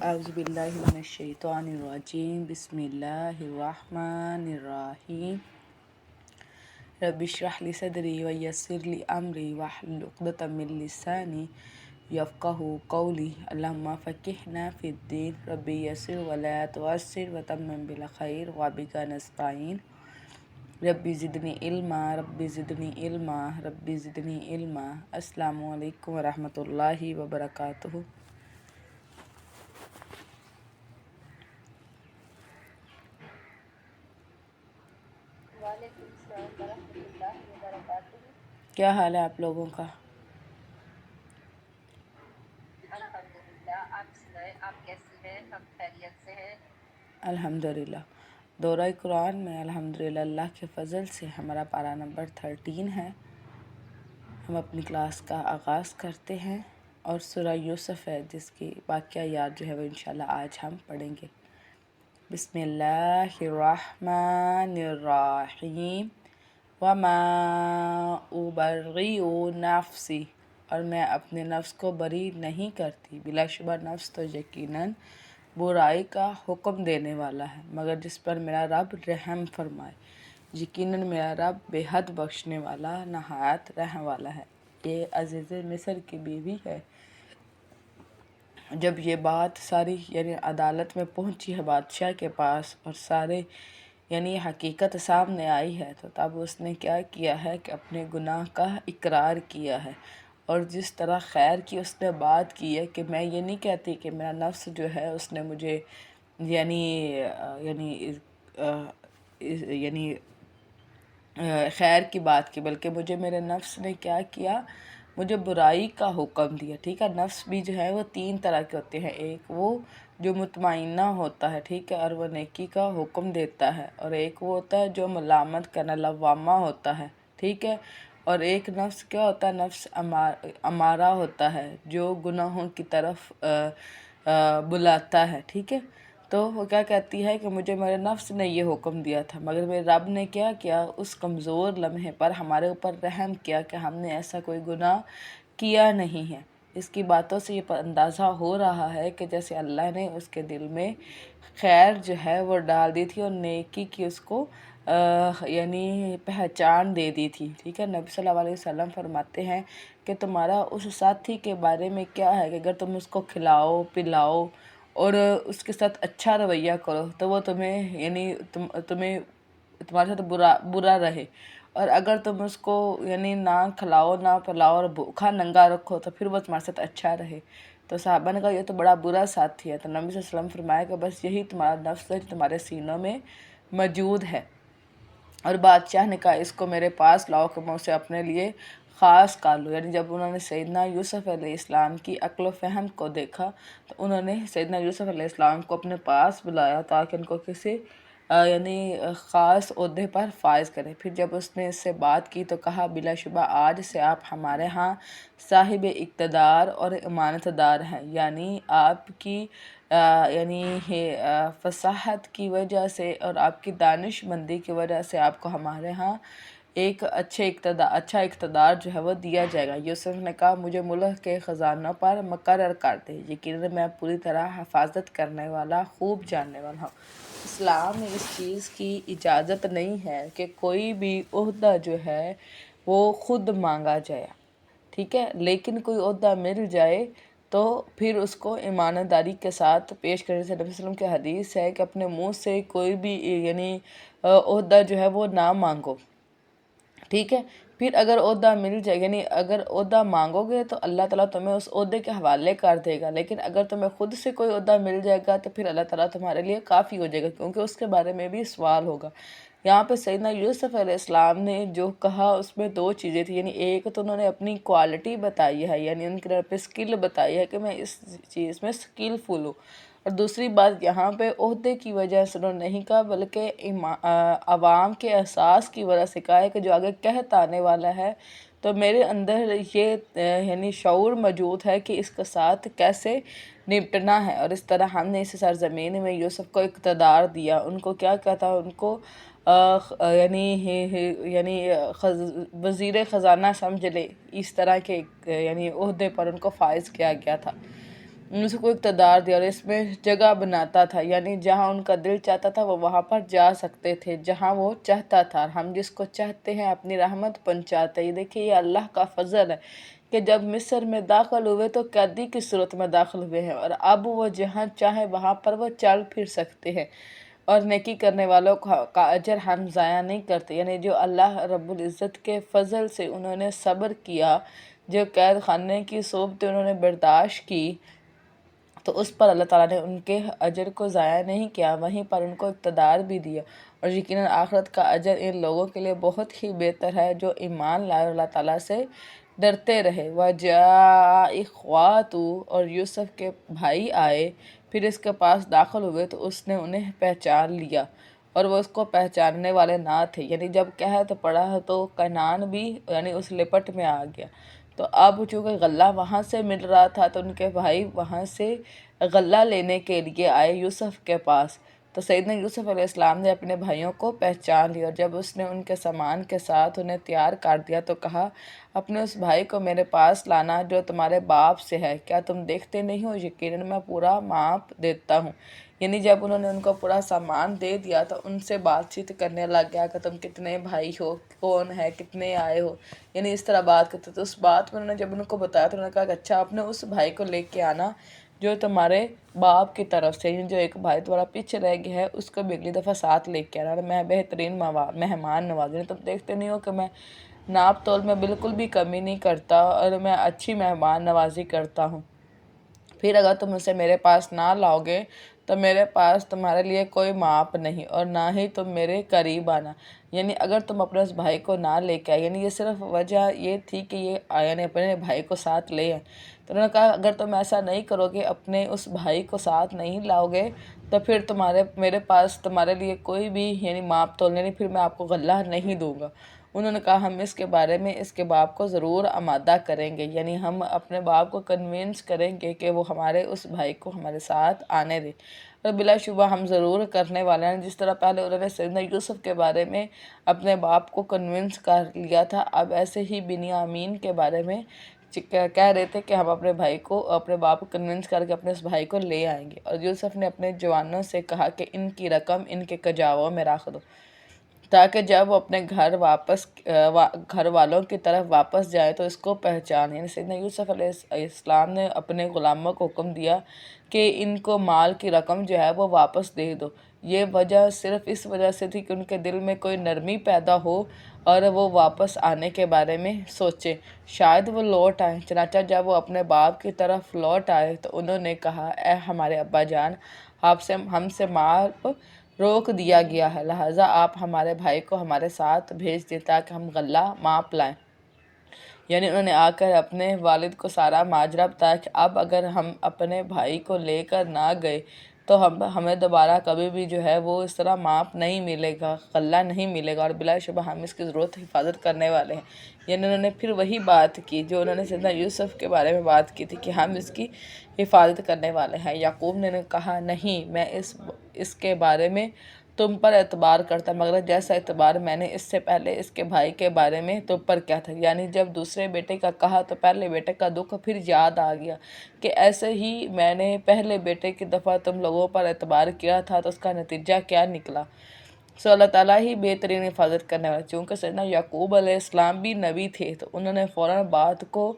اعوذ باللہ من الشیطان الرجیم بسم اللہ الرحمن الرحیم رب اشرح لی صدری ویسر لی امری واحلل عقدۃ من لسانی یفقہوا قولی اللہم فقہنا فی الدین رب یسر ولا تعسر وتمم بالخیر وبک نستعین رب زدنی علما رب زدنی علما رب زدنی علما۔ السلام علیکم ورحمۃ اللہ وبرکاتہ۔ وعلیکم السلام ورحمۃ اللہ وبرکاتہ۔ کیا حال ہے آپ لوگوں کا؟ الحمدللہ، آپ سنائیں، آپ کیسی ہیں؟ ہم خیریت سے ہیں۔ الحمدللہ۔ دورہ قرآن میں الحمدللہ اللہ کے فضل سے ہمارا پارہ نمبر 13 ہے۔ ہم اپنی کلاس کا آغاز کرتے ہیں اور سورہ یوسف ہے جس کی باقیہ یاد جو ہے وہ انشاءاللہ آج ہم پڑھیں گے۔ بسم اللہ الرحمن الرحیم وما ابرئ نفسی، اور میں اپنے نفس کو بری نہیں کرتی، بلا شبہ نفس تو یقیناً برائی کا حکم دینے والا ہے مگر جس پر میرا رب رحم فرمائے، یقیناً میرا رب بے حد بخشنے والا نہایت رحم والا ہے۔ یہ عزیز مصر کی بیوی ہے۔ جب یہ بات ساری عدالت میں پہنچی ہے بادشاہ کے پاس اور سارے حقیقت سامنے آئی ہے، تو تب اس نے کیا کیا ہے کہ اپنے گناہ کا اقرار کیا ہے، اور جس طرح خیر کی اس نے بات کی ہے کہ میں یہ نہیں کہتی کہ میرا نفس جو ہے اس نے مجھے خیر کی بات کی، بلکہ مجھے میرے نفس نے کیا کیا، مجھے برائی کا حکم دیا۔ ٹھیک ہے، نفس بھی جو ہے وہ 3 طرح کے ہوتے ہیں، ایک وہ جو مطمئنہ ہوتا ہے، ٹھیک ہے، اور وہ نیکی کا حکم دیتا ہے، اور ایک وہ ہوتا ہے جو ملامت کرنا لوامہ ہوتا ہے، ٹھیک ہے، اور ایک نفس کیا ہوتا ہے، نفس امارہ ہوتا ہے جو گناہوں کی طرف بلاتا ہے، ٹھیک ہے۔ تو وہ کیا کہتی ہے کہ مجھے میرے نفس نے یہ حکم دیا تھا، مگر میرے رب نے کیا کیا، اس کمزور لمحے پر ہمارے اوپر رحم کیا کہ ہم نے ایسا کوئی گناہ کیا نہیں ہے۔ اس کی باتوں سے یہ اندازہ ہو رہا ہے کہ جیسے اللہ نے اس کے دل میں خیر جو ہے وہ ڈال دی تھی اور نیکی کی اس کو پہچان دے دی تھی، ٹھیک ہے۔ نبی صلی اللہ علیہ وسلم فرماتے ہیں کہ تمہارا اس ساتھی کے بارے میں کیا ہے کہ اگر تم اس کو کھلاؤ پلاؤ اور اس کے ساتھ اچھا رویہ کرو تو وہ تمہیں تمہارے ساتھ برا رہے، اور اگر تم اس کو نہ کھلاؤ نہ پلاؤ اور بھوکا ننگا رکھو تو پھر وہ تمہارے ساتھ اچھا رہے۔ تو صحابہ نے کہا یہ تو بڑا برا ساتھی ہے، تو نبی صلی اللہ علیہ وسلم فرمایا کہ بس یہی تمہارا نفس ہے جو تمہارے سینوں میں موجود ہے۔ اور بادشاہ نے کہا اس کو میرے پاس لاؤ کہ میں اسے اپنے لیے خاص کر لوں۔ جب انہوں نے سیدنا یوسف علیہ السلام کی عقل و فہم کو دیکھا تو انہوں نے سیدنا یوسف علیہ السلام کو اپنے پاس بلایا تاکہ ان کو کسی خاص عہدے پر فائز کرے۔ پھر جب اس نے اس سے بات کی تو کہا بلا شبہ آج سے آپ ہمارے ہاں صاحب اقتدار اور امانت دار ہیں، آپ کی فصاحت کی وجہ سے اور آپ کی دانش مندی کی وجہ سے آپ کو ہمارے ہاں ایک اچھا اقتدار جو ہے وہ دیا جائے گا۔ یوسف نے کہا مجھے ملک کے خزانوں پر مقرر کر دے، یقیناً میں پوری طرح حفاظت کرنے والا خوب جاننے والا ہوں۔ اسلام میں اس چیز کی اجازت نہیں ہے کہ کوئی بھی عہدہ جو ہے وہ خود مانگا جائے، ٹھیک ہے، لیکن کوئی عہدہ مل جائے تو پھر اس کو ایمانداری کے ساتھ پیش کرنے سے۔ نبی صلی اللہ علیہ وسلم کی حدیث ہے کہ اپنے منہ سے کوئی بھی عہدہ جو ہے وہ نہ مانگو، ٹھیک ہے۔ پھر اگر عہدہ مل جائے اگر عہدہ مانگو گے تو اللہ تعالیٰ تمہیں اس عہدے کے حوالے کر دے گا، لیکن اگر تمہیں خود سے کوئی عہدہ مل جائے گا تو پھر اللہ تعالیٰ تمہارے لیے کافی ہو جائے گا، کیونکہ اس کے بارے میں بھی سوال ہوگا۔ یہاں پہ سیدنا یوسف علیہ السلام نے جو کہا اس میں 2 چیزیں تھیں، ایک تو انہوں نے اپنی کوالٹی بتائی ہے، ان کے پہ سکل بتائی ہے کہ میں اس چیز میں سکلفل ہوں، اور دوسری بات یہاں پہ عہدے کی وجہ سے انہوں نے نہیں کہا بلکہ عوام کے احساس کی وجہ سے کہا ہے کہ جو آگے کہت آنے والا ہے تو میرے اندر یہ شعور موجود ہے کہ اس کے ساتھ کیسے نپٹنا ہے، اور اس طرح ہم نے اس سرزمین میں یوسف کو اقتدار دیا۔ ان کو کیا کہتا ان کو وزیر خزانہ سمجھ لے، اس طرح کے عہدے پر ان کو فائز کیا گیا تھا۔ اس کو اقتدار دیا اور اس میں جگہ بناتا تھا، یعنی جہاں ان کا دل چاہتا تھا وہ وہاں پر جا سکتے تھے جہاں وہ چاہتا تھا۔ ہم جس کو چاہتے ہیں اپنی رحمت پہنچاتے ہیں۔ یہ دیکھیے یہ اللہ کا فضل ہے کہ جب مصر میں داخل ہوئے تو قیدی کی صورت میں داخل ہوئے ہیں، اور اب وہ جہاں چاہے وہاں پر وہ چل پھر سکتے ہیں، اور نیکی کرنے والوں کا اجر ہم ضائع نہیں کرتے۔ یعنی جو اللہ رب العزت کے فضل سے انہوں نے صبر کیا، جو قید خانے کی صحبتیں انہوں نے برداشت کی، تو اس پر اللہ تعالیٰ نے ان کے اجر کو ضائع نہیں کیا، وہیں پر ان کو اقتدار بھی دیا۔ اور یقیناً آخرت کا اجر ان لوگوں کے لیے بہت ہی بہتر ہے جو ایمان لائے اور اللہ تعالیٰ سے ڈرتے رہے۔ وَجَاءَ إِخْوَاتُهُ، اور یوسف کے بھائی آئے، پھر اس کے پاس داخل ہوئے تو اس نے انہیں پہچان لیا، اور وہ اس کو پہچاننے والے نہ تھے۔ یعنی جب قحط پڑا تو کنعان بھی یعنی اس لپٹ میں آ گیا، تو اب چونکہ غلہ وہاں سے مل رہا تھا تو ان کے بھائی وہاں سے غلہ لینے کے لیے آئے یوسف کے پاس۔ تو سیدنا یوسف علیہ السلام نے اپنے بھائیوں کو پہچان لیا، اور جب اس نے ان کے سامان کے ساتھ انہیں تیار کر دیا تو کہا اپنے اس بھائی کو میرے پاس لانا جو تمہارے باپ سے ہے، کیا تم دیکھتے نہیں ہو؟ یقیناً میں پورا ماپ دیتا ہوں۔ یعنی جب انہوں نے ان کو پورا سامان دے دیا تو ان سے بات چیت کرنے لگ گیا کہ تم کتنے بھائی ہو، کون ہے، کتنے آئے ہو، یعنی اس طرح بات کرتے۔ تو اس بات میں انہوں نے جب ان کو بتایا تو انہوں نے کہا کہ اچھا اپنے اس بھائی کو لے کے آنا جو تمہارے باپ کی طرف سے، یعنی جو ایک بھائی تمہارا پیچھے رہ گیا ہے اس کو بھی اگلی دفعہ ساتھ لے کے آنا، میں بہترین مہمان نوازی۔ تم دیکھتے نہیں ہو کہ میں ناپ تول میں بالکل بھی کمی نہیں کرتا اور میں اچھی مہمان نوازی کرتا ہوں۔ پھر اگر تم اسے میرے پاس نہ لاؤ گے تو میرے پاس تمہارے لیے کوئی ماپ نہیں، اور نہ ہی تم میرے قریب آنا۔ یعنی اگر تم اپنے اس بھائی کو نہ لے کے آئے، یعنی یہ صرف وجہ یہ تھی کہ یہ یعنی اپنے بھائی کو ساتھ لے آئے، تو انہوں نے کہا اگر تم ایسا نہیں کرو گے، اپنے اس بھائی کو ساتھ نہیں لاؤ گے، تو پھر میرے پاس تمہارے لیے کوئی بھی یعنی ماپ تول نہیں، پھر میں آپ کو غلہ نہیں دوں گا۔ انہوں نے کہا ہم اس کے بارے میں اس کے باپ کو ضرور آمادہ کریں گے، یعنی ہم اپنے باپ کو کنونس کریں گے کہ وہ ہمارے اس بھائی کو ہمارے ساتھ آنے دے، اور بلا شبہ ہم ضرور کرنے والے ہیں۔ جس طرح پہلے انہوں نے سیدنا یوسف کے بارے میں اپنے باپ کو کنونس کر لیا تھا، اب ایسے ہی بنیامین کے بارے میں کہہ رہے تھے کہ ہم اپنے باپ کو کنونس کر کے اپنے اس بھائی کو لے آئیں گے۔ اور یوسف نے اپنے جوانوں سے کہا کہ ان کی رقم ان کے کجاووں میں رکھ دو، تاکہ جب وہ اپنے گھر والوں کی طرف واپس جائے تو اس کو پہچان۔ یعنی سیدنا یوسف علیہ السلام نے اپنے غلاموں کو حکم دیا کہ ان کو مال کی رقم جو ہے وہ واپس دے دو۔ یہ وجہ صرف اس وجہ سے تھی کہ ان کے دل میں کوئی نرمی پیدا ہو اور وہ واپس آنے کے بارے میں سوچے، شاید وہ لوٹ آئیں۔ چنانچہ جب وہ اپنے باپ کی طرف لوٹ آئے تو انہوں نے کہا اے ہمارے ابا جان، ہم سے مال روک دیا گیا ہے، لہٰذا آپ ہمارے بھائی کو ہمارے ساتھ بھیج دیں تاکہ ہم غلہ ماپ لائیں۔ یعنی انہوں نے آ کر اپنے والد کو سارا ماجرا بتایا کہ اب اگر ہم اپنے بھائی کو لے کر نہ گئے تو ہمیں دوبارہ کبھی بھی جو ہے وہ اس طرح ماپ نہیں ملے گا، غلہ نہیں ملے گا، اور بلا شبہ ہم اس کی ضرورت حفاظت کرنے والے ہیں۔ یعنی انہوں نے پھر وہی بات کی جو انہوں نے سیدنا یوسف کے بارے میں بات کی تھی کہ ہم اس کی حفاظت کرنے والے ہیں۔ یعقوب نے کہا نہیں، میں اس کے بارے میں تم پر اعتبار کرتا، مگر جیسا اعتبار میں نے اس سے پہلے اس کے بھائی کے بارے میں تم پر کیا تھا۔ یعنی جب دوسرے بیٹے کا کہا تو پہلے بیٹے کا دکھ پھر یاد آ گیا کہ ایسے ہی میں نے پہلے بیٹے کی دفعہ تم لوگوں پر اعتبار کیا تھا تو اس کا نتیجہ کیا نکلا۔ سو اللہ تعالیٰ ہی بہترین حفاظت کرنے والا۔ چونکہ سیدنا یعقوب علیہ السلام بھی نبی تھے تو انہوں نے فوراً بات کو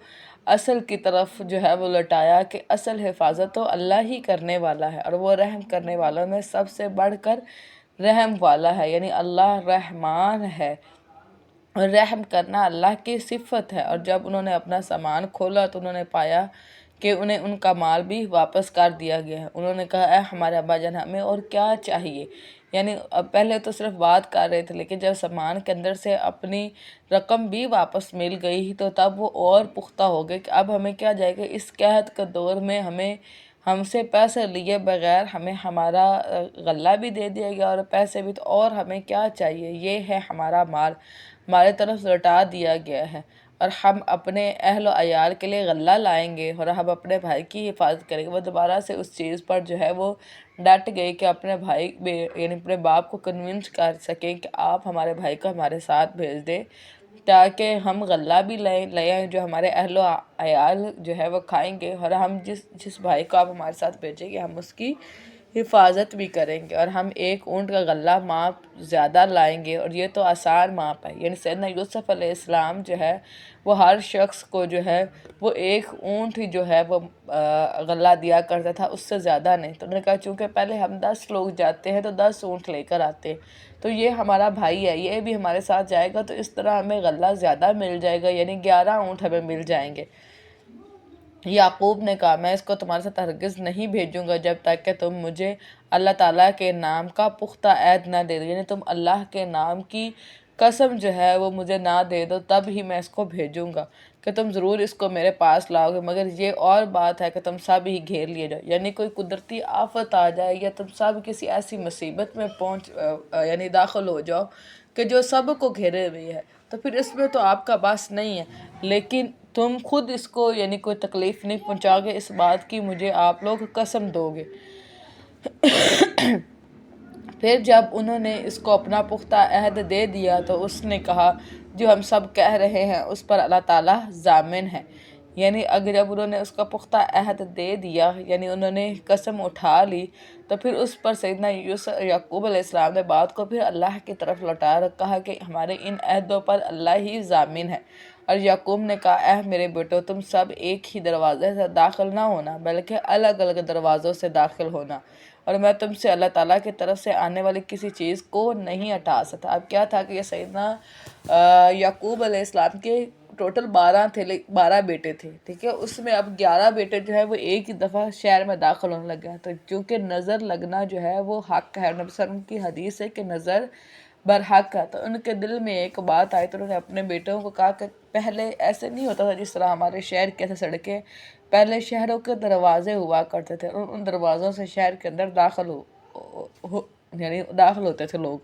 اصل کی طرف جو ہے وہ لٹایا کہ اصل حفاظت تو اللہ ہی کرنے والا ہے، اور وہ رحم کرنے والوں میں سب سے بڑھ کر رحم والا ہے۔ یعنی اللہ رحمان ہے، اور رحم کرنا اللہ کی صفت ہے۔ اور جب انہوں نے اپنا سامان کھولا تو انہوں نے پایا کہ انہیں ان کا مال بھی واپس کر دیا گیا ہے۔ انہوں نے کہا اے ہمارے ابا جان، ہمیں اور کیا چاہیے؟ یعنی پہلے تو صرف بات کر رہے تھے، لیکن جب سامان کے اندر سے اپنی رقم بھی واپس مل گئی تو تب وہ اور پختہ ہو گئے کہ اب ہمیں کیا جائے گا، اس قحط کے دور میں ہم سے پیسے لیے بغیر ہمیں ہمارا غلہ بھی دے دیا گیا اور پیسے بھی، تو اور ہمیں کیا چاہیے؟ یہ ہے ہمارا مال، ہمارے طرف لوٹا دیا گیا ہے، اور ہم اپنے اہل و عیال کے لیے غلہ لائیں گے اور ہم اپنے بھائی کی حفاظت کریں گے۔ وہ دوبارہ سے اس چیز پر جو ہے وہ ڈٹ گئی کہ اپنے بھائی یعنی اپنے باپ کو کنونس کر سکیں کہ آپ ہمارے بھائی کو ہمارے ساتھ بھیج دیں تاکہ ہم غلہ بھی لیں جو ہمارے اہل و عیال جو ہے وہ کھائیں گے، اور ہم جس بھائی کو آپ ہمارے ساتھ بھیجیں گے ہم اس کی حفاظت بھی کریں گے، اور ہم ایک اونٹ کا غلہ ماپ زیادہ لائیں گے، اور یہ تو آسان ماپ ہے۔ یعنی سیدنا یوسف علیہ السلام جو ہے وہ ہر شخص کو جو ہے وہ ایک اونٹ ہی جو ہے وہ غلہ دیا کرتا تھا، اس سے زیادہ نہیں۔ تو انہوں نے کہا چونکہ پہلے ہم 10 لوگ جاتے ہیں تو 10 اونٹ لے کر آتے ہیں، تو یہ ہمارا بھائی ہے، یہ بھی ہمارے ساتھ جائے گا، تو اس طرح ہمیں غلہ زیادہ مل جائے گا، یعنی 11 اونٹ ہمیں مل جائیں گے۔ یعقوب نے کہا میں اس کو تمہارے ساتھ ہرگز نہیں بھیجوں گا جب تک کہ تم مجھے اللہ تعالیٰ کے نام کا پختہ عہد نہ دے دو، یعنی تم اللہ کے نام کی قسم جو ہے وہ مجھے نہ دے دو، تب ہی میں اس کو بھیجوں گا کہ تم ضرور اس کو میرے پاس لاؤ گے، مگر یہ اور بات ہے کہ تم سب ہی گھیر لیے جاؤ، یعنی کوئی قدرتی آفت آ جائے یا تم سب کسی ایسی مصیبت میں یعنی داخل ہو جاؤ کہ جو سب کو گھیرے ہوئی ہے، تو پھر اس میں تو آپ کا بس نہیں ہے، لیکن تم خود اس کو یعنی کوئی تکلیف نہیں پہنچاؤ گے، اس بات کی مجھے آپ لوگ قسم دو گے۔ پھر جب انہوں نے اس کو اپنا پختہ عہد دے دیا تو اس نے کہا جو ہم سب کہہ رہے ہیں اس پر اللہ تعالیٰ ضامن ہے، یعنی اگر جب انہوں نے اس کا پختہ عہد دے دیا یعنی انہوں نے قسم اٹھا لی، تو پھر اس پر سیدنا یعقوب علیہ السلام نے بات کو پھر اللہ کی طرف لوٹا اور کہا کہ ہمارے ان عہدوں پر اللہ ہی ضامن ہے۔ اور یعقوب نے کہا اے میرے بیٹو تم سب ایک ہی دروازے سے داخل نہ ہونا بلکہ الگ الگ دروازوں سے داخل ہونا، اور میں تم سے اللہ تعالیٰ کی طرف سے آنے والی کسی چیز کو نہیں ہٹا سکتا۔ اب کیا تھا کہ یہ سیدنا یعقوب علیہ السلام کے ٹوٹل 12 بیٹے تھے، ٹھیک ہے، اس میں اب 11 بیٹے جو ہے وہ ایک ہی دفعہ شہر میں داخل ہونے لگ گئے، تو چونکہ نظر لگنا جو ہے وہ حق ہے، نبی صلی اللہ علیہ وسلم کی حدیث ہے کہ نظر برحق ہے، تو ان کے دل میں ایک بات آئی تو انہوں نے اپنے بیٹوں کو کہا کہ پہلے ایسے نہیں ہوتا تھا جس طرح ہمارے شہر کی ایسے سڑکیں، پہلے شہروں کے دروازے ہوا کرتے تھے اور ان دروازوں سے شہر کے اندر یعنی داخل ہوتے تھے لوگ،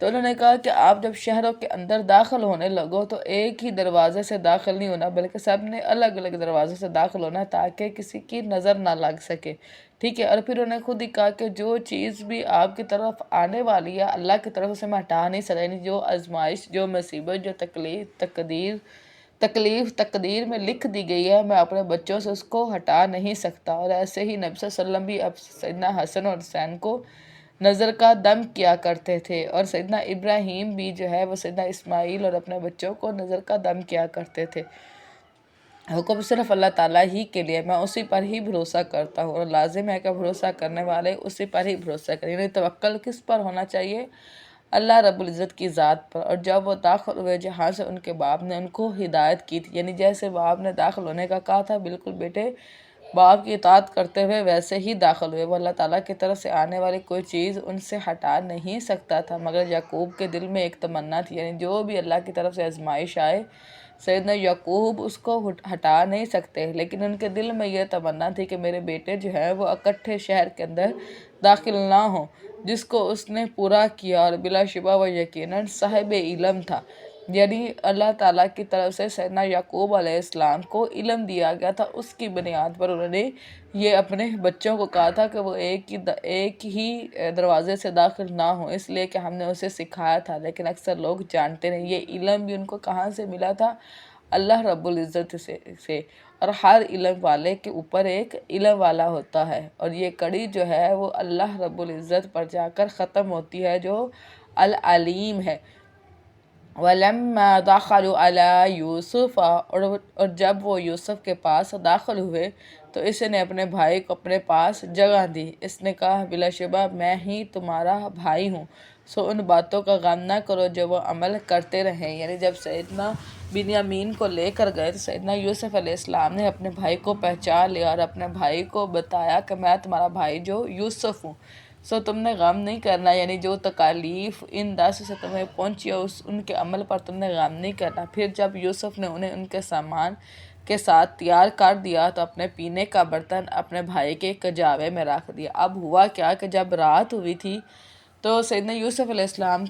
تو انہوں نے کہا کہ آپ جب شہروں کے اندر داخل ہونے لگو تو ایک ہی دروازے سے داخل نہیں ہونا بلکہ سب نے الگ الگ دروازے سے داخل ہونا تاکہ کسی کی نظر نہ لگ سکے، ٹھیک ہے۔ اور پھر انہوں نے خود ہی کہا کہ جو چیز بھی آپ کی طرف آنے والی ہے اللہ کی طرف اسے میں ہٹا نہیں سکتا، یعنی جو آزمائش، جو مصیبت، جو تکلیف تقدیر میں لکھ دی گئی ہے میں اپنے بچوں سے اس کو ہٹا نہیں سکتا۔ اور ایسے ہی نبی صلی اللہ علیہ وسلم بھی اب سیدنا حسن اور حسین کو نظر کا دم کیا کرتے تھے، اور سیدنا ابراہیم بھی جو ہے وہ سیدنا اسماعیل اور اپنے بچوں کو نظر کا دم کیا کرتے تھے۔ حکم صرف اللہ تعالیٰ ہی کے لیے، میں اسی پر ہی بھروسہ کرتا ہوں، اور لازم ہے کہ بھروسہ کرنے والے اسی پر ہی بھروسہ کریں، یعنی توکل کس پر ہونا چاہیے؟ اللہ رب العزت کی ذات پر۔ اور جب وہ داخل ہوئے جہاں سے ان کے باپ نے ان کو ہدایت کی تھی، یعنی جیسے باپ نے داخل ہونے کا کہا تھا بالکل بیٹے باپ کی اطاعت کرتے ہوئے ویسے ہی داخل ہوئے، وہ اللہ تعالیٰ کی طرف سے آنے والی کوئی چیز ان سے ہٹا نہیں سکتا تھا، مگر یعقوب کے دل میں ایک تمنا تھی، یعنی جو بھی اللہ کی طرف سے آزمائش آئے سیدنا یعقوب اس کو ہٹا نہیں سکتے، لیکن ان کے دل میں یہ تمنا تھی کہ میرے بیٹے جو ہیں وہ اکٹھے شہر کے اندر داخل نہ ہوں، جس کو اس نے پورا کیا، اور بلا شبہ وہ یقیناً صاحب علم تھا، یعنی اللہ تعالیٰ کی طرف سے سیدنا یعقوب علیہ السلام کو علم دیا گیا تھا، اس کی بنیاد پر انہوں نے یہ اپنے بچوں کو کہا تھا کہ وہ ایک ہی دروازے سے داخل نہ ہوں، اس لیے کہ ہم نے اسے سکھایا تھا، لیکن اکثر لوگ جانتے نہیں۔ یہ علم بھی ان کو کہاں سے ملا تھا؟ اللہ رب العزت سے، اور ہر علم والے کے اوپر ایک علم والا ہوتا ہے، اور یہ کڑی جو ہے وہ اللہ رب العزت پر جا کر ختم ہوتی ہے جو العلیم ہے۔ وَلَمَّا دَخَلُوا عَلَىٰ يُوسُفَ، اور جب وہ یوسف کے پاس داخل ہوئے تو اس نے اپنے بھائی کو اپنے پاس جگہ دی، اس نے کہا بلا شبہ میں ہی تمہارا بھائی ہوں، سو ان باتوں کا غم نہ کرو جو وہ عمل کرتے رہیں، یعنی جب سیدنا بنیامین کو لے کر گئے تو سیدنا یوسف علیہ السلام نے اپنے بھائی کو پہچان لیا اور اپنے بھائی کو بتایا کہ میں تمہارا بھائی جو یوسف ہوں، سو تم نے غم نہیں کرنا، یعنی جو تکالیف ان 10 سے تمہیں پہنچی ان کے عمل پر تم نے غم نہیں کرنا۔ پھر جب یوسف نے انہیں ان کے سامان کے ساتھ تیار کر دیا تو اپنے پینے کا برتن اپنے بھائی کے کجاوے میں رکھ دیا۔ اب ہوا کیا کہ جب رات ہوئی تھی تو سیدنا یوسف علیہ السلام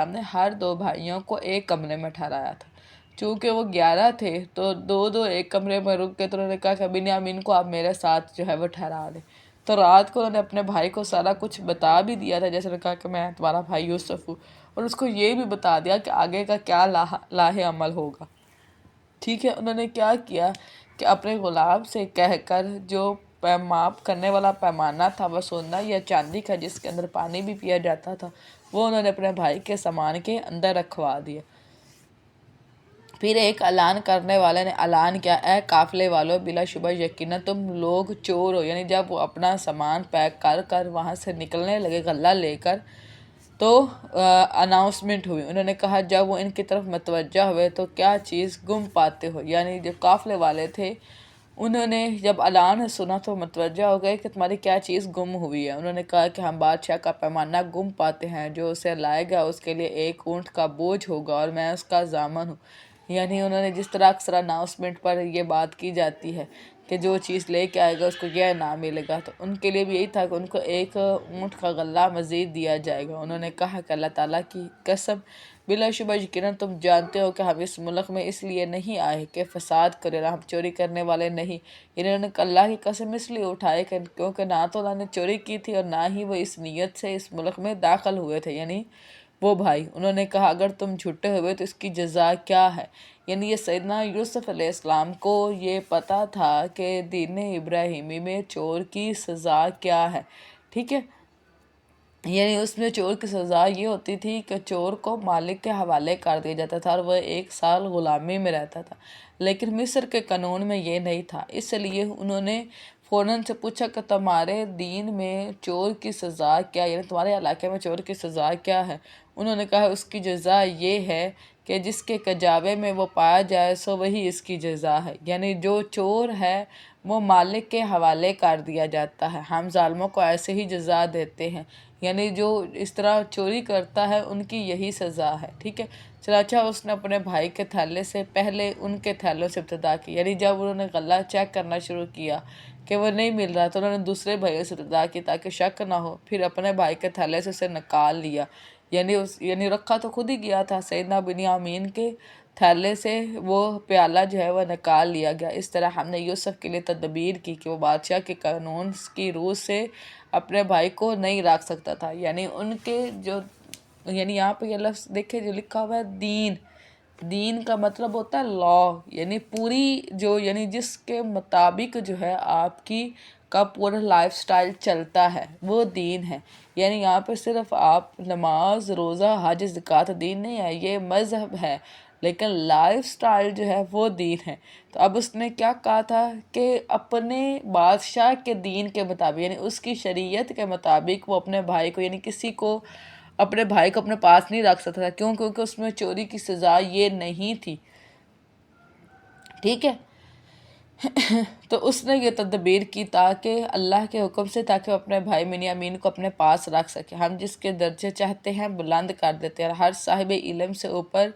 نے ہر 2 بھائیوں کو ایک کمرے میں ٹھہرایا تھا، چونکہ وہ 11 تھے تو 2 ایک کمرے میں رک کے، تو انہوں نے کہا کہ بنیامین کو آپ میرے ساتھ جو ہے وہ ٹھہرا دیں، تو رات کو انہوں نے اپنے بھائی کو سارا کچھ بتا بھی دیا تھا، جیسے انہوں نے کہا کہ میں تمہارا بھائی یوسف ہوں، اور اس کو یہ بھی بتا دیا کہ آگے کا کیا لاہ عمل ہوگا. ٹھیک ہے. انہوں نے کیا کیا کہ اپنے غلام سے کہہ کر جو ماپ کرنے والا پیمانہ تھا وہ سونا یا چاندی کا جس کے اندر پانی بھی پیا جاتا تھا وہ انہوں نے اپنے بھائی کے سامان کے اندر رکھوا دیا. پھر ایک اعلان کرنے والے نے اعلان کیا، اے قافلے والو، بلا شبہ یقیناً تم لوگ چور ہو. یعنی جب وہ اپنا سامان پیک کر کر وہاں سے نکلنے لگے غلہ لے کر تو اناؤنسمنٹ ہوئی. انہوں نے کہا جب وہ ان کی طرف متوجہ ہوئے تو کیا چیز گم پاتے ہو. یعنی جو قافلے والے تھے انہوں نے جب اعلان سنا تو متوجہ ہو گئے کہ تمہاری کیا چیز گم ہوئی ہے. انہوں نے کہا کہ ہم بادشاہ کا پیمانہ گم پاتے ہیں، جو اسے لائے گا اس کے لیے ایک اونٹ کا بوجھ ہوگا اور میں اس کا ضامن ہوں. یعنی انہوں نے جس طرح اکثر اناؤنسمنٹ پر یہ بات کی جاتی ہے کہ جو چیز لے کے آئے گا اس کو یہ انعام ملے گا، تو ان کے لیے بھی یہی تھا کہ ان کو ایک اونٹ کا غلہ مزید دیا جائے گا. انہوں نے کہا کہ اللہ تعالیٰ کی قسم بلا شبہ یقیناً تم جانتے ہو کہ ہم اس ملک میں اس لیے نہیں آئے کہ فساد کرے، ہم چوری کرنے والے نہیں. انہوں نے اللہ کی قسم اس لیے اٹھائے کیونکہ نہ تو اللہ نے چوری کی تھی اور نہ ہی وہ اس نیت سے اس ملک میں داخل ہوئے تھے. یعنی وہ بھائی. انہوں نے کہا اگر تم جھوٹے ہوئے تو اس کی جزا کیا ہے. یعنی یہ سیدنا یوسف علیہ السلام کو یہ پتہ تھا کہ دین ابراہیمی میں چور کی سزا کیا ہے. ٹھیک ہے. یعنی اس میں چور کی سزا یہ ہوتی تھی کہ چور کو مالک کے حوالے کر دیا جاتا تھا اور وہ 1 سال غلامی میں رہتا تھا. لیکن مصر کے قانون میں یہ نہیں تھا. اس لیے انہوں نے فوراً سے پوچھا کہ تمہارے دین میں چور کی سزا کیا، یعنی تمہارے علاقے میں چور کی سزا کیا ہے. انہوں نے کہا اس کی جزا یہ ہے کہ جس کے کجاوے میں وہ پایا جائے سو وہی اس کی جزا ہے. یعنی جو چور ہے وہ مالک کے حوالے کر دیا جاتا ہے. ہم ظالموں کو ایسے ہی جزا دیتے ہیں. یعنی جو اس طرح چوری کرتا ہے ان کی یہی سزا ہے. ٹھیک ہے. چنانچہ اس نے اپنے بھائی کے تھیلے سے پہلے ان کے تھیلوں سے ابتدا کی. یعنی جب انہوں نے غلہ چیک کرنا شروع کیا کہ وہ نہیں مل رہا تو انہوں نے دوسرے بھائیوں سے ابتدا کی تاکہ شک نہ ہو. پھر اپنے بھائی کے تھیلے سے اسے نکال لیا. یعنی رکھا تو خود ہی گیا تھا. سیدنا بنیامین کے تھیلے سے وہ پیالہ جو ہے وہ نکال لیا گیا. اس طرح ہم نے یوسف کے لیے تدبیر کی کہ وہ بادشاہ کے قانون کی روح سے اپنے بھائی کو نہیں رکھ سکتا تھا. یعنی ان کے جو یعنی یہاں پہ یہ لفظ دیکھیں جو لکھا ہوا ہے دین. دین کا مطلب ہوتا ہے لا. یعنی پوری جو یعنی جس کے مطابق جو ہے آپ کا پورا لائف سٹائل چلتا ہے وہ دین ہے. یعنی یہاں پہ صرف آپ نماز روزہ حج زکوٰۃ دین نہیں ہے، یہ مذہب ہے، لیکن لائف سٹائل جو ہے وہ دین ہے. تو اب اس نے کیا کہا تھا کہ اپنے بادشاہ کے دین کے مطابق یعنی اس کی شریعت کے مطابق وہ اپنے بھائی کو یعنی کسی کو اپنے بھائی کو اپنے پاس نہیں رکھ سکتا تھا. کیوں؟ کیونکہ اس میں چوری کی سزا یہ نہیں تھی. ٹھیک ہے. تو اس نے یہ تدبیر کی تاکہ اللہ کے حکم سے تاکہ وہ اپنے بھائی بنیامین کو اپنے پاس رکھ سکے. ہم جس کے درجے چاہتے ہیں بلند کر دیتے ہیں اور ہر صاحب علم سے اوپر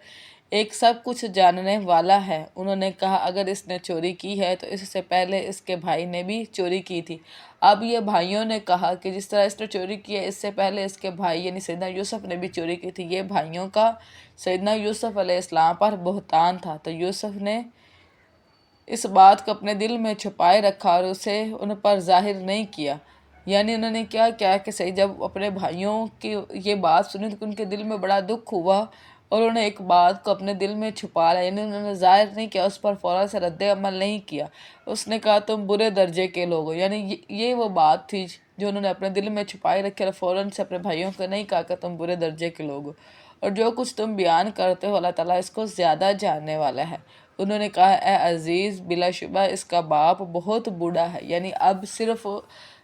ایک سب کچھ جاننے والا ہے. انہوں نے کہا اگر اس نے چوری کی ہے تو اس سے پہلے اس کے بھائی نے بھی چوری کی تھی. اب یہ بھائیوں نے کہا کہ جس طرح اس نے چوری کی ہے اس سے پہلے اس کے بھائی یعنی سیدنا یوسف نے بھی چوری کی تھی. یہ بھائیوں کا سیدنا یوسف علیہ السلام پر بہتان تھا. تو یوسف نے اس بات کو اپنے دل میں چھپائے رکھا اور اسے ان پر ظاہر نہیں کیا. یعنی انہوں نے کیا کہ صحیح جب اپنے بھائیوں کی یہ بات سنی تو ان کے دل میں بڑا دکھ ہوا اور انہوں نے ایک بات کو اپنے دل میں چھپا لیا. یعنی انہوں نے ظاہر نہیں کیا، اس پر فوراً سے رد عمل نہیں کیا. اس نے کہا تم برے درجے کے لوگ ہو. یعنی یہ وہ بات تھی جو انہوں نے اپنے دل میں چھپائی رکھی اور فوراً سے اپنے بھائیوں کو نہیں کہا کہ تم برے درجے کے لوگ ہو، اور جو کچھ تم بیان کرتے ہو اللہ تعالیٰ اس کو زیادہ جاننے والا ہے. انہوں نے کہا اے عزیز بلا شبہ اس کا باپ بہت بوڑھا ہے. یعنی اب صرف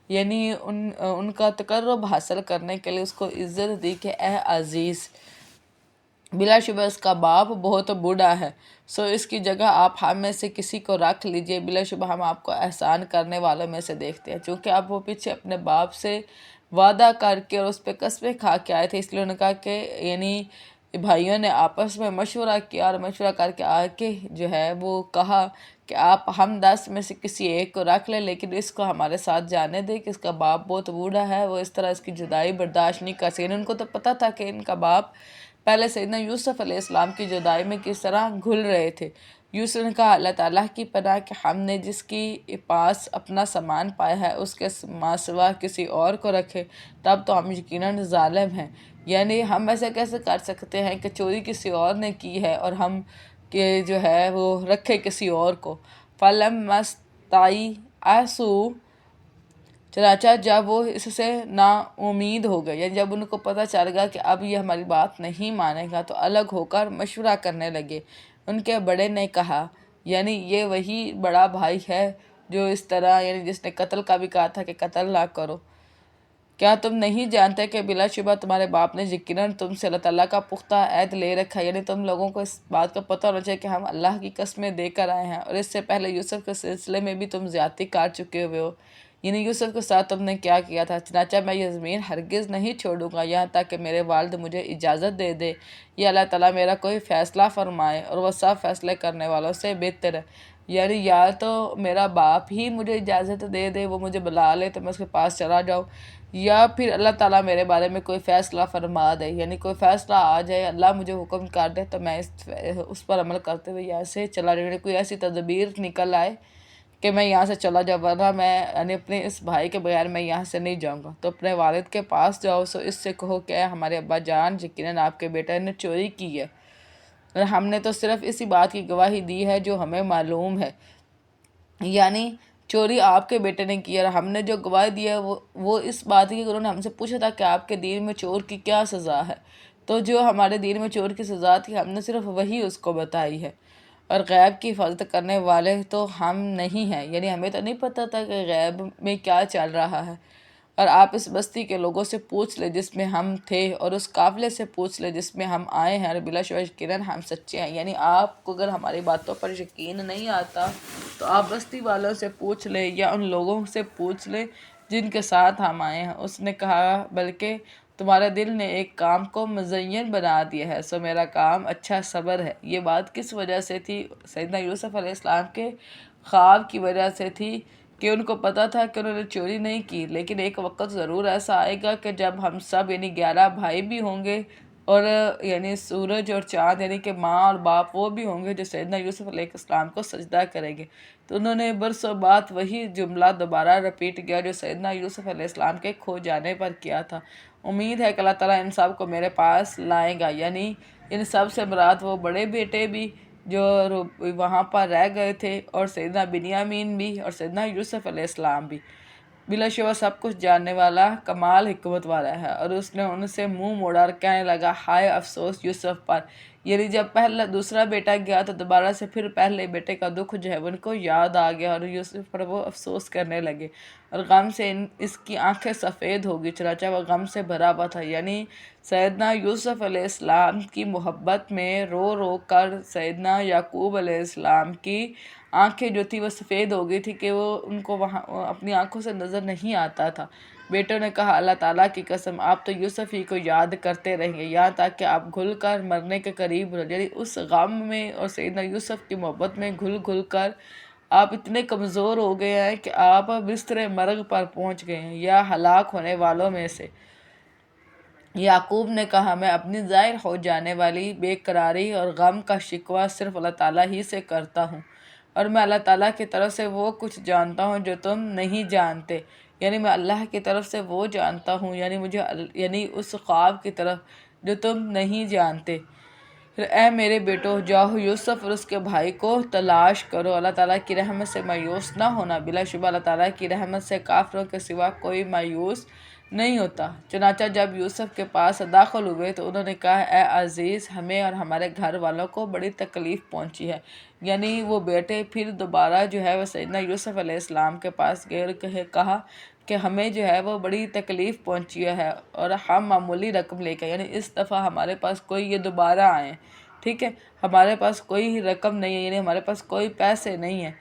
یعنی ان کا تقرب حاصل کرنے کے لیے اس کو عزت دی کہ اے عزیز بلا شبہ اس کا باپ بہت بوڑھا ہے، سو اس کی جگہ آپ ہم میں سے کسی کو رکھ لیجئے. بلا شبہ ہم آپ کو احسان کرنے والوں میں سے دیکھتے ہیں. چونکہ اب وہ پیچھے اپنے باپ سے وعدہ کر کے اور اس پہ قسمیں کھا کے آئے تھے، اس لیے انہوں نے کہا کہ یعنی بھائیوں نے آپس میں مشورہ کیا اور مشورہ کر کے آ کے جو ہے وہ کہا کہ آپ ہم 10 میں سے کسی ایک کو رکھ لیں، لیکن اس کو ہمارے ساتھ جانے دیں کہ اس کا باپ بہت بوڑھا ہے، وہ اس طرح اس کی جدائی برداشت نہیں کر سکے. ان کو تو پتہ تھا کہ ان کا باپ پہلے سیدنا یوسف علیہ السلام کی جدائی میں کس طرح گھل رہے تھے۔ یوسف نے کہا اللہ تعالیٰ کی پناہ کہ ہم نے جس کی پاس اپنا سامان پایا ہے اس کے ماں سوا کسی اور کو رکھے تب تو ہم یقیناً ظالم ہیں۔ یعنی ہم ایسا کیسے کر سکتے ہیں کہ چوری کسی اور نے کی ہے اور ہم کہ جو ہے وہ رکھے کسی اور کو۔ فَلَمَّا اسْتَيْأَسُوا، چنانچہ جب وہ اس سے نا امید ہو گئے، یعنی جب ان کو پتہ چل گیا کہ اب یہ ہماری بات نہیں مانے گا تو الگ ہو کر مشورہ کرنے لگے۔ ان کے بڑے نے کہا، یعنی یہ وہی بڑا بھائی ہے جو اس طرح یعنی جس نے قتل کا بھی کہا تھا کہ قتل نہ کرو، کیا تم نہیں جانتے کہ بلا شبہ تمہارے باپ نے یقیناً تم سے اللہ تعالیٰ کا پختہ عہد لے رکھا ہے؟ یعنی تم لوگوں کو اس بات کا پتہ ہونا چاہیے کہ ہم اللہ کی قسمیں دے کر آئے ہیں اور اس سے پہلے یوسف کے سلسلے میں بھی تم زیادتی کر چکے ہوئے ہو، یعنی یوسف کے ساتھ تم نے کیا کیا تھا۔ چنانچہ میں یہ زمین ہرگز نہیں چھوڑوں گا یہاں تک کہ میرے والد مجھے اجازت دے دے یا اللہ تعالیٰ میرا کوئی فیصلہ فرمائے، اور وہ سب فیصلے کرنے والوں سے بہتر ہے۔ یعنی یا تو میرا باپ ہی مجھے اجازت دے دے، وہ مجھے بلا لے تو میں اس کے پاس چلا جاؤں، یا پھر اللہ تعالیٰ میرے بارے میں کوئی فیصلہ فرما دے، یعنی کوئی فیصلہ آ جائے، اللہ مجھے حکم کر دے تو میں اس پر عمل کرتے ہوئے یہاں سے چلا جاؤں، یعنی کوئی ایسی تدبیر نکل آئے کہ میں یہاں سے چلا جاؤں، ورنہ میں یعنی اپنے اس بھائی کے بغیر میں یہاں سے نہیں جاؤں گا۔ تو اپنے والد کے پاس جاؤ، سو اس سے کہو کہ ہمارے ابا جان یقیناً آپ کے بیٹے نے چوری کی ہے، اور ہم نے تو صرف اسی بات کی گواہی دی ہے جو ہمیں معلوم ہے، یعنی چوری آپ کے بیٹے نے کی ہے، اور ہم نے جو گواہی دی ہے وہ اس بات کی کہ انہوں نے ہم سے پوچھا تھا کہ آپ کے دین میں چور کی کیا سزا ہے، تو جو ہمارے دین میں چور کی سزا تھی ہم نے صرف وہی اس کو بتائی ہے، اور غیب کی حفاظت کرنے والے تو ہم نہیں ہیں، یعنی ہمیں تو نہیں پتہ تھا کہ غیب میں کیا چل رہا ہے، اور آپ اس بستی کے لوگوں سے پوچھ لے جس میں ہم تھے اور اس قافلے سے پوچھ لے جس میں ہم آئے ہیں، اور بلا شبہ یقیناً ہم سچے ہیں۔ یعنی آپ کو اگر ہماری باتوں پر یقین نہیں آتا تو آپ بستی والوں سے پوچھ لے یا ان لوگوں سے پوچھ لے جن کے ساتھ ہم آئے ہیں۔ اس نے کہا بلکہ تمہارے دل نے ایک کام کو مزین بنا دیا ہے، سو میرا کام اچھا صبر ہے۔ یہ بات کس وجہ سے تھی؟ سیدنا یوسف علیہ السلام کے خواب کی وجہ سے تھی کہ ان کو پتہ تھا کہ انہوں نے چوری نہیں کی، لیکن ایک وقت ضرور ایسا آئے گا کہ جب ہم سب یعنی 11 بھائی بھی ہوں گے اور یعنی سورج اور چاند یعنی کہ ماں اور باپ وہ بھی ہوں گے جو سیدنا یوسف علیہ السلام کو سجدہ کریں گے، تو انہوں نے برسوں بعد وہی جملہ دوبارہ رپیٹ کیا جو سیدنا یوسف علیہ السلام کے کھو جانے پر کیا تھا، امید ہے کہ اللہ تعالیٰ ان سب کو میرے پاس لائے گا۔ یعنی ان سب سے مراد وہ بڑے بیٹے بھی جو وہاں پر رہ گئے تھے، اور سیدنا بنیامین بھی اور سیدنا یوسف علیہ السلام بھی۔ بلا شبہ سب کچھ جاننے والا کمال حکمت والا ہے۔ اور اس نے ان سے منہ موڑا اور کہنے لگا ہائے افسوس یوسف پر، یعنی جب دوسرا بیٹا گیا تو دوبارہ سے پھر پہلے بیٹے کا دکھ جو ہے ان کو یاد آ گیا، اور یوسف پر وہ افسوس کرنے لگے اور غم سے اس کی آنکھیں سفید ہو گئی، چنانچہ وہ غم سے بھرا ہوا تھا۔ یعنی سیدنا یوسف علیہ السلام کی محبت میں رو رو کر سیدنا یعقوب علیہ السلام کی آنکھیں جو تھی وہ سفید ہو گئی تھی کہ وہ ان کو وہاں اپنی آنکھوں سے نظر نہیں آتا تھا۔ بیٹوں نے کہا اللہ تعالیٰ کی قسم آپ تو یوسف ہی کو یاد کرتے رہیں گے یہاں تک کہ آپ گھل کر مرنے کے قریب ہو، یعنی اس غم میں اور سیدنا یوسف کی محبت میں گھل گھل کر آپ اتنے کمزور ہو گئے ہیں کہ آپ بستر مرگ پر پہنچ گئے ہیں یا ہلاک ہونے والوں میں سے۔ یعقوب نے کہا میں اپنی ظاہر ہو جانے والی بے قراری اور غم کا شکوہ صرف اللہ تعالیٰ ہی سے کرتا ہوں، اور میں اللہ تعالیٰ کی طرف سے وہ کچھ جانتا ہوں جو تم نہیں جانتے، یعنی میں اللہ کی طرف سے وہ جانتا ہوں یعنی مجھے یعنی اس خواب کی طرف جو تم نہیں جانتے۔ پھر اے میرے بیٹو جاؤ یوسف اور اس کے بھائی کو تلاش کرو، اللہ تعالیٰ کی رحمت سے مایوس نہ ہونا، بلا شبہ اللہ تعالیٰ کی رحمت سے کافروں کے سوا کوئی مایوس نہیں ہوتا۔ چنانچہ جب یوسف کے پاس داخل ہوئے تو انہوں نے کہا اے عزیز ہمیں اور ہمارے گھر والوں کو بڑی تکلیف پہنچی ہے، یعنی وہ بیٹے پھر دوبارہ جو ہے وہ سیدنا یوسف علیہ السلام کے پاس گئے اور کہا کہ ہمیں جو ہے وہ بڑی تکلیف پہنچی ہے اور ہم معمولی رقم لے کے یعنی اس دفعہ ہمارے پاس کوئی یہ دوبارہ آئیں، ٹھیک ہے، ہمارے پاس کوئی رقم نہیں ہے، یعنی ہمارے پاس کوئی پیسے نہیں ہیں،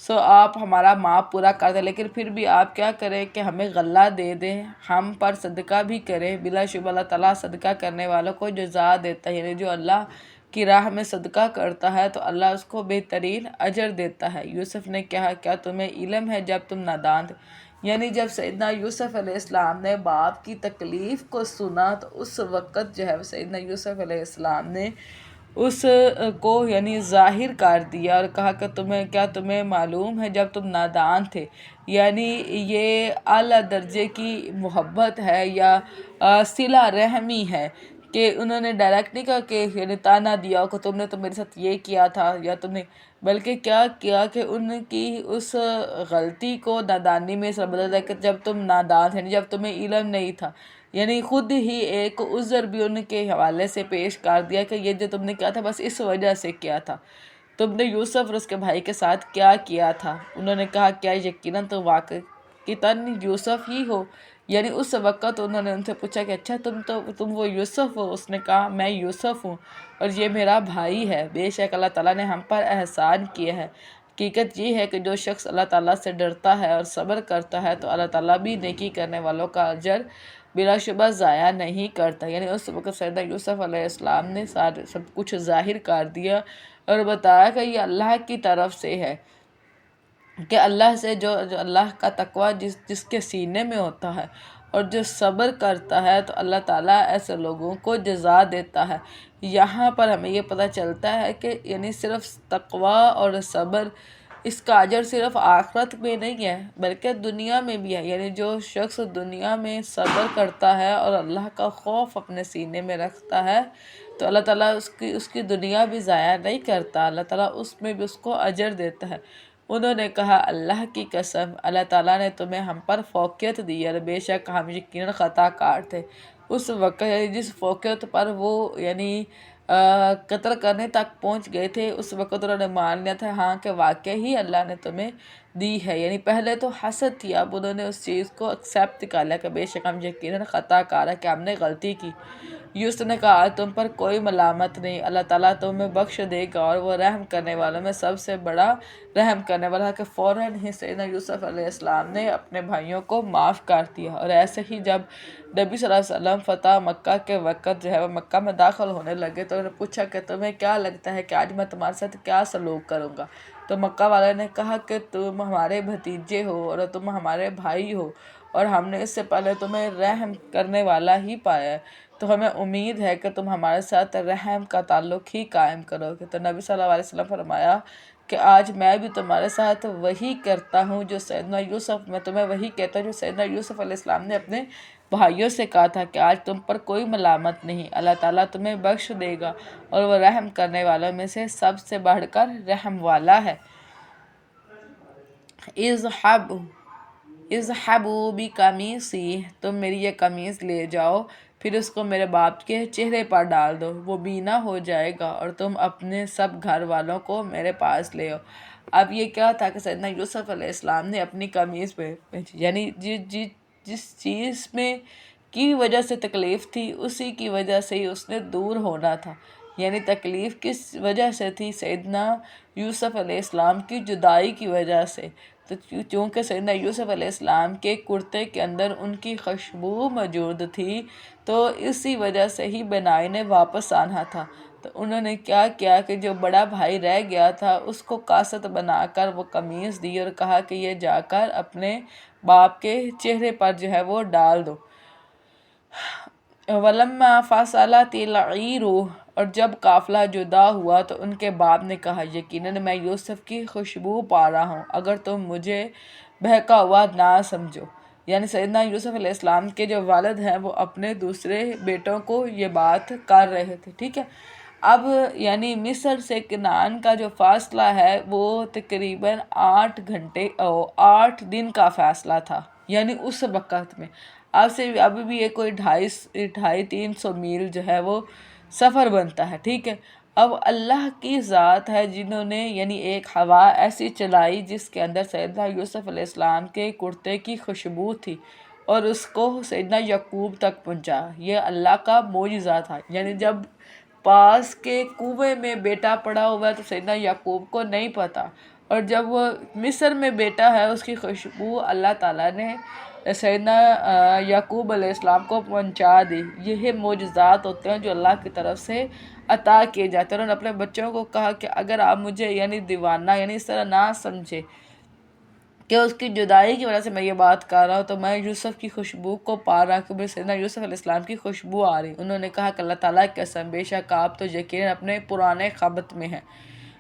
سو آپ ہمارا معاف پورا کر دیں، لیکن پھر بھی آپ کیا کریں کہ ہمیں غلہ دے دیں، ہم پر صدقہ بھی کریں، بلا شبہ اللہ تعالیٰ صدقہ کرنے والوں کو جزا دیتا ہے، یعنی جو اللہ کی راہ میں صدقہ کرتا ہے تو اللہ اس کو بہترین اجر دیتا ہے۔ یوسف نے کہا کیا تمہیں علم ہے جب تم نادان تھے؟ یعنی جب سیدنا یوسف علیہ السلام نے باپ کی تکلیف کو سنا تو اس وقت جو ہے سیدنا یوسف علیہ السلام نے اس کو یعنی ظاہر کر دیا اور کہا کہ تمہیں معلوم ہے جب تم نادان تھے، یعنی یہ اعلیٰ درجے کی محبت ہے یا صلہ رحمی ہے کہ انہوں نے ڈائریکٹ نہیں کہا کہ یعنی تانا دیا کہ تم نے تو میرے ساتھ یہ کیا تھا یا تم نے، بلکہ کیا کیا کہ ان کی اس غلطی کو نادانی میں سے بدل دیا کہ جب تم نادان تھے، جب تمہیں علم نہیں تھا، یعنی خود ہی ایک عذر بھی ان کے حوالے سے پیش کر دیا کہ یہ جو تم نے کیا تھا بس اس وجہ سے کیا تھا، تم نے یوسف اور اس کے بھائی کے ساتھ کیا کیا تھا۔ انہوں نے کہا کیا یقیناً تم واقعتاً یوسف ہی ہو؟ یعنی اس وقت انہوں نے ان سے پوچھا کہ اچھا تم وہ یوسف ہو؟ اس نے کہا میں یوسف ہوں اور یہ میرا بھائی ہے، بے شک اللہ تعالیٰ نے ہم پر احسان کیا ہے۔ حقیقت یہ ہے کہ جو شخص اللہ تعالیٰ سے ڈرتا ہے اور صبر کرتا ہے تو اللہ تعالیٰ بھی نیکی کرنے والوں کا اجر بلا شبہ ضائع نہیں کرتا۔ یعنی اس وقت سیدنا یوسف علیہ السلام نے سب کچھ ظاہر کر دیا اور بتایا کہ یہ اللہ کی طرف سے ہے، کہ اللہ سے جو اللہ کا تقوی جس کے سینے میں ہوتا ہے اور جو صبر کرتا ہے تو اللہ تعالیٰ ایسے لوگوں کو جزا دیتا ہے۔ یہاں پر ہمیں یہ پتہ چلتا ہے کہ یعنی صرف تقوی اور صبر، اس کا اجر صرف آخرت میں نہیں ہے بلکہ دنیا میں بھی ہے۔ یعنی جو شخص دنیا میں صبر کرتا ہے اور اللہ کا خوف اپنے سینے میں رکھتا ہے تو اللہ تعالیٰ اس کی دنیا بھی ضائع نہیں کرتا، اللہ تعالیٰ اس میں بھی اس کو اجر دیتا ہے۔ انہوں نے کہا اللہ کی قسم اللہ تعالیٰ نے تمہیں ہم پر فوقیت دی اور بے شک ہم یقیناً خطا کار تھے۔ اس وقت یعنی جس فوقیت پر وہ یعنی قتل کرنے تک پہنچ گئے تھے، اس وقت انہوں نے مان لیا تھا ہاں کہ واقعی ہی اللہ نے تمہیں دی ہے۔ یعنی پہلے تو حسد تھی، اب انہوں نے اس چیز کو ایکسیپٹ کر لیا کہ بے شک ہم یقیناً خطا کار ہے، کہ ہم نے غلطی کی۔ یوسف نے کہا تم پر کوئی ملامت نہیں، اللہ تعالیٰ تمہیں بخش دے گا اور وہ رحم کرنے والوں میں سب سے بڑا رحم کرنے والا ہے۔ کہ فوراً ہی سیدنا یوسف علیہ السلام نے اپنے بھائیوں کو معاف کر دیا۔ اور ایسے ہی جب نبی صلی اللہ علیہ وسلم فتح مکہ کے وقت جو ہے وہ مکہ میں داخل ہونے لگے تو انہوں نے پوچھا کہ تمہیں کیا لگتا ہے کہ آج میں تمہارے ساتھ کیا سلوک کروں گا؟ تو مکہ والے نے کہا کہ تم ہمارے بھتیجے ہو اور تم ہمارے بھائی ہو اور ہم نے اس سے پہلے تمہیں رحم کرنے والا ہی پایا ہے، تو ہمیں امید ہے کہ تم ہمارے ساتھ رحم کا تعلق ہی قائم کرو گے۔ تو نبی صلی اللہ علیہ وسلم فرمایا کہ آج میں بھی تمہارے ساتھ وہی کرتا ہوں جو سیدنا یوسف، میں تمہیں وہی کہتا ہوں جو سیدنا یوسف علیہ السلام نے اپنے بھائیوں سے کہا تھا کہ آج تم پر کوئی ملامت نہیں، اللہ تعالیٰ تمہیں بخش دے گا اور وہ رحم کرنے والوں میں سے سب سے بڑھ کر رحم والا ہے۔ اذهبوا بقمیصی، تم میری یہ قمیص لے جاؤ پھر اس کو میرے باپ کے چہرے پر ڈال دو، وہ بینا ہو جائے گا اور تم اپنے سب گھر والوں کو میرے پاس لے آؤ۔ اب یہ کیا تھا کہ سیدنا یوسف علیہ السلام نے اپنی قمیص پہ یعنی جس چیز میں کی وجہ سے تکلیف تھی اسی کی وجہ سے ہی اس نے دور ہونا تھا۔ یعنی تکلیف کس وجہ سے تھی؟ سیدنا یوسف علیہ السلام کی جدائی کی وجہ سے۔ تو چونکہ سیدنا یوسف علیہ السلام کے کرتے کے اندر ان کی خوشبو موجود تھی تو اسی وجہ سے ہی بنائی نے واپس آنا تھا۔ تو انہوں نے کیا کیا کہ جو بڑا بھائی رہ گیا تھا اس کو کاست بنا کر وہ قمیص دی اور کہا کہ یہ جا کر اپنے باپ کے چہرے پر جو ہے وہ ڈال دو۔ وَلَمَّا فَصَلَتِ الْعِيرُ، اور جب قافلہ جدا ہوا تو ان کے باپ نے کہا یقیناً میں یوسف کی خوشبو پا رہا ہوں، اگر تم مجھے بہکا ہوا نہ سمجھو۔ یعنی سیدنا یوسف علیہ السلام کے جو والد ہیں وہ اپنے دوسرے بیٹوں کو یہ بات کر رہے تھے، ٹھیک ہے۔ اب یعنی مصر سے کنعان کا جو فاصلہ ہے وہ تقریباً 8 دن کا فاصلہ تھا، یعنی اس وقت میں اب سے ابھی بھی یہ کوئی 250-300 میل جو ہے وہ سفر بنتا ہے، ٹھیک ہے۔ اب اللہ کی ذات ہے جنہوں نے یعنی ایک ہوا ایسی چلائی جس کے اندر سیدنا یوسف علیہ السلام کے کرتے کی خوشبو تھی اور اس کو سیدنا یعقوب تک پہنچا۔ یہ اللہ کا معجزہ تھا۔ یعنی جب پاس کے کنویں میں بیٹا پڑا ہوا ہے تو سیدنا یعقوب کو نہیں پتہ، اور جب وہ مصر میں بیٹا ہے اس کی خوشبو اللہ تعالیٰ نے سیدنا یعقوب علیہ السلام کو پہنچا دی۔ یہ معجزات ہوتے ہیں جو اللہ کی طرف سے عطا کیے جاتے ہیں۔ انہوں نے اپنے بچوں کو کہا کہ اگر آپ مجھے یعنی دیوانہ یعنی اس طرح نہ سمجھے کہ اس کی جدائی کی وجہ سے میں یہ بات کر رہا ہوں، تو میں یوسف کی خوشبو کو پا رہا کہ مجھے سیدنا یوسف علیہ السلام کی خوشبو آ رہی۔ انہوں نے کہا کہ اللہ تعالیٰ کی قسم، بے شک آپ تو یقیناً اپنے پرانے خبت میں ہیں،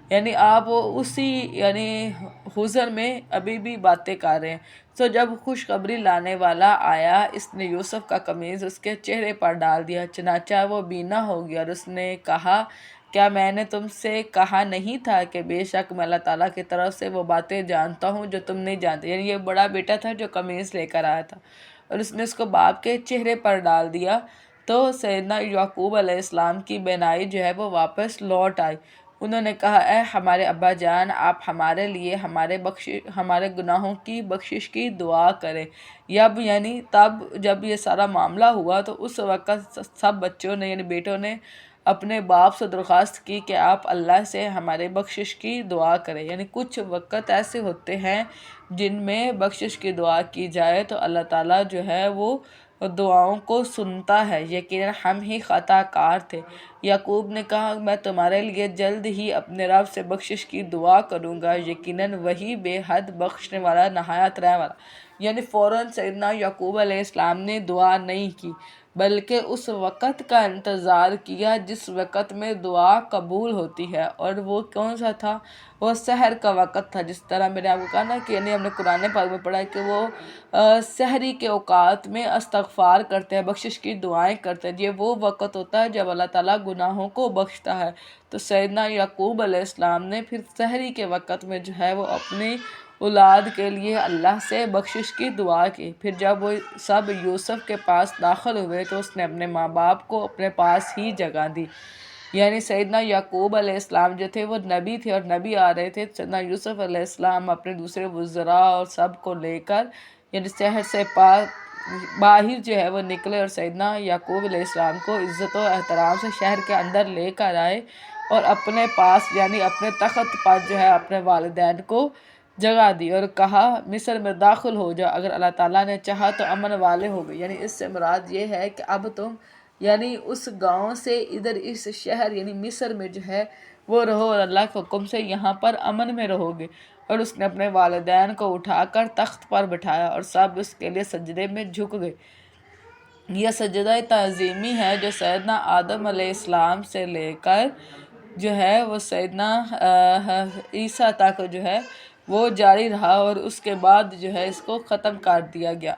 یعنی آپ اسی یعنی حضر میں ابھی بھی باتیں کر رہے ہیں۔ تو جب خوشخبری لانے والا آیا، اس نے یوسف کا قمیض اس کے چہرے پر ڈال دیا، چنانچہ وہ بینا ہو گیا، اور اس نے کہا کیا میں نے تم سے کہا نہیں تھا کہ بے شک میں اللہ تعالیٰ کی طرف سے وہ باتیں جانتا ہوں جو تم نہیں جانتے۔ یعنی یہ بڑا بیٹا تھا جو قمیض لے کر آیا تھا، اور اس نے اس کو باپ کے چہرے پر ڈال دیا، تو سیدنا یعقوب علیہ السلام کی بینائی جو ہے وہ واپس لوٹ آئی۔ انہوں نے کہا اے ہمارے ابا جان، آپ ہمارے لیے ہمارے گناہوں کی بخشش کی دعا کریں۔ یعنی تب جب یہ سارا معاملہ ہوا تو اس وقت سب بچوں نے یعنی بیٹوں نے اپنے باپ سے درخواست کی کہ آپ اللہ سے ہمارے بخشش کی دعا کریں۔ یعنی کچھ وقت ایسے ہوتے ہیں جن میں بخشش کی دعا کی جائے تو اللہ تعالیٰ جو ہے وہ دعاؤں کو سنتا ہے۔ یقیناً ہم ہی خطا کار تھے۔ یعقوب نے کہا میں تمہارے لیے جلد ہی اپنے رب سے بخشش کی دعا کروں گا، یقیناً وہی بے حد بخشنے والا نہایت رحم والا۔ یعنی فوراً سیدنا یعقوب علیہ السلام نے دعا نہیں کی، بلکہ اس وقت کا انتظار کیا جس وقت میں دعا قبول ہوتی ہے، اور وہ کون سا تھا؟ وہ سحر کا وقت تھا۔ جس طرح میں نے آپ کو کہا نا کہ یعنی ہم نے قرآن پاک میں پڑھا ہے کہ وہ سحری کے اوقات میں استغفار کرتے ہیں، بخشش کی دعائیں کرتے ہیں۔ یہ وہ وقت ہوتا ہے جب اللہ تعالیٰ گناہوں کو بخشتا ہے۔ تو سیدنا یعقوب علیہ السلام نے پھر سحری کے وقت میں جو ہے وہ اپنی اولاد کے لیے اللہ سے بخشش کی دعا کی۔ پھر جب وہ سب یوسف کے پاس داخل ہوئے تو اس نے اپنے ماں باپ کو اپنے پاس ہی جگہ دی۔ یعنی سیدنا یعقوب علیہ السلام جو تھے وہ نبی تھے، اور نبی آ رہے تھے۔ سیدنا یوسف علیہ السلام اپنے دوسرے وزراء اور سب کو لے کر یعنی شہر سے باہر جو ہے وہ نکلے، اور سیدنا یعقوب علیہ السلام کو عزت و احترام سے شہر کے اندر لے کر آئے، اور اپنے پاس یعنی اپنے تخت پر جو ہے اپنے والدین کو جگہ دی، اور کہا مصر میں داخل ہو جاؤ، اگر اللہ تعالیٰ نے چاہا تو امن والے ہو گئے۔ یعنی اس سے مراد یہ ہے کہ اب تم یعنی اس گاؤں سے ادھر اس شہر یعنی مصر میں جو ہے وہ رہو، اور اللہ کے حکم سے یہاں پر امن میں رہو گے۔ اور اس نے اپنے والدین کو اٹھا کر تخت پر بٹھایا، اور سب اس کے لیے سجدے میں جھک گئے۔ یہ سجدہ تعظیمی ہے جو سیدنا آدم علیہ السلام سے لے کر جو ہے وہ سیدنا عیسیٰ تک جو ہے وہ جاری رہا، اور اس کے بعد جو ہے اس کو ختم کر دیا گیا۔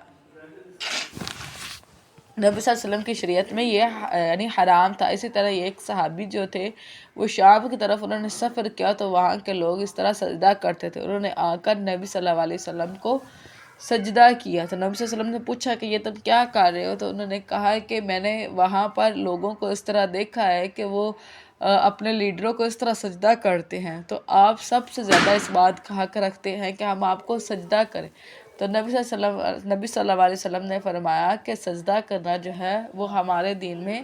نبی صلی اللہ علیہ وسلم کی شریعت میں یہ یعنی حرام تھا۔ اسی طرح ایک صحابی جو تھے وہ شام کی طرف انہوں نے سفر کیا تو وہاں کے لوگ اس طرح سجدہ کرتے تھے، انہوں نے آ کر نبی صلی اللہ علیہ وسلم کو سجدہ کیا۔ تو نبی صلی اللہ علیہ وسلم نے پوچھا کہ یہ تم کیا کر رہے ہو؟ تو انہوں نے کہا کہ میں نے وہاں پر لوگوں کو اس طرح دیکھا ہے کہ وہ اپنے لیڈروں کو اس طرح سجدہ کرتے ہیں، تو آپ سب سے زیادہ اس بات کا حق رکھتے ہیں کہ ہم آپ کو سجدہ کریں۔ تو نبی صلی اللہ علیہ وسلم نے فرمایا کہ سجدہ کرنا جو ہے وہ ہمارے دین میں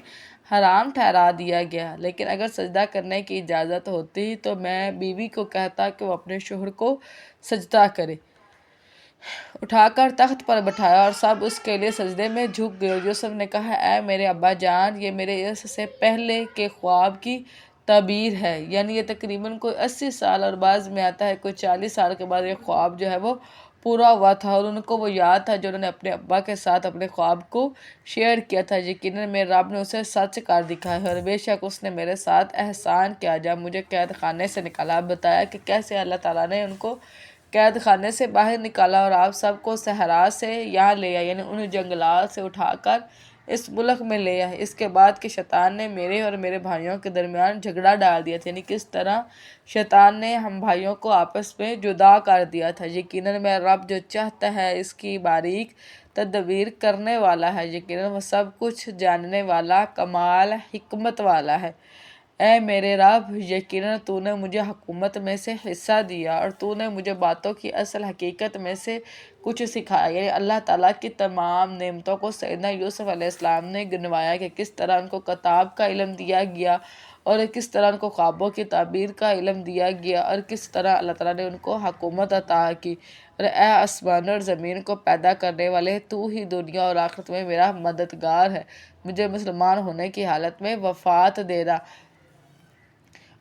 حرام ٹھہرا دیا گیا، لیکن اگر سجدہ کرنے کی اجازت ہوتی تو میں بیوی کو کہتا کہ وہ اپنے شوہر کو سجدہ کرے۔ اٹھا کر تخت پر بٹھایا اور سب اس کے لیے سجدے میں جھک گئے۔ یوسف نے کہا اے میرے ابا جان، یہ میرے اس سے پہلے کے خواب کی تعبیر ہے۔ یعنی یہ تقریباً کوئی 80 سال اور بعض میں آتا ہے کوئی 40 سال کے بعد یہ خواب جو ہے وہ پورا ہوا تھا، اور ان کو وہ یاد تھا جو انہوں نے اپنے ابا کے ساتھ اپنے خواب کو شیئر کیا تھا۔ یقیناً میرے رب نے اسے سچ کر دکھایا ہے، اور بے شک اس نے میرے ساتھ احسان کیا جب مجھے قید خانے سے نکالا۔ آپ بتایا کہ کیسے اللہ تعالیٰ نے ان کو قید خانے سے باہر نکالا اور آپ سب کو صحرا سے یہاں لے آیا، یعنی ان جنگلات سے اٹھا کر اس ملک میں لے آیا۔ اس کے بعد کہ شیطان نے میرے اور میرے بھائیوں کے درمیان جھگڑا ڈال دیا تھا، یعنی کس طرح شیطان نے ہم بھائیوں کو آپس میں جدا کر دیا تھا۔ یقیناً میرا رب جو چاہتا ہے اس کی باریک تدبیر کرنے والا ہے، یقیناً وہ سب کچھ جاننے والا کمال حکمت والا ہے۔ اے میرے رب، یقیناً تو نے مجھے حکومت میں سے حصہ دیا، اور تو نے مجھے باتوں کی اصل حقیقت میں سے کچھ سکھایا۔ یعنی اللہ تعالیٰ کی تمام نعمتوں کو سیدنا یوسف علیہ السلام نے گنوایا کہ کس طرح ان کو کتاب کا علم دیا گیا، اور کس طرح ان کو خوابوں کی تعبیر کا علم دیا گیا، اور کس طرح اللہ تعالیٰ نے ان کو حکومت عطا کی۔ اور اے آسمان اور زمین کو پیدا کرنے والے، تو ہی دنیا اور آخرت میں میرا مددگار ہے، مجھے مسلمان ہونے کی حالت میں وفات دینا،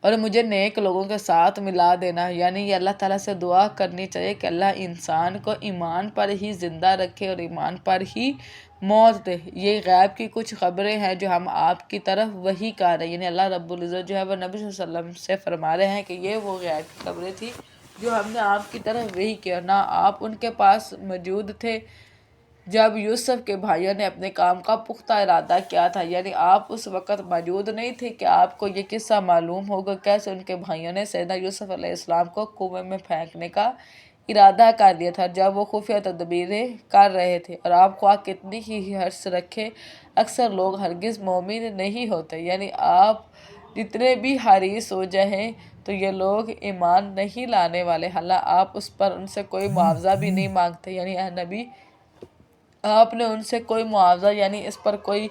اور مجھے نیک لوگوں کے ساتھ ملا دینا. یعنی یہ اللہ تعالیٰ سے دعا کرنی چاہیے کہ اللہ انسان کو ایمان پر ہی زندہ رکھے اور ایمان پر ہی موت دے. یہ غیب کی کچھ خبریں ہیں جو ہم آپ کی طرف وحی کر رہے ہیں. یعنی اللہ رب العزت جو ہے وہ نبی صلی اللہ علیہ وسلم سے فرما رہے ہیں کہ یہ وہ غیب کی خبریں تھی جو ہم نے آپ کی طرف وحی کیا. نہ آپ ان کے پاس موجود تھے جب یوسف کے بھائیوں نے اپنے کام کا پختہ ارادہ کیا تھا. یعنی آپ اس وقت موجود نہیں تھے کہ آپ کو یہ قصہ معلوم ہوگا کیسے ان کے بھائیوں نے سیدنا یوسف علیہ السلام کو کنویں میں پھینکنے کا ارادہ کر لیا تھا جب وہ خفیہ تدبیریں کر رہے تھے. اور آپ خواہ کتنی ہی حرص رکھے اکثر لوگ ہرگز مومن نہیں ہوتے. یعنی آپ جتنے بھی حریص ہو جائیں تو یہ لوگ ایمان نہیں لانے والے. حالانکہ آپ اس پر ان سے کوئی معاوضہ بھی نہیں مانگتے. یعنی اے نبی آپ نے ان سے کوئی معاوضہ یعنی اس پر کوئی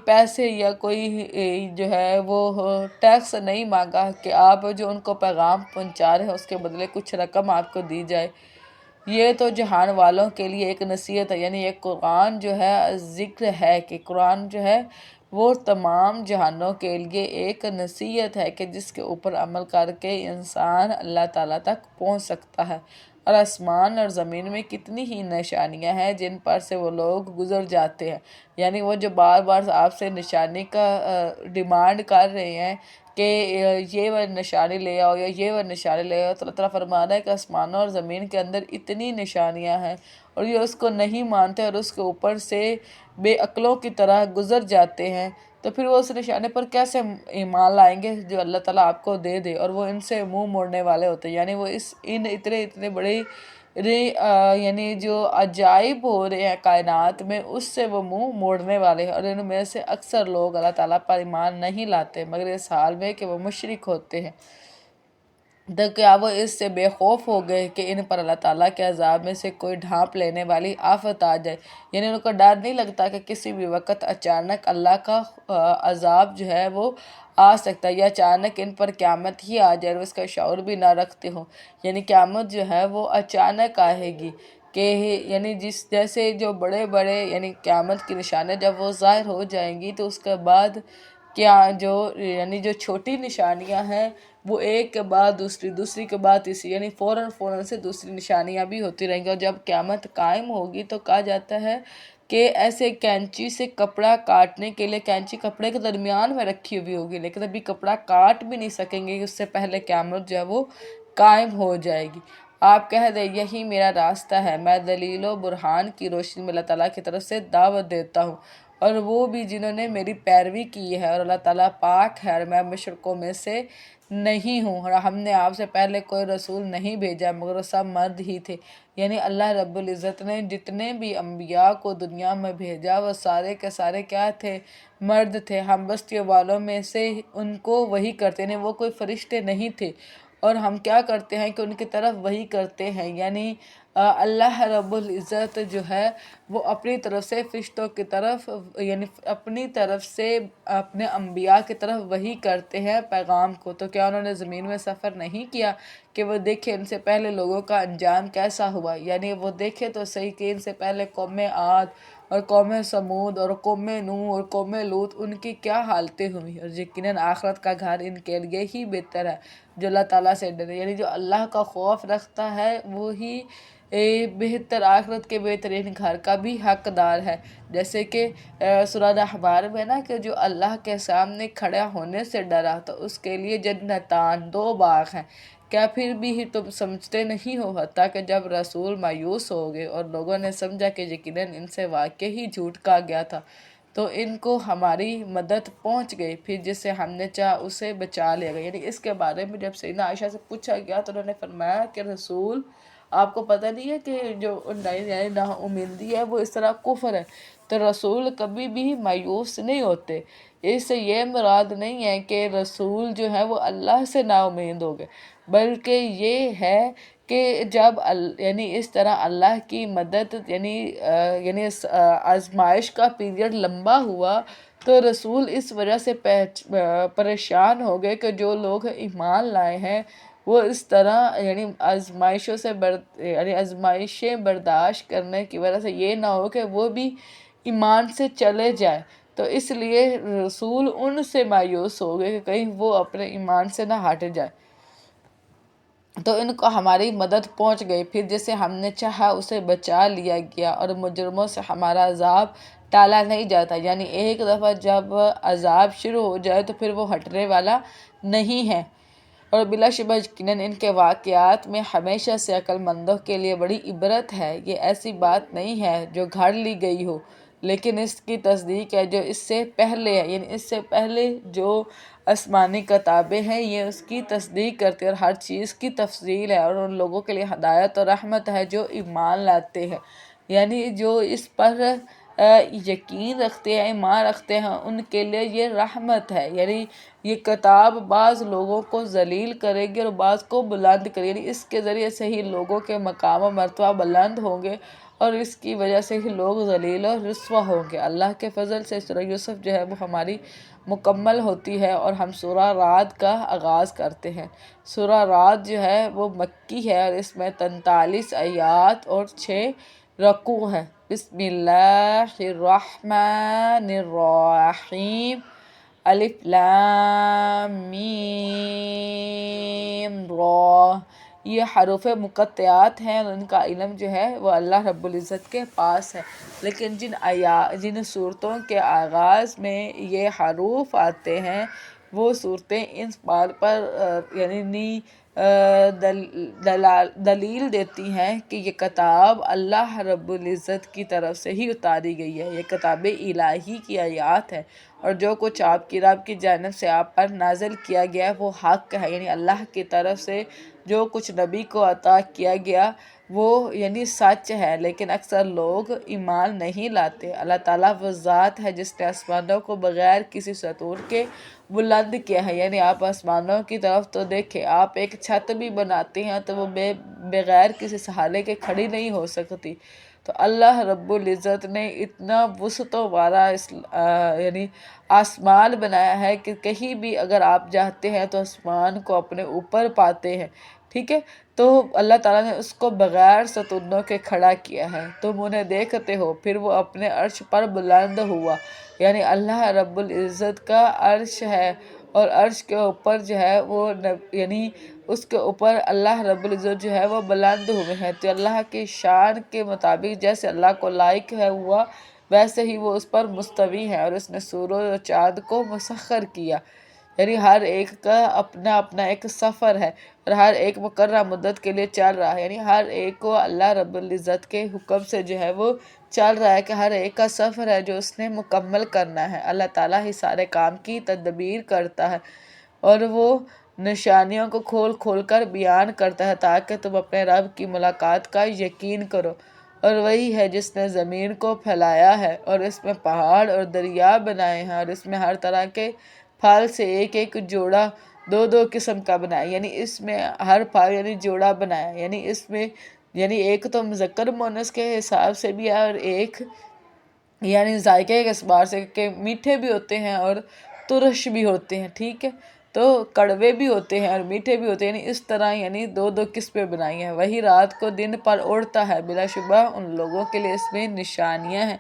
پیسے یا کوئی جو ہے وہ ٹیکس نہیں مانگا کہ آپ جو ان کو پیغام پہنچا رہے ہیں اس کے بدلے کچھ رقم آپ کو دی جائے. یہ تو جہان والوں کے لیے ایک نصیحت ہے. یعنی یہ قرآن جو ہے ذکر ہے کہ قرآن جو ہے وہ تمام جہانوں کے لیے ایک نصیحت ہے کہ جس کے اوپر عمل کر کے انسان اللہ تعالیٰ تک پہنچ سکتا ہے. اور آسمان اور زمین میں کتنی ہی نشانیاں ہیں جن پر سے وہ لوگ گزر جاتے ہیں. یعنی وہ جو بار بار آپ سے نشانی کا ڈیمانڈ کر رہے ہیں کہ یہ وہ نشانی لے آؤ یا یہ وہ نشانی لے آؤ, تو اللہ تعالیٰ فرما رہا ہے کہ آسمانوں اور زمین کے اندر اتنی نشانیاں ہیں اور یہ اس کو نہیں مانتے اور اس کے اوپر سے بے عقلوں کی طرح گزر جاتے ہیں. تو پھر وہ اس نشانے پر کیسے ایمان لائیں گے جو اللہ تعالیٰ آپ کو دے دے, اور وہ ان سے منہ موڑنے والے ہوتے ہیں. یعنی وہ ان اتنے بڑے یعنی جو عجائب ہو رہے ہیں کائنات میں اس سے وہ منہ موڑنے والے ہیں. اور ان میں سے اکثر لوگ اللہ تعالیٰ پر ایمان نہیں لاتے مگر اس حال میں کہ وہ مشرک ہوتے ہیں. تو کیا وہ اس سے بے خوف ہو گئے کہ ان پر اللہ تعالیٰ کے عذاب میں سے کوئی ڈھانپ لینے والی آفت آ جائے. یعنی ان کو ڈر نہیں لگتا کہ کسی بھی وقت اچانک اللہ کا عذاب جو ہے وہ آ سکتا ہے یا اچانک ان پر قیامت ہی آ جائے اور اس کا شعور بھی نہ رکھتے ہوں. یعنی قیامت جو ہے وہ اچانک آئے گی کہ یعنی جیسے جو بڑے بڑے یعنی قیامت کی نشانیں جب وہ ظاہر ہو جائیں گی تو اس کے بعد کیا یعنی جو چھوٹی نشانیاں ہیں وہ ایک کے بعد دوسری کے بعد تیسری یعنی فوراً سے دوسری نشانیاں بھی ہوتی رہیں گی. اور جب قیامت قائم ہوگی تو کہا جاتا ہے کہ ایسے کینچی سے کپڑا کاٹنے کے لیے کینچی کپڑے کے درمیان میں رکھی ہوئی ہوگی لیکن ابھی کپڑا کاٹ بھی نہیں سکیں گے, اس سے پہلے قیامت جو ہے وہ قائم ہو جائے گی. آپ کہہ دیں یہی میرا راستہ ہے, میں دلیل و برہان کی روشنی میں اللہ تعالیٰ کی طرف سے دعوت دیتا ہوں اور وہ بھی جنہوں نے میری پیروی کی ہے, اور اللہ تعالیٰ پاک ہے اور میں مشرکوں میں سے نہیں ہوں. اور ہم نے آپ سے پہلے کوئی رسول نہیں بھیجا مگر وہ سب مرد ہی تھے. یعنی اللہ رب العزت نے جتنے بھی انبیاء کو دنیا میں بھیجا وہ سارے کے سارے کیا تھے, مرد تھے. ہم بستیوں والوں میں سے ان کو وحی کرتے ہیں, وہ کوئی فرشتے نہیں تھے. اور ہم کیا کرتے ہیں کہ ان کی طرف وحی کرتے ہیں. یعنی اللہ رب العزت جو ہے وہ اپنی طرف سے فرشتوں کی طرف یعنی اپنی طرف سے اپنے انبیاء کی طرف وحی کرتے ہیں پیغام کو. تو کیا انہوں نے زمین میں سفر نہیں کیا کہ وہ دیکھیں ان سے پہلے لوگوں کا انجام کیسا ہوا. یعنی وہ دیکھے تو صحیح کہ ان سے پہلے قوم عاد اور قوم سمود اور قوم نوح اور قوم لوط ان کی کیا حالتیں ہوئی. اور یقیناً آخرت کا گھر ان کے لیے ہی بہتر ہے جو اللہ تعالیٰ سے ڈرے. یعنی جو اللہ کا خوف رکھتا ہے وہی بہتر آخرت کے بہترین گھر کا بھی حقدار ہے. جیسے کہ سورہ احبار میں نا کہ جو اللہ کے سامنے کھڑا ہونے سے ڈرا تو اس کے لیے جنتان 2 باغ ہیں. کیا پھر بھی تم سمجھتے نہیں ہو حتیٰ کہ جب رسول مایوس ہو گئے اور لوگوں نے سمجھا کہ یقیناً ان سے واقعی ہی جھوٹ کہا گیا تھا تو ان کو ہماری مدد پہنچ گئی, پھر جسے ہم نے چاہا اسے بچا لیا گیا. یعنی اس کے بارے میں جب سیدنا عائشہ سے پوچھا گیا تو انہوں نے فرمایا کہ رسول آپ کو پتہ نہیں ہے کہ جو یعنی نا امیدی ہے وہ اس طرح کفر ہے. تو رسول کبھی بھی مایوس نہیں ہوتے. اس سے یہ مراد نہیں ہے کہ رسول جو ہے وہ اللہ سے نا امید ہو گئے بلکہ یہ ہے کہ جب یعنی اس طرح اللہ کی مدد یعنی آزمائش کا پیریڈ لمبا ہوا تو رسول اس وجہ سے پریشان ہو گئے کہ جو لوگ ایمان لائے ہیں وہ اس طرح یعنی آزمائشیں برداشت کرنے کی وجہ سے یہ نہ ہو کہ وہ بھی ایمان سے چلے جائیں. تو اس لیے رسول ان سے مایوس ہو گئے کہ کہیں وہ اپنے ایمان سے نہ ہٹ جائے، تو ان کو ہماری مدد پہنچ گئی، پھر جسے ہم نے چاہا اسے بچا لیا گیا، اور مجرموں سے ہمارا عذاب ٹالا نہیں جاتا، یعنی ایک دفعہ جب عذاب شروع ہو جائے تو پھر وہ ہٹنے والا نہیں ہے۔ اور بلا شبہ یقیناً ان کے واقعات میں ہمیشہ سے عقل مندوں کے لیے بڑی عبرت ہے، یہ ایسی بات نہیں ہے جو گھڑ لی گئی ہو، لیکن اس کی تصدیق ہے جو اس سے پہلے ہے، یعنی اس سے پہلے جو آسمانی کتابیں ہیں یہ اس کی تصدیق کرتی ہیں، اور ہر چیز کی تفصیل ہے، اور ان لوگوں کے لیے ہدایت اور رحمت ہے جو ایمان لاتے ہیں، یعنی جو اس پر یقین رکھتے ہیں، ایمان رکھتے ہیں، ان کے لیے یہ رحمت ہے، یعنی یہ کتاب بعض لوگوں کو ذلیل کرے گی اور بعض کو بلند کرے گی، یعنی اس کے ذریعے سے ہی لوگوں کے مقام و مرتبہ بلند ہوں گے، اور اس کی وجہ سے ہی لوگ ذلیل اور رسوا ہوں گے۔ اللہ کے فضل سے سورہ یوسف جو ہے وہ ہماری مکمل ہوتی ہے، اور ہم سورہ رعد کا آغاز کرتے ہیں۔ سورہ رعد جو ہے وہ مکی ہے، اور اس میں 43 آیات اور 6 رکوع ہے۔ بسم اللہ الرحمن الرحیم، الف لام میم را، یہ حروف مقطعات ہیں، اور ان کا علم جو ہے وہ اللہ رب العزت کے پاس ہے، لیکن جن صورتوں کے آغاز میں یہ حروف آتے ہیں وہ صورتیں اس بات پر یعنی دلیل دیتی ہیں کہ یہ کتاب اللہ رب العزت کی طرف سے ہی اتاری گئی ہے، یہ کتاب الہی کی آیات ہے، اور جو کچھ آپ کی رب کی جانب سے آپ پر نازل کیا گیا ہے وہ حق ہے، یعنی اللہ کی طرف سے جو کچھ نبی کو عطا کیا گیا وہ یعنی سچ ہے، لیکن اکثر لوگ ایمان نہیں لاتے۔ اللہ تعالیٰ وہ ذات ہے جس نے آسمانوں کو بغیر کسی ستون کے بلند کیا ہے، یعنی آپ آسمانوں کی طرف تو دیکھیں، آپ ایک چھت بھی بناتے ہیں تو وہ بغیر کسی سہارے کے کھڑی نہیں ہو سکتی، تو اللہ رب العزت نے اتنا وسعتوں والا یعنی آسمان بنایا ہے کہ کہیں بھی اگر آپ جاتے ہیں تو آسمان کو اپنے اوپر پاتے ہیں، ٹھیک ہے، تو اللہ تعالیٰ نے اس کو بغیر ستونوں کے کھڑا کیا ہے، تم انہیں دیکھتے ہو، پھر وہ اپنے عرش پر بلند ہوا، یعنی اللہ رب العزت کا عرش ہے، اور عرش کے اوپر جو ہے وہ یعنی اس کے اوپر اللہ رب العزت جو ہے وہ بلند ہوئے ہیں، تو اللہ کی شان کے مطابق جیسے اللہ کو لائق ہے ہوا ویسے ہی وہ اس پر مستوی ہے، اور اس نے سورج اور چاند کو مسخر کیا، یعنی ہر ایک کا اپنا اپنا ایک سفر ہے، اور ہر ایک مقررہ مدت کے لیے چل رہا ہے، یعنی ہر ایک کو اللہ رب العزت کے حکم سے جو ہے وہ چل رہا ہے کہ ہر ایک کا سفر ہے جو اس نے مکمل کرنا ہے۔ اللہ تعالیٰ ہی سارے کام کی تدبیر کرتا ہے، اور وہ نشانیوں کو کھول کھول کر بیان کرتا ہے تاکہ تم اپنے رب کی ملاقات کا یقین کرو، اور وہی ہے جس نے زمین کو پھیلایا ہے اور اس میں پہاڑ اور دریا بنائے ہیں، اور اس میں ہر طرح کے پھل سے ایک ایک جوڑا دو دو قسم کا بنایا، یعنی اس میں ہر پھل یعنی جوڑا بنایا، یعنی اس میں یعنی ایک تو مذکر مؤنث کے حساب سے بھی ہے، اور ایک یعنی ذائقے کے اعتبار سے کہ میٹھے بھی ہوتے ہیں اور ترش بھی ہوتے ہیں، ٹھیک ہے، تو کڑوے بھی ہوتے ہیں اور میٹھے بھی ہوتے ہیں، یعنی اس طرح یعنی دو دو قسمیں بنائی ہیں۔ وہی رات کو دن پر اڑتا ہے، بلا شبہ ان لوگوں کے لیے اس میں نشانیاں ہیں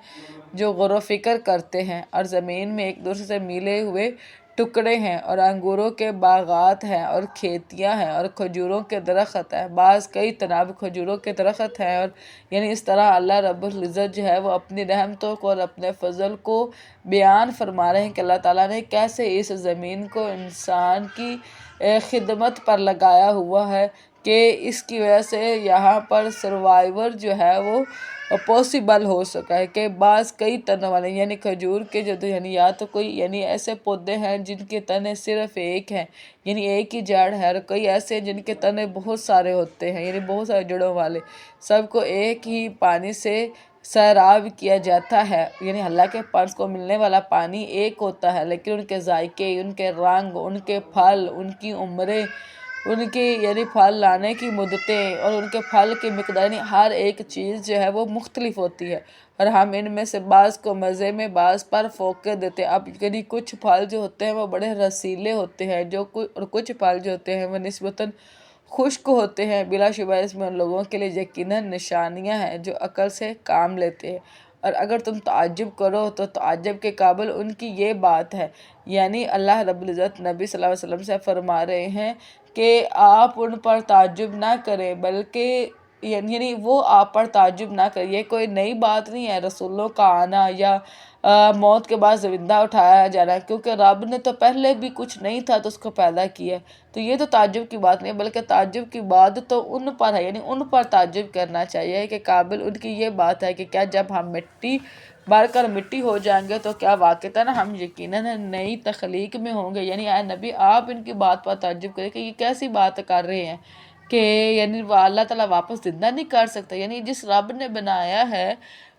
جو غور و فکر کرتے ہیں، اور زمین میں ایک دوسرے سے ملے ہوئے ٹکڑے ہیں، اور انگوروں کے باغات ہیں اور کھیتیاں ہیں اور کھجوروں کے درخت ہیں، بعض کئی تناب کھجوروں کے درخت ہیں، اور یعنی اس طرح اللہ رب العزت جو ہے وہ اپنی رحمتوں کو اور اپنے فضل کو بیان فرما رہے ہیں کہ اللہ تعالیٰ نے کیسے اس زمین کو انسان کی خدمت پر لگایا ہوا ہے کہ اس کی وجہ سے یہاں پر سروائیور جو ہے وہ پاسبل ہو سکا ہے، کہ بعض کئی تنوں والے یعنی کھجور کے جو یعنی یا تو کوئی یعنی ایسے پودے ہیں جن کے تنے صرف ایک ہیں، یعنی ایک ہی جڑ ہے، اور کئی ایسے ہیں جن کے تنے بہت سارے ہوتے ہیں، یعنی بہت سارے جڑوں والے، سب کو ایک ہی پانی سے سیراب کیا جاتا ہے، یعنی اللہ کے پاس کو ملنے والا پانی ایک ہوتا ہے، لیکن ان کے ذائقے، ان کے رنگ، ان کے پھل، ان کی عمریں، ان کی یعنی پھل لانے کی مدتیں اور ان کے پھل کی مقدار، یعنی ہر ایک چیز جو ہے وہ مختلف ہوتی ہے، اور ہم ان میں سے بعض کو مزے میں بعض پر فوقے دیتے ہیں۔ اب یعنی کچھ پھل جو ہوتے ہیں وہ بڑے رسیلے ہوتے ہیں، اور کچھ پھل جو ہوتے ہیں وہ نسبتاً خشک ہوتے ہیں، بلا شبہ اس میں ان لوگوں کے لیے یقیناً نشانیاں ہیں جو عقل سے کام لیتے ہیں، اور اگر تم تعجب کرو تو تعجب کے قابل ان کی یہ بات ہے، یعنی اللہ رب العزت نبی صلی اللہ علیہ وسلم سے فرما رہے ہیں کہ آپ ان پر تعجب نہ کریں، بلکہ یعنی وہ آپ پر تعجب نہ کریں۔ یہ کوئی نئی بات نہیں ہے رسولوں کا آنا یا موت کے بعد زندہ اٹھایا جانا، کیونکہ رب نے تو پہلے بھی کچھ نہیں تھا تو اس کو پیدا کیا، تو یہ تو تعجب کی بات نہیں، بلکہ تعجب کی بات تو ان پر ہے، یعنی ان پر تعجب کرنا چاہیے کہ قابل ان کی یہ بات ہے کہ کیا جب ہم مٹی بھر کر مٹی ہو جائیں گے تو کیا واقعتاً ہم یقیناً نئی تخلیق میں ہوں گے۔ یعنی اے نبی آپ ان کی بات پر تعجب کریں کہ یہ کیسی بات کر رہے ہیں کہ یعنی اللہ تعالیٰ واپس زندہ نہیں کر سکتا، یعنی جس رب نے بنایا ہے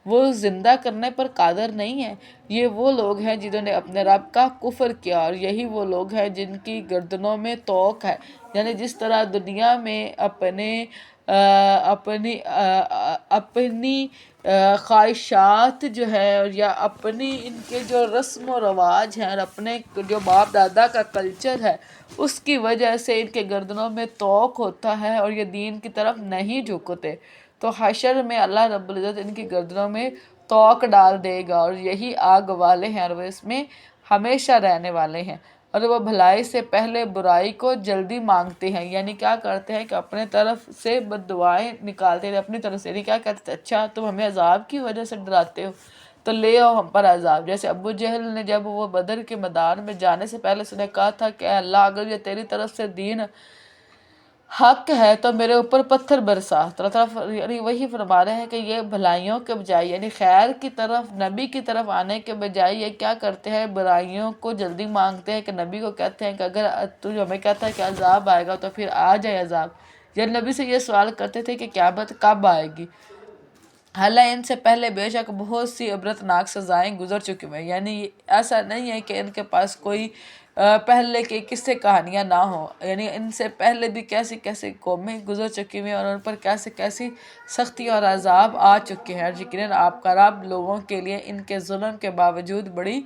وہ زندہ کرنے پر قادر نہیں ہے۔ یہ وہ لوگ ہیں جنہوں نے اپنے رب کا کفر کیا، اور یہی وہ لوگ ہیں جن کی گردنوں میں توق ہے، یعنی جس طرح دنیا میں اپنی خواہشات جو ہے یا اپنی ان کے جو رسم و رواج ہیں اور اپنے جو باپ دادا کا کلچر ہے اس کی وجہ سے ان کے گردنوں میں توق ہوتا ہے اور یہ دین کی طرف نہیں جھکتے، تو حشر میں اللہ رب العزت ان کی گردنوں میں توق ڈال دے گا، اور یہی آگ والے ہیں اور وہ اس میں ہمیشہ رہنے والے ہیں، اور وہ بھلائی سے پہلے برائی کو جلدی مانگتے ہیں، یعنی کیا کرتے ہیں کہ اپنے طرف سے بد دعائیں نکالتے ہیں اپنی طرف سے، یعنی کیا کہتے ہیں اچھا تم ہمیں عذاب کی وجہ سے ڈراتے ہو تو لے آؤ ہم پر عذاب۔ جیسے ابو جہل نے جب وہ بدر کے میدان میں جانے سے پہلے اس نے کہا تھا کہ اے اللہ اگر یہ تیری طرف سے دین حق ہے تو میرے اوپر پتھر برسا، تو اللہ تعالیٰ یعنی وہی فرما رہے ہیں کہ یہ بھلائیوں کے بجائے یعنی خیر کی طرف نبی کی طرف آنے کے بجائے یہ کیا کرتے ہیں برائیوں کو جلدی مانگتے ہیں، کہ نبی کو کہتے ہیں کہ اگر تو ہمیں کہتا ہے کہ عذاب آئے گا تو پھر آ جائے عذاب، یا نبی سے یہ سوال کرتے تھے کہ قیامت کب آئے گی، حالانکہ ان سے پہلے بے شک بہت سی عبرتناک سزائیں گزر چکی ہیں، یعنی ایسا نہیں ہے کہ ان کے پاس کوئی پہلے کی قصے کہانیاں نہ ہوں، یعنی ان سے پہلے بھی کیسی کیسی قومیں گزر چکی ہوئی ہیں اور ان پر کیسی کیسی سختی اور عذاب آ چکے ہیں، اور یقیناً آپ کا رب لوگوں کے لیے ان کے ظلم کے باوجود بڑی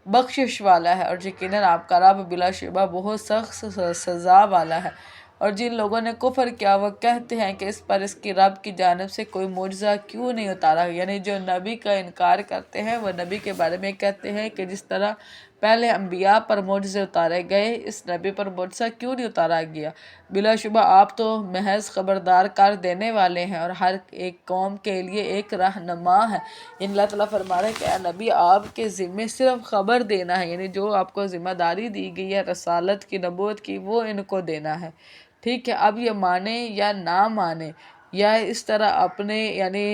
بخشش والا ہے، اور یقیناً آپ کا رب بلا شبہ بہت سخت سزا والا ہے۔ اور جن لوگوں نے کفر کیا وہ کہتے ہیں کہ اس پر اس کی رب کی جانب سے کوئی معجزہ کیوں نہیں اتارا، یعنی جو نبی کا انکار کرتے ہیں وہ نبی کے بارے میں کہتے ہیں کہ جس طرح پہلے انبیاء پر معجزے اتارے گئے اس نبی پر معجزہ کیوں نہیں اتارا گیا، بلا شبہ آپ تو محض خبردار کر دینے والے ہیں اور ہر ایک قوم کے لیے ایک رہنما ہے۔ یعنی اللہ تعالیٰ فرما رہے ہیں کہ اے نبی آپ کے ذمے صرف خبر دینا ہے، یعنی جو آپ کو ذمہ داری دی گئی ہے رسالت کی نبوت کی وہ ان کو دینا ہے، ٹھیک ہے۔ اب یہ مانے یا نہ مانے یا اس طرح اپنے یعنی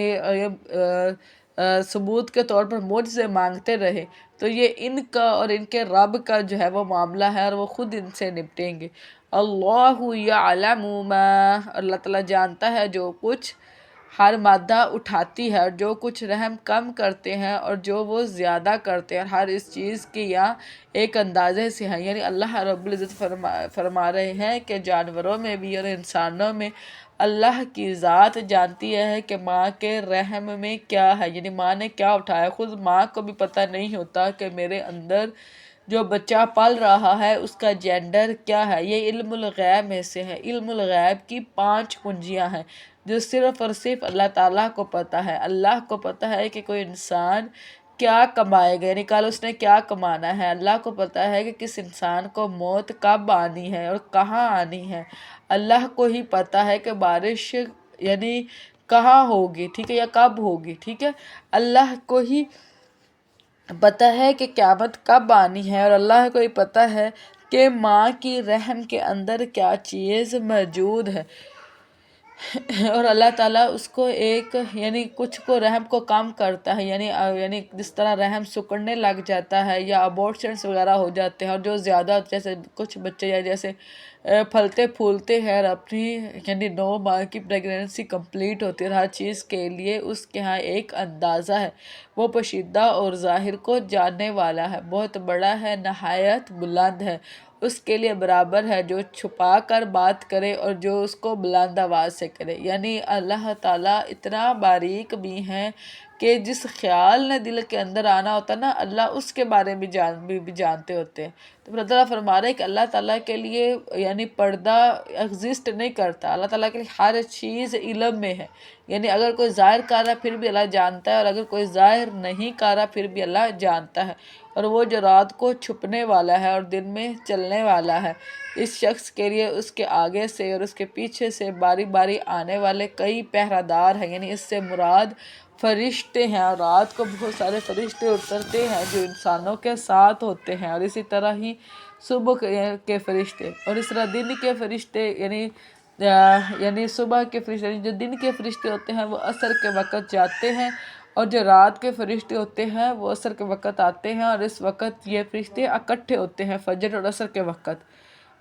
ثبوت کے طور پر معجزے مانگتے رہے تو یہ ان کا اور ان کے رب کا جو ہے وہ معاملہ ہے اور وہ خود ان سے نپٹیں گے۔ اللہ یعلم ما، اللہ تعالیٰ جانتا ہے جو کچھ ہر مادہ اٹھاتی ہے اور جو کچھ رحم کم کرتے ہیں اور جو وہ زیادہ کرتے ہیں، اور ہر اس چیز کے یہاں ایک اندازے سے ہے، یعنی اللہ رب العزت فرما رہے ہیں کہ جانوروں میں بھی اور انسانوں میں اللہ کی ذات جانتی ہے کہ ماں کے رحم میں کیا ہے، یعنی ماں نے کیا اٹھایا، خود ماں کو بھی پتہ نہیں ہوتا کہ میرے اندر جو بچہ پل رہا ہے اس کا جینڈر کیا ہے۔ یہ علم الغیب میں سے ہے، علم الغیب کی 5 کنجیاں ہیں جو صرف اور صرف اللہ تعالیٰ کو پتہ ہے۔ اللہ کو پتہ ہے کہ کوئی انسان کیا کمائے گا، یعنی کل اس نے کیا کمانا ہے، اللہ کو پتہ ہے کہ کس انسان کو موت کب آنی ہے اور کہاں آنی ہے، اللہ کو ہی پتہ ہے کہ بارش یعنی کہاں ہوگی، ٹھیک ہے، یا کب ہوگی، ٹھیک ہے، اللہ کو ہی پتہ ہے کہ قیامت کب آنی ہے، اور اللہ کو ہی پتہ ہے کہ ماں کی رحم کے اندر کیا چیز موجود ہے، اور اللہ تعالیٰ اس کو ایک یعنی کچھ کو رحم کو کم کرتا ہے، یعنی جس طرح رحم سکڑنے لگ جاتا ہے یا ابورشنس وغیرہ ہو جاتے ہیں، اور جو زیادہ جیسے کچھ بچے یا جیسے پھلتے پھولتے ہیں اور اپنی یعنی 9 ماہ کی پریگننسی کمپلیٹ ہوتی ہے، ہر چیز کے لیے اس کے ہاں ایک اندازہ ہے، وہ پوشیدہ اور ظاہر کو جاننے والا ہے، بہت بڑا ہے، نہایت بلند ہے، اس کے لیے برابر ہے جو چھپا کر بات کرے اور جو اس کو بلند آواز سے کرے، یعنی اللہ تعالیٰ اتنا باریک بھی ہیں کہ جس خیال نے دل کے اندر آنا ہوتا ہے نا اللہ اس کے بارے میں بھی جانتے ہوتے ہیں۔ تو اللہ تعالیٰ فرما رہے ہیں کہ اللہ تعالیٰ کے لیے یعنی پردہ ایگزسٹ نہیں کرتا، اللہ تعالیٰ کے لیے ہر چیز علم میں ہے، یعنی اگر کوئی ظاہر کر رہا ہے پھر بھی اللہ جانتا ہے، اور اگر کوئی ظاہر نہیں کر رہا پھر بھی اللہ جانتا ہے۔ اور وہ جو رات کو چھپنے والا ہے اور دن میں چلنے والا ہے، اس شخص کے لیے اس کے آگے سے اور اس کے پیچھے سے باری باری آنے والے کئی پہرہ دار ہیں، یعنی اس سے مراد فرشتے ہیں، اور رات کو بہت سارے فرشتے اترتے ہیں جو انسانوں کے ساتھ ہوتے ہیں، اور اسی طرح ہی صبح کے فرشتے، اور اس طرح دن کے فرشتے یعنی صبح کے فرشتے، یعنی جو دن کے فرشتے ہوتے ہیں وہ عصر کے وقت جاتے ہیں، اور جو رات کے فرشتے ہوتے ہیں وہ عصر کے وقت آتے ہیں، اور اس وقت یہ فرشتے اکٹھے ہوتے ہیں فجر اور عصر کے وقت۔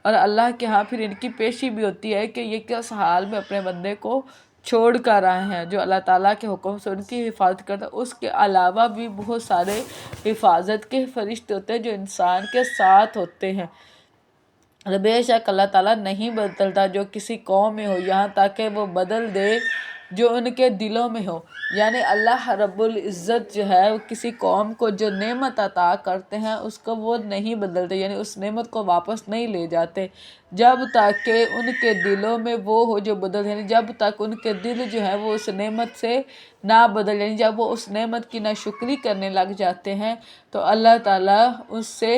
اور اللہ کے ہاں پھر ان کی پیشی بھی ہوتی ہے کہ یہ کس حال میں اپنے بندے کو چھوڑ کر آئے ہیں، جو اللہ تعالیٰ کے حکم سے ان کی حفاظت کرتا ہے۔ اس کے علاوہ بھی بہت سارے حفاظت کے فرشتے ہوتے ہیں جو انسان کے ساتھ ہوتے ہیں۔ اور بے شک اللہ تعالیٰ نہیں بدلتا جو کسی قوم میں ہو، یہاں تک کہ وہ بدل دے جو ان کے دلوں میں ہو۔ یعنی اللہ رب العزت جو ہے کسی قوم کو جو نعمت عطا کرتے ہیں اس کو وہ نہیں بدلتے، یعنی اس نعمت کو واپس نہیں لے جاتے جب تک کہ ان کے دلوں میں وہ ہو جو بدل، یعنی جب تک ان کے دل جو ہے وہ اس نعمت سے نہ بدل، یعنی جب وہ اس نعمت کی ناشکری کرنے لگ جاتے ہیں تو اللہ تعالیٰ اس سے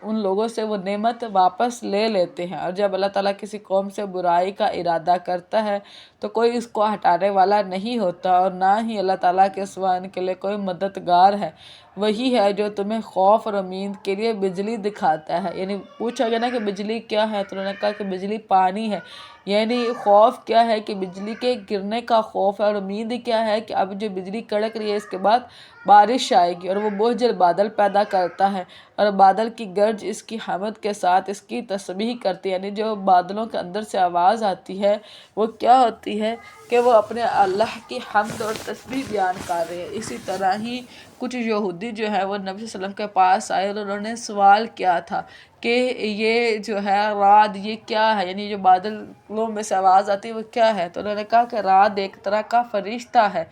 ان لوگوں سے وہ نعمت واپس لے لیتے ہیں۔ اور جب اللہ تعالیٰ کسی قوم سے برائی کا ارادہ کرتا ہے تو کوئی اس کو ہٹانے والا نہیں ہوتا، اور نہ ہی اللہ تعالیٰ کے سوا ان کے لیے کوئی مددگار ہے۔ وہی ہے جو تمہیں خوف اور امید کے لیے بجلی دکھاتا ہے۔ یعنی پوچھا گیا نا کہ بجلی کیا ہے، تو انہوں نے کہا کہ بجلی پانی ہے۔ یعنی خوف کیا ہے کہ بجلی کے گرنے کا خوف ہے، اور امید کیا ہے کہ اب جو بجلی کڑک رہی ہے اس کے بعد بارش آئے گی، اور وہ بہت جلد بادل پیدا کرتا ہے، اور بادل کی گرج اس کی حمد کے ساتھ اس کی تسبیح کرتی ہے۔ یعنی جو بادلوں کے اندر سے آواز آتی ہے وہ کیا ہوتی ہے کہ وہ اپنے اللہ کی حمد اور تسبیح بیان کر رہے ہیں۔ اسی طرح ہی کچھ یہودی جو ہے وہ نبی صلی اللہ علیہ وسلم کے پاس آئے اور انہوں نے سوال کیا تھا کہ یہ جو ہے رعد یہ کیا ہے، یعنی جو بادلوں میں سے آواز آتی ہے وہ کیا ہے، تو انہوں نے کہا کہ رعد ایک طرح کا فرشتہ ہے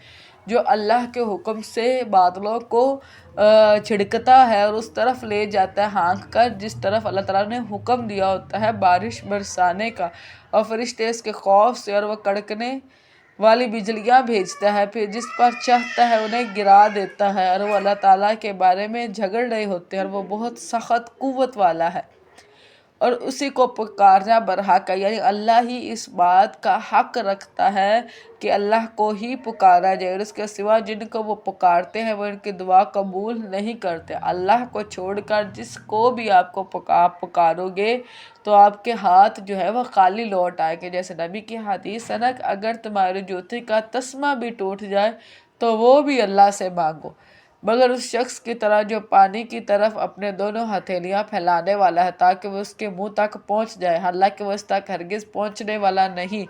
جو اللہ کے حکم سے بادلوں کو چھڑکتا ہے اور اس طرف لے جاتا ہے ہانک کر جس طرف اللہ تعالیٰ نے حکم دیا ہوتا ہے بارش برسانے کا، اور فرشتے اس کے خوف سے اور وہ کڑکنے والی بجلیاں بھیجتا ہے، پھر جس پر چاہتا ہے انہیں گرا دیتا ہے، اور وہ اللہ تعالیٰ کے بارے میں جھگڑ رہے ہوتے ہیں، اور وہ بہت سخت قوت والا ہے، اور اسی کو پکارنا برحق ہے۔ یعنی اللہ ہی اس بات کا حق رکھتا ہے کہ اللہ کو ہی پکارا جائے، اور اس کے سوا جن کو وہ پکارتے ہیں وہ ان کی دعا قبول نہیں کرتے۔ اللہ کو چھوڑ کر جس کو بھی آپ کو پکارو گے تو آپ کے ہاتھ جو ہے وہ خالی لوٹ آئے گے، جیسے نبی کی حدیث ہے نا کہ اگر تمہاری جوتی کا تسمہ بھی ٹوٹ جائے تو وہ بھی اللہ سے مانگو، مگر اس شخص کی طرح جو پانی کی طرف اپنے دونوں ہتھیلیاں پھیلانے والا ہے تاکہ وہ اس کے منہ تک پہنچ جائے، حالانکہ وہ اس تک ہرگز پہنچنے والا نہیں۔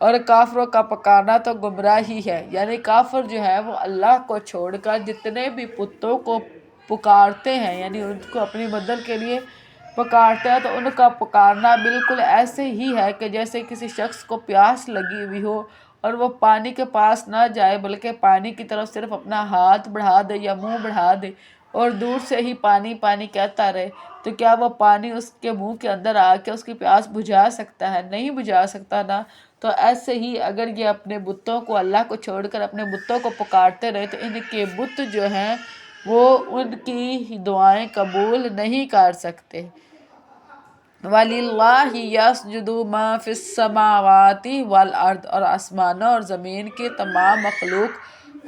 اور کافروں کا پکارنا تو گمراہی ہے، یعنی کافر جو ہے وہ اللہ کو چھوڑ کر جتنے بھی بتوں کو پکارتے ہیں، یعنی ان کو اپنی مدد کے لیے پکارتے ہیں، تو ان کا پکارنا بالکل ایسے ہی ہے کہ جیسے کسی شخص کو پیاس لگی ہوئی ہو اور وہ پانی کے پاس نہ جائے بلکہ پانی کی طرف صرف اپنا ہاتھ بڑھا دے یا منہ بڑھا دے اور دور سے ہی پانی پانی کہتا رہے، تو کیا وہ پانی اس کے منہ کے اندر آ کے اس کی پیاس بجھا سکتا ہے؟ نہیں بجھا سکتا نا۔ تو ایسے ہی اگر یہ اپنے بتوں کو اللہ کو چھوڑ کر اپنے بتوں کو پکارتے رہے تو ان کے بت جو ہیں وہ ان کی دعائیں قبول نہیں کر سکتے۔ وَلِلَّهِ يَسْجُدُ مَا فِي السَّمَاوَاتِ وَالْأَرْضِ، اور آسمانوں اور زمین کی تمام مخلوق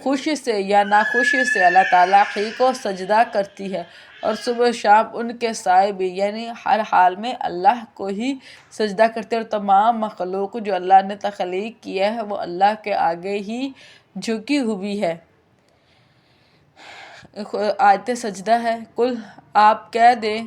خوشی سے یا ناخوشی سے اللہ تعالیٰ ہی کو سجدہ کرتی ہے، اور صبح شام ان کے سائے بھی، یعنی ہر حال میں اللہ کو ہی سجدہ کرتے ہیں، اور تمام مخلوق جو اللہ نے تخلیق کیا ہے وہ اللہ کے آگے ہی جھکی ہوئی ہے۔ آیت سجدہ ہے۔ کل آپ کہہ دیں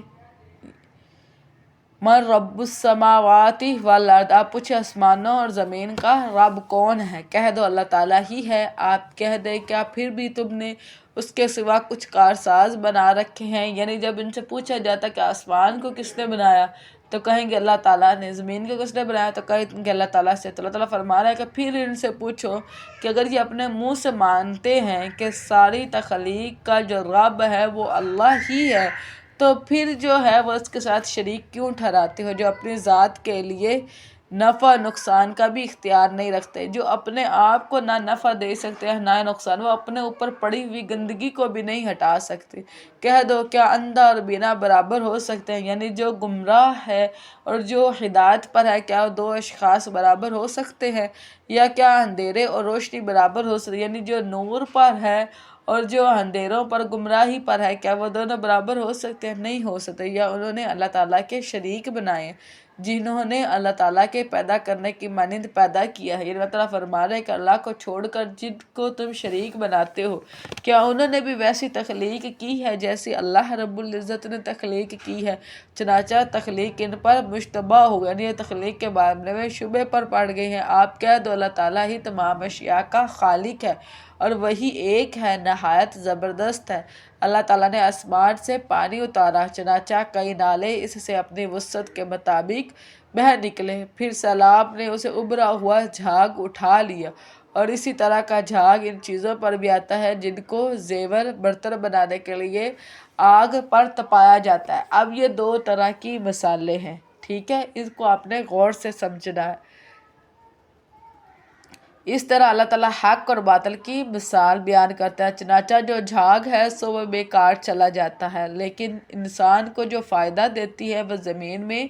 من رب السماوات والارض، آپ پوچھے آسمانوں اور زمین کا رب کون ہے؟ کہہ دو اللہ تعالیٰ ہی ہے۔ آپ کہہ دیں کیا پھر بھی تم نے اس کے سوا کچھ کارساز بنا رکھے ہیں؟ یعنی جب ان سے پوچھا جاتا کہ آسمان کو کس نے بنایا تو کہیں گے اللہ تعالیٰ نے، زمین کو کس نے بنایا تو کہیں گے اللہ تعالیٰ سے۔ تو اللہ تعالیٰ فرما رہا ہے کہ پھر ان سے پوچھو کہ اگر یہ اپنے منہ سے مانتے ہیں کہ ساری تخلیق کا جو رب ہے وہ اللہ ہی ہے تو پھر جو ہے وہ اس کے ساتھ شریک کیوں ٹھہراتے ہو جو اپنی ذات کے لیے نفع نقصان کا بھی اختیار نہیں رکھتے، جو اپنے آپ کو نہ نفع دے سکتے ہیں نہ نقصان، وہ اپنے اوپر پڑی ہوئی گندگی کو بھی نہیں ہٹا سکتے۔ کہہ دو کیا اندھا اور بینا برابر ہو سکتے ہیں؟ یعنی جو گمراہ ہے اور جو ہدایت پر ہے، کیا دو اشخاص برابر ہو سکتے ہیں؟ یا کیا اندھیرے اور روشنی برابر ہو سکتے ہیں؟ یعنی جو نور پر ہے اور جو اندھیروں پر گمراہی پر ہے، کیا وہ دونوں برابر ہو سکتے ہیں؟ نہیں ہو سکتے۔ یا انہوں نے اللہ تعالیٰ کے شریک بنائے جنہوں نے اللہ تعالیٰ کے پیدا کرنے کی مانند پیدا کیا ہے۔ یہ اللہ تعالیٰ فرما رہے ہیں کہ اللہ کو چھوڑ کر جن کو تم شریک بناتے ہو، کیا انہوں نے بھی ویسی تخلیق کی ہے جیسی اللہ رب العزت نے تخلیق کی ہے؟ چنانچہ تخلیق ان پر مشتبہ ہو گئی، یعنی یہ تخلیق کے معاملے میں شبے پر پڑ گئی ہیں۔ آپ کہہ دو اللہ تعالیٰ ہی تمام اشیاء کا خالق ہے اور وہی ایک ہے، نہایت زبردست ہے۔ اللہ تعالیٰ نے آسمان سے پانی اتارا، چنانچہ کئی نالے اس سے اپنی وسعت کے مطابق بہہ نکلے، پھر سیلاب نے اسے ابھرا ہوا جھاگ اٹھا لیا، اور اسی طرح کا جھاگ ان چیزوں پر بھی آتا ہے جن کو زیور برتن بنانے کے لیے آگ پر تپایا جاتا ہے۔ اب یہ دو طرح کی مثالیں ہیں، ٹھیک ہے، اس کو آپ نے غور سے سمجھنا ہے۔ اس طرح اللہ تعالیٰ حق اور باطل کی مثال بیان کرتا ہے۔ چنانچہ جو جھاگ ہے سو وہ بیکار چلا جاتا ہے، لیکن انسان کو جو فائدہ دیتی ہے وہ زمین میں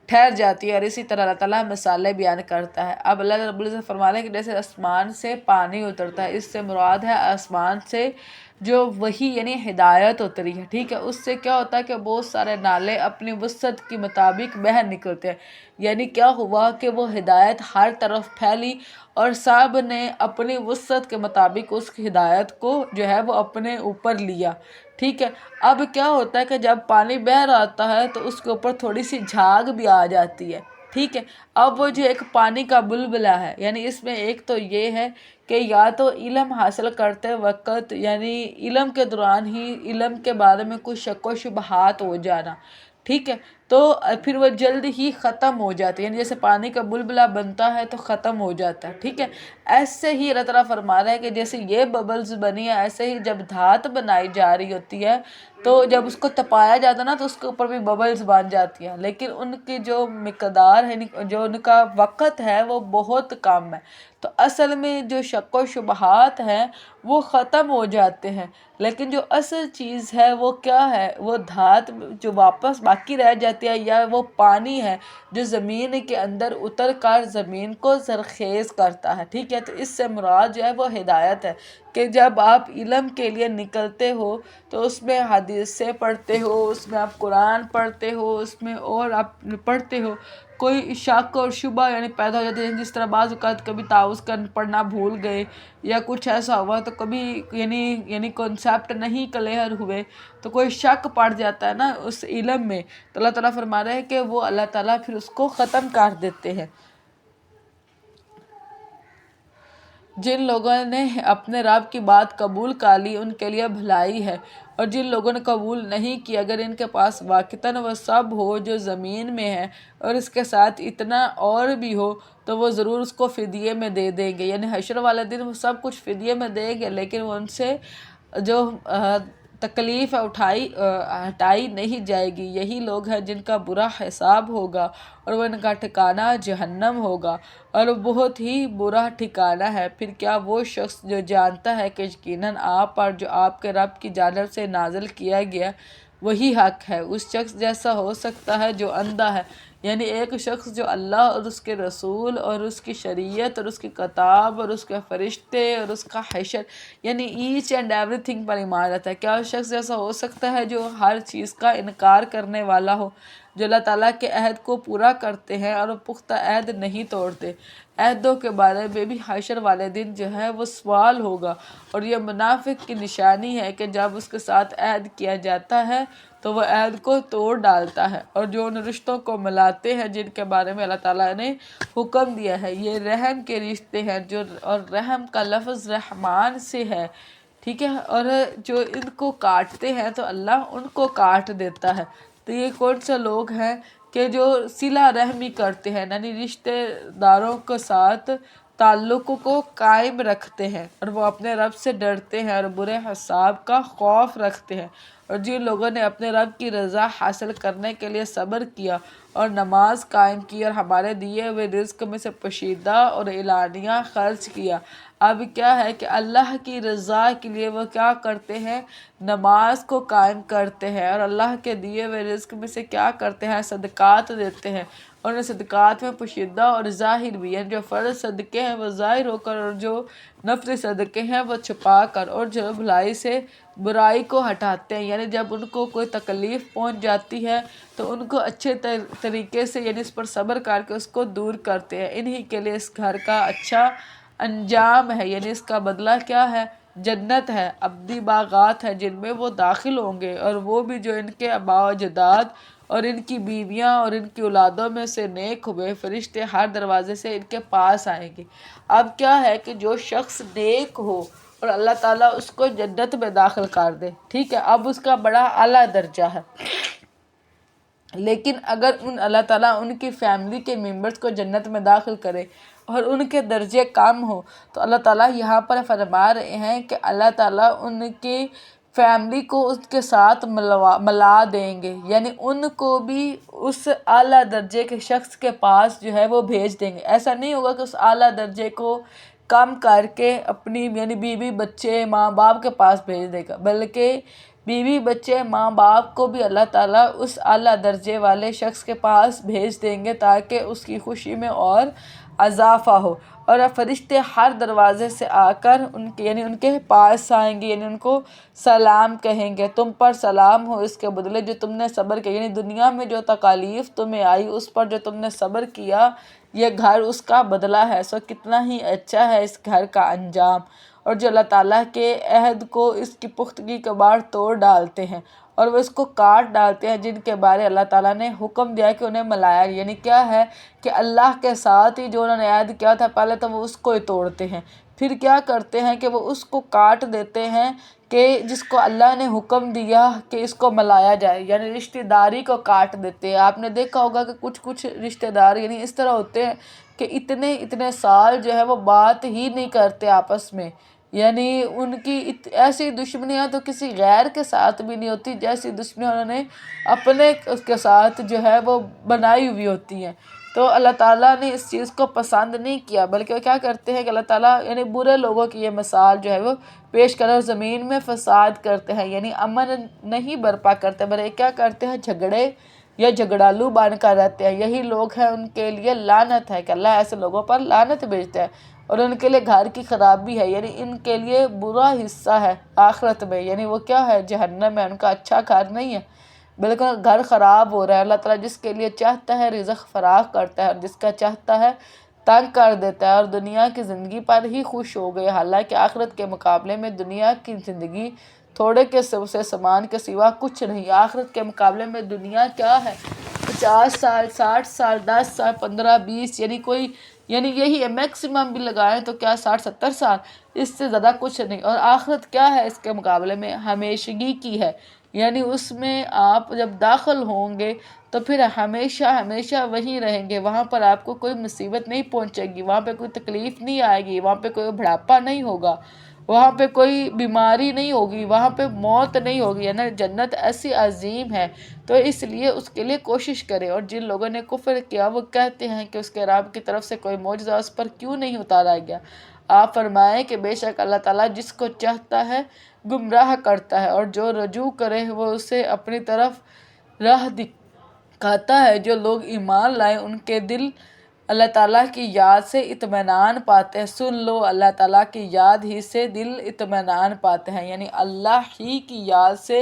ٹھہر جاتی ہے، اور اسی طرح اللہ تعالیٰ مثالیں بیان کرتا ہے۔ اب اللہ رب العزت فرما رہے ہیں کہ جیسے آسمان سے پانی اترتا ہے، اس سے مراد ہے آسمان سے جو وہی یعنی ہدایت اتری ہے، ٹھیک ہے۔ اس سے کیا ہوتا ہے کہ بہت سارے نالے اپنی وسعت کے مطابق بہہ نکلتے ہیں، یعنی کیا ہوا کہ وہ ہدایت ہر طرف پھیلی اور سب نے اپنی وسعت کے مطابق اس کی ہدایت کو جو ہے وہ اپنے اوپر لیا، ٹھیک ہے۔ اب کیا ہوتا ہے کہ جب پانی بہہ رہا ہوتا ہے تو اس کے اوپر تھوڑی سی جھاگ بھی آ جاتی ہے، ٹھیک ہے۔ اب وہ جو ایک پانی کا بلبلا ہے، یعنی اس میں ایک تو یہ ہے کہ یا تو علم حاصل کرتے وقت یعنی علم کے دوران ہی علم کے بارے میں کچھ شک و شبہات ہو جانا، ٹھیک ہے، تو پھر وہ جلد ہی ختم ہو جاتی ہے، یعنی جیسے پانی کا بلبلا بنتا ہے تو ختم ہو جاتا ہے، ٹھیک ہے۔ ایسے ہی اللہ تعالیٰ فرما رہا ہے کہ جیسے یہ ببلز بنی ہے، ایسے ہی جب دھات بنائی جا رہی ہوتی ہے تو جب اس کو تپایا جاتا ہے نا تو اس کے اوپر بھی ببلز بن جاتی ہیں، لیکن ان کی جو مقدار ہے جو ان کا وقت ہے وہ بہت کم ہے، تو اصل میں جو شک و شبہات ہیں وہ ختم ہو جاتے ہیں، لیکن جو اصل چیز ہے وہ کیا ہے؟ وہ دھات جو واپس باقی رہ جاتی ہے، یا وہ پانی ہے جو زمین کے اندر اتر کر زمین کو زرخیز کرتا ہے، ٹھیک ہے۔ تو اس سے مراد جو ہے وہ ہدایت ہے کہ جب آپ علم کے لیے نکلتے ہو تو اس میں حدیثیں پڑھتے ہو، اس میں آپ قرآن پڑھتے ہو، اس میں اور آپ پڑھتے ہو، کوئی شک اور شبہ یعنی پیدا ہو جاتے ہیں، جس طرح بعض اوقات کبھی تعوذ کا پڑھنا بھول گئے یا کچھ ایسا ہوا تو کبھی یعنی کنسیپٹ نہیں کلیئر ہوئے تو کوئی شک پڑ جاتا ہے نا اس علم میں، تو اللہ تعالیٰ فرما رہے ہیں کہ وہ اللہ تعالیٰ پھر اس کو ختم کر دیتے ہیں۔ جن لوگوں نے اپنے رب کی بات قبول کر لی ان کے لیے بھلائی ہے، اور جن لوگوں نے قبول نہیں کی، اگر ان کے پاس واقعتاً وہ سب ہو جو زمین میں ہے اور اس کے ساتھ اتنا اور بھی ہو تو وہ ضرور اس کو فدیے میں دے دیں گے، یعنی حشر والے دن وہ سب کچھ فدیے میں دیں گے، لیکن وہ ان سے جو تکلیف ہٹائی نہیں جائے گی۔ یہی لوگ ہیں جن کا برا حساب ہوگا اور وہ ان کا ٹھکانہ جہنم ہوگا، اور وہ بہت ہی برا ٹھکانہ ہے۔ پھر کیا وہ شخص جو جانتا ہے کہ یقیناً آپ پر جو آپ کے رب کی جانب سے نازل کیا گیا وہی حق ہے، اس شخص جیسا ہو سکتا ہے جو اندھا ہے؟ یعنی ایک شخص جو اللہ اور اس کے رسول اور اس کی شریعت اور اس کی کتاب اور اس کے فرشتے اور اس کا حشر یعنی ایچ اینڈ ایوری تھنگ پر ایمان رہتا ہے، کیا اس شخص جیسا ہو سکتا ہے جو ہر چیز کا انکار کرنے والا ہو، جو اللہ تعالیٰ کے عہد کو پورا کرتے ہیں اور پختہ عہد نہیں توڑتے؟ عہدوں کے بارے میں بھی حشر والے دن جو ہے وہ سوال ہوگا، اور یہ منافق کی نشانی ہے کہ جب اس کے ساتھ عہد کیا جاتا ہے تو وہ عہد کو توڑ ڈالتا ہے، اور جو ان رشتوں کو ملاتے ہیں جن کے بارے میں اللہ تعالیٰ نے حکم دیا ہے، یہ رحم کے رشتے ہیں، اور رحم کا لفظ رحمان سے ہے، ٹھیک ہے، اور جو ان کو کاٹتے ہیں تو اللہ ان کو کاٹ دیتا ہے۔ تو یہ کون سے لوگ ہیں کہ جو صلہ رحمی کرتے ہیں، یعنی رشتے داروں کے ساتھ تعلقوں کو قائم رکھتے ہیں اور وہ اپنے رب سے ڈرتے ہیں اور برے حساب کا خوف رکھتے ہیں، اور جن لوگوں نے اپنے رب کی رضا حاصل کرنے کے لیے صبر کیا اور نماز قائم کی اور ہمارے دیے ہوئے رزق میں سے پوشیدہ اور اعلانیہ خرچ کیا۔ اب کیا ہے کہ اللہ کی رضا کے لیے وہ کیا کرتے ہیں؟ نماز کو قائم کرتے ہیں، اور اللہ کے دیے ہوئے رزق میں سے کیا کرتے ہیں؟ صدقات دیتے ہیں، اور ان صدقات میں پوشیدہ اور ظاہر بھی، یعنی جو فرض صدقے ہیں وہ ظاہر ہو کر، اور جو نفل صدقے ہیں وہ چھپا کر، اور جو بھلائی سے برائی کو ہٹاتے ہیں، یعنی جب ان کو کوئی تکلیف پہنچ جاتی ہے تو ان کو اچھے طریقے سے یعنی اس پر صبر کر کے اس کو دور کرتے ہیں۔ انہی کے لیے اس گھر کا اچھا انجام ہے، یعنی اس کا بدلہ کیا ہے؟ جنت ہے، ابدی باغات ہیں جن میں وہ داخل ہوں گے، اور وہ بھی جو ان کے آباء و اجداد اور ان کی بیویاں اور ان کی اولادوں میں سے نیک ہوئے، فرشتے ہر دروازے سے ان کے پاس آئیں گے۔ اب کیا ہے کہ جو شخص نیک ہو اور اللہ تعالیٰ اس کو جنت میں داخل کر دے، ٹھیک ہے، اب اس کا بڑا اعلیٰ درجہ ہے۔ لیکن اگر اللہ تعالیٰ ان کی فیملی کے ممبرز کو جنت میں داخل کرے اور ان کے درجے کم ہو، تو اللہ تعالیٰ یہاں پر فرما رہے ہیں کہ اللہ تعالیٰ ان کی فیملی کو اس کے ساتھ ملا دیں گے، یعنی ان کو بھی اس اعلیٰ درجے کے شخص کے پاس جو ہے وہ بھیج دیں گے۔ ایسا نہیں ہوگا کہ اس اعلیٰ درجے کو کم کر کے اپنی یعنی بیوی بچے ماں باپ کے پاس بھیج دے گا، بلکہ بیوی بچے ماں باپ کو بھی اللہ تعالیٰ اس اعلیٰ درجے والے شخص کے پاس بھیج دیں گے تاکہ اس کی خوشی میں اور اضافہ ہو، اور فرشتے ہر دروازے سے آ کر ان کے پاس آئیں گے، یعنی ان کو سلام کہیں گے، تم پر سلام ہو اس کے بدلے جو تم نے صبر کیا، یعنی دنیا میں جو تکالیف تمہیں آئی اس پر جو تم نے صبر کیا، یہ گھر اس کا بدلہ ہے۔ سو کتنا ہی اچھا ہے اس گھر کا انجام، اور جو اللہ تعالیٰ کے عہد کو اس کی پختگی کے بعد توڑ ڈالتے ہیں اور وہ اس کو کاٹ ڈالتے ہیں، جن کے بارے اللہ تعالیٰ نے حکم دیا کہ انہیں ملایا، یعنی کیا ہے کہ اللہ کے ساتھ ہی جو انہوں نے عہد کیا تھا پہلے تو وہ اس کو ہی توڑتے ہیں، پھر کیا کرتے ہیں کہ وہ اس کو کاٹ دیتے ہیں کہ جس کو اللہ نے حکم دیا کہ اس کو ملایا جائے، یعنی رشتہ داری کو کاٹ دیتے ہیں۔ آپ نے دیکھا ہوگا کہ کچھ رشتہ دار یعنی اس طرح ہوتے ہیں کہ اتنے سال جو ہے وہ بات ہی نہیں کرتے آپس میں، یعنی ان کی ایسی دشمنیاں تو کسی غیر کے ساتھ بھی نہیں ہوتی جیسی دشمنیاں انہوں نے اپنے اس کے ساتھ جو ہے وہ بنائی ہوئی ہوتی ہیں۔ تو اللہ تعالیٰ نے اس چیز کو پسند نہیں کیا، بلکہ وہ کیا کرتے ہیں کہ اللہ تعالیٰ یعنی برے لوگوں کی یہ مثال جو ہے وہ پیش کر زمین میں فساد کرتے ہیں، یعنی امن نہیں برپا کرتے، بلکہ کیا کرتے ہیں؟ جھگڑے یا جھگڑالو بن کر رہتے ہیں۔ یہی لوگ ہیں ان کے لیے لعنت ہے کہ اللہ ایسے لوگوں پر لعنت بھیجتا ہے، اور ان کے لیے گھر کی خرابی ہے، یعنی ان کے لیے برا حصہ ہے آخرت میں، یعنی وہ کیا ہے؟ جہنم ہے، ان کا اچھا گھر نہیں ہے، بالکل گھر خراب ہو رہا ہے۔ اللہ تعالیٰ جس کے لیے چاہتا ہے رزق فراخ کرتا ہے، اور جس کا چاہتا ہے تنگ کر دیتا ہے، اور دنیا کی زندگی پر ہی خوش ہو گئے، حالانکہ آخرت کے مقابلے میں دنیا کی زندگی تھوڑے کے سے سامان کے سوا کچھ نہیں۔ آخرت کے مقابلے میں دنیا کیا ہے؟ 50 سال 60 سال 10 سال 15 20 یعنی یہی ہے، میکسیمم بھی لگائیں تو کیا 60 70 سال، اس سے زیادہ کچھ نہیں۔ اور آخرت کیا ہے اس کے مقابلے میں؟ ہمیشگی کی ہے، یعنی اس میں آپ جب داخل ہوں گے تو پھر ہمیشہ وہیں رہیں گے، وہاں پر آپ کو کوئی مصیبت نہیں پہنچے گی، وہاں پہ کوئی تکلیف نہیں آئے گی، وہاں پہ کوئی بڑھاپا نہیں ہوگا، وہاں پہ کوئی بیماری نہیں ہوگی، وہاں پہ موت نہیں ہوگی، یعنی جنت ایسی عظیم ہے۔ تو اس لیے اس کے لیے کوشش کریں، اور جن لوگوں نے کفر کیا وہ کہتے ہیں کہ اس کے رب کی طرف سے کوئی معجزہ اس پر کیوں نہیں اتارا گیا؟ آپ فرمائیں کہ بے شک اللہ تعالیٰ جس کو چاہتا ہے گمراہ کرتا ہے، اور جو رجوع کرے وہ اسے اپنی طرف راہ دکھاتا ہے۔ جو لوگ ایمان لائے ان کے دل اللہ تعالیٰ کی یاد سے اطمینان پاتے ہیں۔ سن لو، اللہ تعالیٰ کی یاد ہی سے دل اطمینان پاتے ہیں، یعنی اللہ ہی کی یاد سے،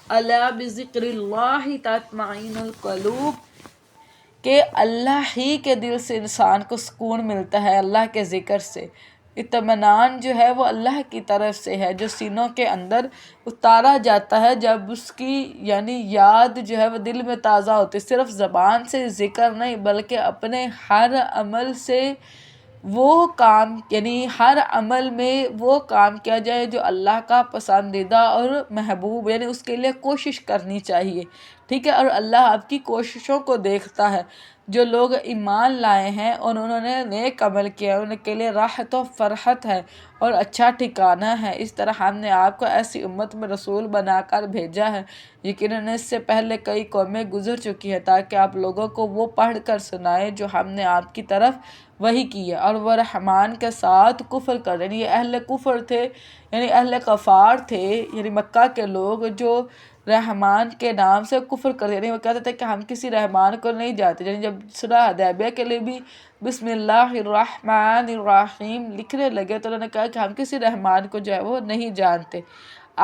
الا بذکر اللہ تطمئن القلوب، کہ اللہ ہی کے دل سے انسان کو سکون ملتا ہے، اللہ کے ذکر سے۔ اطمینان جو ہے وہ اللہ کی طرف سے ہے، جو سینوں کے اندر اتارا جاتا ہے جب اس کی یعنی یاد جو ہے وہ دل میں تازہ ہوتی ہے، صرف زبان سے ذکر نہیں بلکہ اپنے ہر عمل سے وہ کام، یعنی ہر عمل میں وہ کام کیا جائے جو اللہ کا پسندیدہ اور محبوب، یعنی اس کے لیے کوشش کرنی چاہیے، ٹھیک ہے، اور اللہ آپ کی کوششوں کو دیکھتا ہے۔ جو لوگ ایمان لائے ہیں اور انہوں نے نیک عمل کیا ان کے لیے راحت و فرحت ہے اور اچھا ٹھکانہ ہے۔ اس طرح ہم نے آپ کو ایسی امت میں رسول بنا کر بھیجا ہے، یقیناً اس سے پہلے کئی قومیں گزر چکی ہیں، تاکہ آپ لوگوں کو وہ پڑھ کر سنائے جو ہم نے آپ کی طرف وحی کی ہے، اور وہ رحمان کے ساتھ کفر کر رہے ہیں۔ یہ اہل کفر تھے، یعنی اہل کفار تھے، یعنی مکہ کے لوگ جو رحمان کے نام سے کفر کرتے، یعنی وہ کہتے تھے کہ ہم کسی رحمان کو نہیں جانتے۔ یعنی جب صلح حدیبیہ کے لیے بھی بسم اللہ الرحمن الرحیم لکھنے لگے تو انہوں نے کہا کہ ہم کسی رحمان کو جو ہے وہ نہیں جانتے۔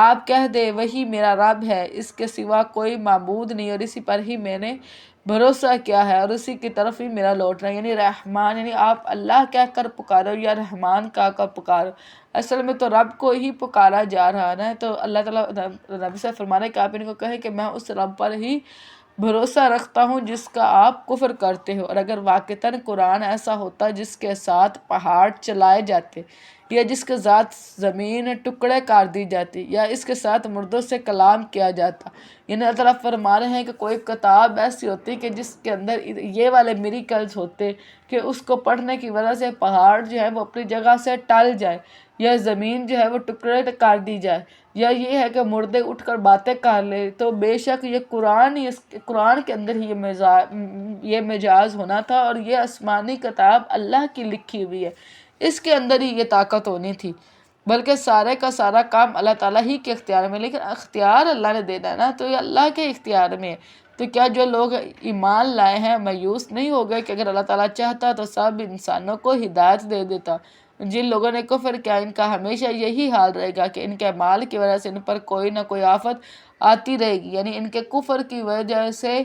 آپ کہہ دے وہی میرا رب ہے، اس کے سوا کوئی معبود نہیں، اور اسی پر ہی میں نے بھروسہ کیا ہے اور اسی کی طرف ہی میرا لوٹنا ہے۔ یعنی رحمان، یعنی آپ اللہ کہہ کر پکارو یا رحمان کہہ کر پکارو، اصل میں تو رب کو ہی پکارا جا رہا ہے۔ تو اللہ تعالیٰ نبی سے فرمانے کہ آپ ان کو کہیں کہ میں اس رب پر ہی بھروسہ رکھتا ہوں جس کا آپ کفر کرتے ہو، اور اگر واقعتاً قرآن ایسا ہوتا جس کے ساتھ پہاڑ چلائے جاتے، یا جس کے ساتھ زمین ٹکڑے کر دی جاتی، یا اس کے ساتھ مردوں سے کلام کیا جاتا، یعنی اللہ تعالیٰ فرما رہے ہیں کہ کوئی کتاب ایسی ہوتی کہ جس کے اندر یہ والے میریکلز ہوتے کہ اس کو پڑھنے کی وجہ سے پہاڑ جو ہے وہ اپنی جگہ سے ٹل جائے، یا زمین جو ہے وہ ٹکڑے کر دی جائے، یا یہ ہے کہ مردے اٹھ کر باتیں کر لے، تو بے شک یہ قرآن کے اندر ہی یہ مجاز ہونا تھا، اور یہ آسمانی کتاب اللہ کی لکھی ہوئی ہے، اس کے اندر ہی یہ طاقت ہونی تھی، بلکہ سارے کا سارا کام اللہ تعالیٰ ہی کے اختیار میں، لیکن اختیار اللہ نے دینا ہے نا، تو یہ اللہ کے اختیار میں ہے۔ تو کیا جو لوگ ایمان لائے ہیں مایوس نہیں ہو گئے کہ اگر اللہ تعالیٰ چاہتا تو سب انسانوں کو ہدایت دے دیتا؟ جن لوگوں نے کفر کیا ان کا ہمیشہ یہی حال رہے گا کہ ان کے اعمال کی وجہ سے ان پر کوئی نہ کوئی آفت آتی رہے گی، یعنی ان کے کفر کی وجہ سے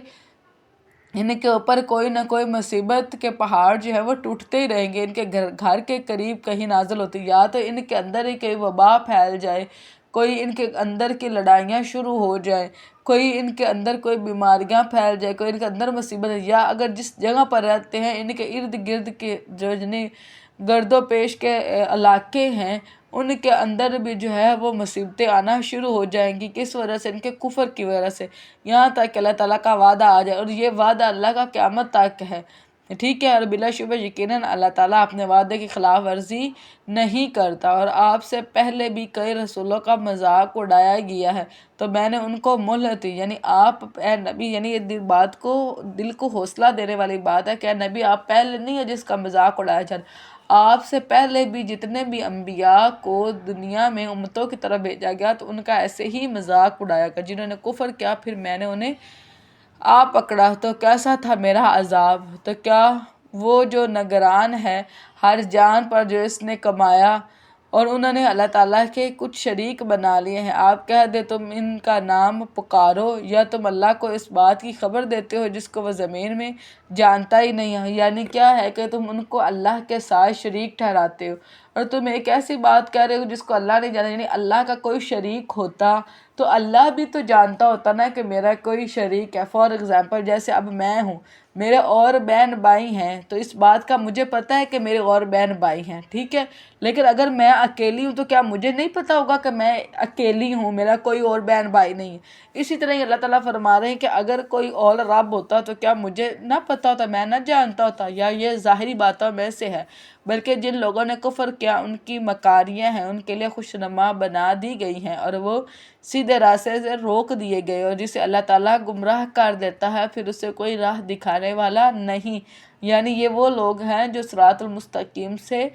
ان کے اوپر کوئی نہ کوئی مصیبت کے پہاڑ جو ہے وہ ٹوٹتے ہی رہیں گے، ان کے گھر کے قریب کہیں نازل ہوتی، یا تو ان کے اندر ہی کوئی وبا پھیل جائے، کوئی ان کے اندر کی لڑائیاں شروع ہو جائیں، کوئی ان کے اندر کوئی بیماریاں پھیل جائے، کوئی ان کے اندر مصیبت ہے، یا اگر جس جگہ پر رہتے ہیں ان کے ارد گرد کے جو گرد و پیش کے علاقے ہیں ان کے اندر بھی جو ہے وہ مصیبتیں آنا شروع ہو جائیں گی، کس وجہ سے؟ ان کے کفر کی وجہ سے، یہاں تک کہ اللہ تعالیٰ کا وعدہ آ جائے، اور یہ وعدہ اللہ کا قیامت تک ہے، ٹھیک ہے، اور بلا شبہ یقیناً اللہ تعالیٰ اپنے وعدے کی خلاف ورزی نہیں کرتا، اور آپ سے پہلے بھی کئی رسولوں کا مذاق اڑایا گیا ہے تو میں نے ان کو مہلت دی، یعنی آپ اے نبی، یعنی یہ بات کو دل کو حوصلہ دینے والی بات ہے کہ اے نبی آپ پہلے نہیں ہے جس کا مذاق اڑایا جائے، آپ سے پہلے بھی جتنے بھی انبیاء کو دنیا میں امتوں کی طرف بھیجا گیا تو ان کا ایسے ہی مذاق اڑایا گیا، جنہوں نے کفر کیا پھر میں نے انہیں پکڑا تو کیسا تھا میرا عذاب، تو کیا وہ جو نگران ہے ہر جان پر جو اس نے کمایا، اور انہوں نے اللہ تعالیٰ کے کچھ شریک بنا لیے ہیں۔ آپ کہہ دے تم ان کا نام پکارو، یا تم اللہ کو اس بات کی خبر دیتے ہو جس کو وہ زمین میں جانتا ہی نہیں ہے، یعنی کیا ہے کہ تم ان کو اللہ کے ساتھ شریک ٹھہراتے ہو، اور تم ایک ایسی بات کہہ رہے ہو جس کو اللہ نہیں جانا، یعنی اللہ کا کوئی شریک ہوتا تو اللہ بھی تو جانتا ہوتا نا کہ میرا کوئی شریک ہے۔ فار ایگزامپل جیسے اب میں ہوں، میرے اور بہن بھائی ہیں، تو اس بات کا مجھے پتہ ہے کہ میرے اور بہن بھائی ہیں، ٹھیک ہے، لیکن اگر میں اکیلی ہوں تو کیا مجھے نہیں پتہ ہوگا کہ میں اکیلی ہوں، میرا کوئی اور بہن بھائی نہیں ہے؟ اسی طرح ہی اللہ تعالیٰ فرما رہے ہیں کہ اگر کوئی اور رب ہوتا تو کیا مجھے نہ پتہ ہوتا، میں نہ جانتا ہوتا؟ یا یہ ظاہری باتوں میں سے ہے، بلکہ جن لوگوں نے کفر کیا ان کی مکاریاں ہیں ان کے لیے خوشنما بنا دی گئی ہیں، اور وہ سیدھے راستے سے روک دیے گئے، اور جسے اللہ تعالیٰ گمراہ کر دیتا ہے پھر اسے کوئی راہ دکھانے والا نہیں، یعنی یہ وہ لوگ ہیں جو صراط المستقیم سے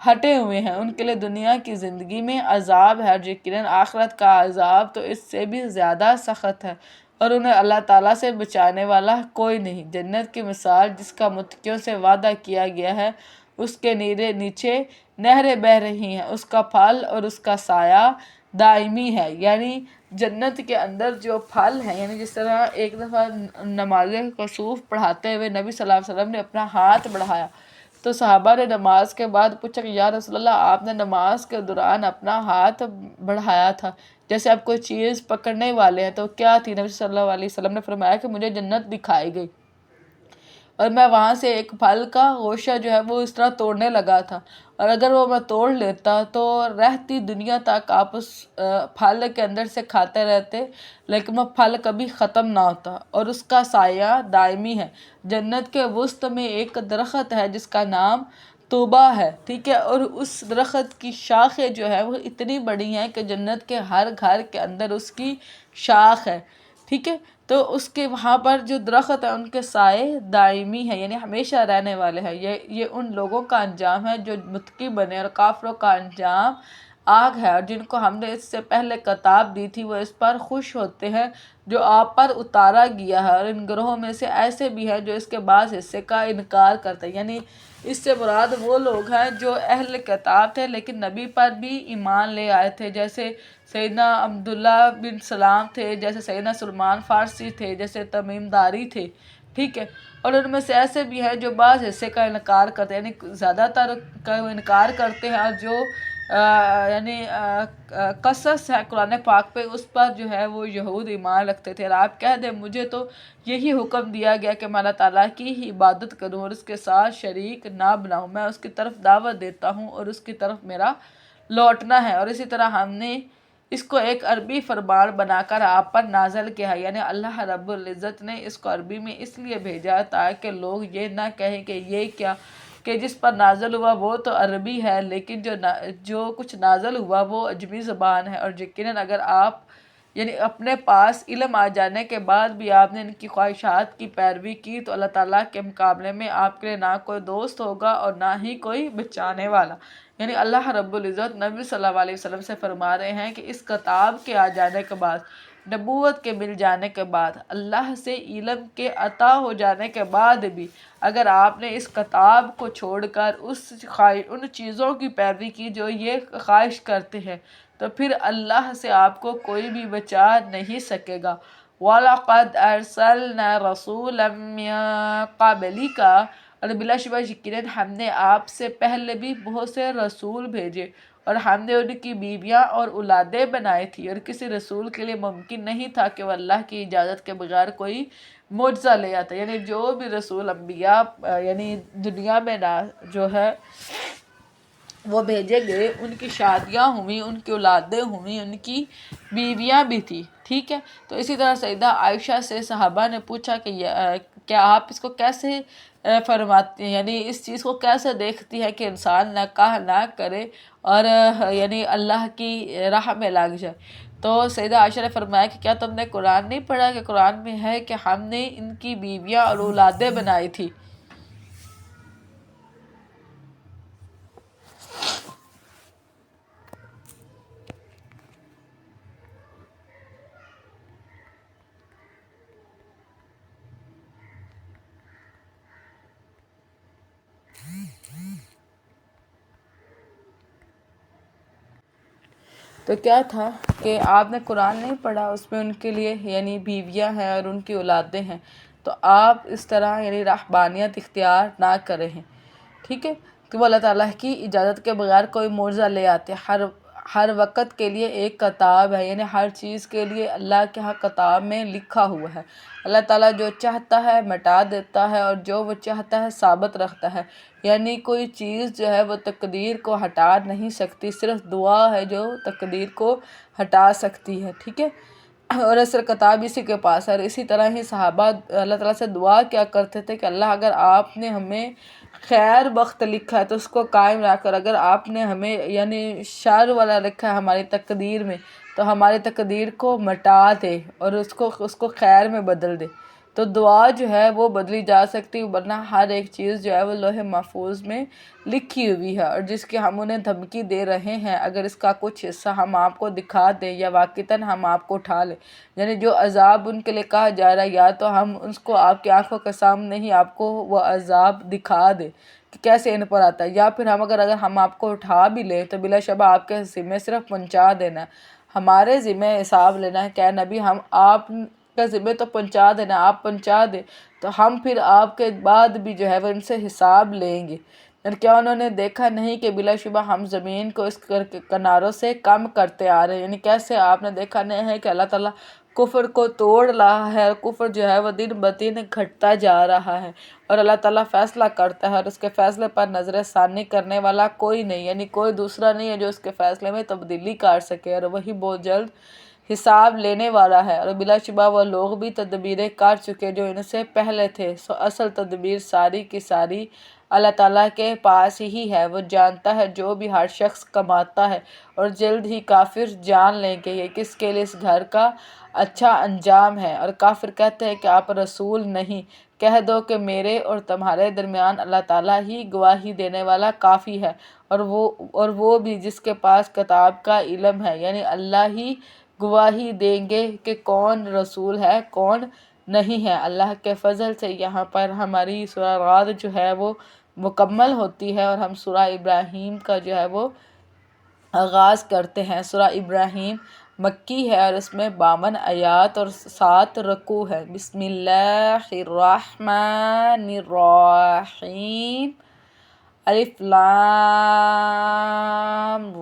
ہٹے ہوئے ہیں، ان کے لیے دنیا کی زندگی میں عذاب ہے، اور یقیناً آخرت کا عذاب تو اس سے بھی زیادہ سخت ہے، اور انہیں اللہ تعالیٰ سے بچانے والا کوئی نہیں۔ جنت کی مثال جس کا متقیوں سے وعدہ کیا گیا ہے، اس کے نیچے نہریں بہہ رہی ہیں، اس کا پھل اور اس کا سایہ دائمی ہے، یعنی جنت کے اندر جو پھل ہیں، یعنی جس طرح ایک دفعہ نماز کسوف پڑھاتے ہوئے نبی صلی اللہ علیہ وسلم نے اپنا ہاتھ بڑھایا تو صحابہ نے نماز کے بعد پوچھا کہ یا رسول اللہ آپ نے نماز کے دوران اپنا ہاتھ بڑھایا تھا جیسے آپ کوئی چیز پکڑنے والے ہیں، تو کیا تھی؟ نبی صلی اللہ علیہ وسلم نے فرمایا کہ مجھے جنت دکھائی گئی، اور میں وہاں سے ایک پھل کا گوشہ جو ہے وہ اس طرح توڑنے لگا تھا، اور اگر وہ میں توڑ لیتا تو رہتی دنیا تک آپ اس پھل کے اندر سے کھاتے رہتے، لیکن وہ پھل کبھی ختم نہ ہوتا، اور اس کا سایہ دائمی ہے۔ جنت کے وسط میں ایک درخت ہے جس کا نام طوبیٰ ہے، ٹھیک ہے، اور اس درخت کی شاخیں جو ہے وہ اتنی بڑی ہیں کہ جنت کے ہر گھر کے اندر اس کی شاخ ہے، ٹھیک ہے۔ تو اس کے وہاں پر جو درخت ہیں ان کے سائے دائمی ہیں، یعنی ہمیشہ رہنے والے ہیں۔ یہ ان لوگوں کا انجام ہے جو متقی بنے، اور کافروں کا انجام آگ ہے، اور جن کو ہم نے اس سے پہلے کتاب دی تھی وہ اس پر خوش ہوتے ہیں جو آپ پر اتارا گیا ہے، اور ان گروہوں میں سے ایسے بھی ہیں جو اس کے بعض حصے کا انکار کرتے ہیں۔ یعنی اس سے مراد وہ لوگ ہیں جو اہل کتاب تھے لیکن نبی پر بھی ایمان لے آئے تھے، جیسے سیدنا عبداللہ بن سلام تھے، جیسے سیدنا سلمان فارسی تھے، جیسے تمیم داری تھے، ٹھیک ہے۔ اور ان میں سے ایسے بھی ہیں جو بعض حصے کا انکار کرتے ہیں، یعنی زیادہ تر کا انکار کرتے ہیں، اور جو یعنی قصص ہے قرآن پاک پہ اس پر جو ہے وہ یہود ایمان رکھتے تھے۔ اور آپ کہہ دیں مجھے تو یہی حکم دیا گیا کہ میں اللہ تعالیٰ کی ہی عبادت کروں اور اس کے ساتھ شریک نہ بناؤں، میں اس کی طرف دعوت دیتا ہوں اور اس کی طرف میرا لوٹنا ہے۔ اور اسی طرح ہم نے اس کو ایک عربی فرمان بنا کر آپ پر نازل کیا ہے، یعنی اللہ رب العزت نے اس کو عربی میں اس لیے بھیجا تاکہ لوگ یہ نہ کہیں کہ یہ کیا، کہ جس پر نازل ہوا وہ تو عربی ہے لیکن جو کچھ نازل ہوا وہ عجمی زبان ہے۔ اور یقیناً اگر آپ یعنی اپنے پاس علم آ جانے کے بعد بھی آپ نے ان کی خواہشات کی پیروی کی تو اللہ تعالیٰ کے مقابلے میں آپ کے لیے نہ کوئی دوست ہوگا اور نہ ہی کوئی بچانے والا۔ یعنی اللہ رب العزت نبی صلی اللہ علیہ وسلم سے فرما رہے ہیں کہ اس کتاب کے آ جانے کے بعد، نبوت کے مل جانے کے بعد، اللہ سے علم کے عطا ہو جانے کے بعد بھی اگر آپ نے اس کتاب کو چھوڑ کر ان چیزوں کی پیروی کی جو یہ خواہش کرتے ہیں تو پھر اللہ سے آپ کو کوئی بھی بچا نہیں سکے گا۔ وَلَقَدْ أَرْسَلْنَا رَسُولًا مِّن قَبْلِكَ، اور بلا شبہ یقیناً ہم نے آپ سے پہلے بھی بہت سے رسول بھیجے، اور ہم نے ان کی بیویاں اور اولادیں بنائی تھی، اور کسی رسول کے لیے ممکن نہیں تھا کہ وہ اللہ کی اجازت کے بغیر کوئی معجزہ لے آتا۔ یعنی جو بھی رسول انبیاء یعنی دنیا میں جو ہے وہ بھیجے گئے ان کی شادیاں ہوئیں، ان کی اولادیں ہوئیں، ان کی بیویاں بھی تھی، ٹھیک ہے۔ تو اسی طرح سیدہ عائشہ سے صحابہ نے پوچھا کہ کیا آپ اس کو کیسے فرماتی ہیں، یعنی اس چیز کو کیسے دیکھتی ہے کہ انسان نکاح نہ کرے اور یعنی اللہ کی راہ میں لگ جائے؟ تو سیدہ عائشہ نے فرمایا کہ کیا تم نے قرآن نہیں پڑھا کہ قرآن میں ہے کہ ہم نے ان کی بیویاں اور اولادیں بنائی تھی۔ تو کیا تھا کہ آپ نے قرآن نہیں پڑھا، اس میں ان کے لیے یعنی بیویاں ہیں اور ان کی اولادیں ہیں، تو آپ اس طرح یعنی رہبانیت اختیار نہ کریں، ٹھیک ہے، کہ وہ اللہ تعالیٰ کی اجازت کے بغیر کوئی معجزہ لے آتے۔ ہر وقت کے لیے ایک کتاب ہے، یعنی ہر چیز کے لیے اللہ کے ہاں کتاب میں لکھا ہوا ہے۔ اللہ تعالیٰ جو چاہتا ہے مٹا دیتا ہے اور جو وہ چاہتا ہے ثابت رکھتا ہے، یعنی کوئی چیز جو ہے وہ تقدیر کو ہٹا نہیں سکتی، صرف دعا ہے جو تقدیر کو ہٹا سکتی ہے، ٹھیک ہے۔ اور اصل کتاب اسی کے پاس ہے، اور اسی طرح ہی صحابہ اللہ تعالیٰ سے دعا کیا کرتے تھے کہ اللہ اگر آپ نے ہمیں خیر بخت لکھا ہے تو اس کو قائم رکھ کر، اگر آپ نے ہمیں یعنی شر والا لکھا ہے ہماری تقدیر میں تو ہماری تقدیر کو مٹا دے اور اس کو خیر میں بدل دے۔ تو دعا جو ہے وہ بدلی جا سکتی، ورنہ ہر ایک چیز جو ہے وہ لوح محفوظ میں لکھی ہوئی ہے، اور جس کی ہم انہیں دھمکی دے رہے ہیں اگر اس کا کچھ حصہ ہم آپ کو دکھا دیں یا واقعتاً ہم آپ کو اٹھا لیں، یعنی جو عذاب ان کے لیے کہا جا رہا ہے یا تو ہم اس کو آپ کی آنکھوں کے سامنے ہی آپ کو وہ عذاب دکھا دیں کہ کیسے ان پر آتا ہے، یا پھر اگر ہم آپ کو اٹھا بھی لیں تو بلا شبہ آپ کے ذمہ صرف پہنچا دینا ہے، ہمارے ذمہ حساب لینا ہے کہ اے نبی ہم آپ کا ذمہ تو پہنچا دینا، آپ پہنچا دیں تو ہم پھر آپ کے بعد بھی جو ہے وہ ان سے حساب لیں گے۔ یعنی کیا انہوں نے دیکھا نہیں کہ بلا شبہ ہم زمین کو اس کناروں سے کم کرتے آ رہے ہیں، یعنی کیسے آپ نے دیکھا نہیں ہے کہ اللہ تعالیٰ کفر کو توڑ رہا ہے، اور کفر جو ہے وہ دن بدن گھٹتا جا رہا ہے، اور اللہ تعالیٰ فیصلہ کرتا ہے، اور اس کے فیصلے پر نظر ثانی کرنے والا کوئی نہیں، یعنی کوئی دوسرا نہیں ہے جو اس کے فیصلے میں تبدیلی کر سکے، اور وہی بہت جلد حساب لینے والا ہے۔ اور بلا شبہ وہ لوگ بھی تدبیریں کر چکے جو ان سے پہلے تھے، سو اصل تدبیر ساری کی ساری اللہ تعالیٰ کے پاس ہی ہے۔ وہ جانتا ہے جو بھی ہر شخص کماتا ہے، اور جلد ہی کافر جان لیں گے یہ کس کے لیے اس گھر کا اچھا انجام ہے۔ اور کافر کہتے ہیں کہ آپ رسول نہیں، کہہ دو کہ میرے اور تمہارے درمیان اللہ تعالیٰ ہی گواہی دینے والا کافی ہے، اور وہ بھی جس کے پاس کتاب کا علم ہے، یعنی اللہ ہی گواہی دیں گے کہ کون رسول ہے کون نہیں ہے۔ اللہ کے فضل سے یہاں پر ہماری سورہ رعد جو ہے وہ مکمل ہوتی ہے، اور ہم سورہ ابراہیم کا جو ہے وہ آغاز کرتے ہیں۔ سورہ ابراہیم مکی ہے، اور اس میں 52 آیات اور 7 رکوع ہے۔ بسم اللہ الرحمن الرحیم، الف لام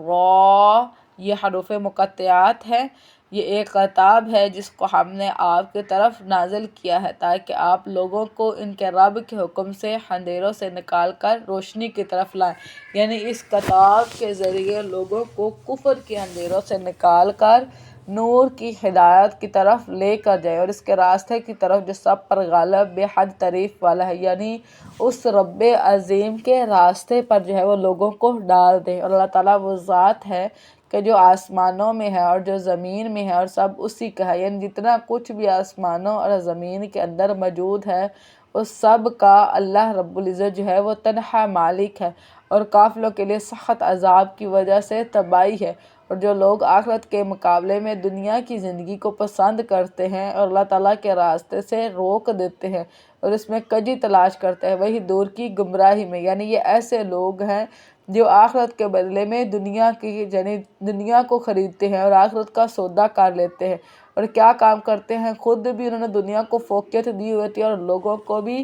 را، یہ حروف مقطعات ہیں۔ یہ ایک خطاب ہے جس کو ہم نے آپ کی طرف نازل کیا ہے تاکہ آپ لوگوں کو ان کے رب کے حکم سے اندھیروں سے نکال کر روشنی کی طرف لائیں، یعنی اس خطاب کے ذریعے لوگوں کو کفر کے اندھیروں سے نکال کر نور کی ہدایت کی طرف لے کر جائے، اور اس کے راستے کی طرف جو سب پر غالب بے حد تعریف والا ہے، یعنی اس رب عظیم کے راستے پر جو ہے وہ لوگوں کو ڈال دیں۔ اور اللہ تعالیٰ وہ ذات ہے کہ جو آسمانوں میں ہے اور جو زمین میں ہے، اور سب اسی کا ہے، یعنی جتنا کچھ بھی آسمانوں اور زمین کے اندر موجود ہے اس سب کا اللہ رب العزت جو ہے وہ تنہا مالک ہے، اور کافروں کے لیے سخت عذاب کی وجہ سے تباہی ہے۔ اور جو لوگ آخرت کے مقابلے میں دنیا کی زندگی کو پسند کرتے ہیں اور اللہ تعالیٰ کے راستے سے روک دیتے ہیں اور اس میں کجی تلاش کرتے ہیں، وہی دور کی گمراہی میں، یعنی یہ ایسے لوگ ہیں جو آخرت کے بدلے میں دنیا کو خریدتے ہیں اور آخرت کا سودا کر لیتے ہیں، اور کیا کام کرتے ہیں، خود بھی انہوں نے دنیا کو فوقیت دی ہوئی ہے اور لوگوں کو بھی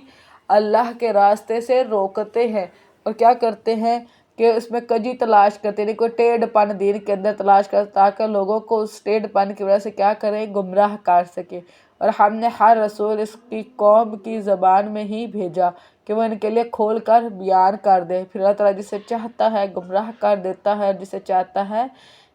اللہ کے راستے سے روکتے ہیں، اور کیا کرتے ہیں کہ اس میں کجی تلاش کرتے ہیں، کوئی ٹیڑھ پن دین کے اندر تلاش کرتے تاکہ لوگوں کو اس ٹیڑھ پن کی وجہ سے کیا کریں، گمراہ کر سکے۔ اور ہم نے ہر رسول اس کی قوم کی زبان میں ہی بھیجا کہ وہ ان کے لیے کھول کر بیان کر دے، پھر اللہ تعالیٰ جسے چاہتا ہے گمراہ کر دیتا ہے اور جسے چاہتا ہے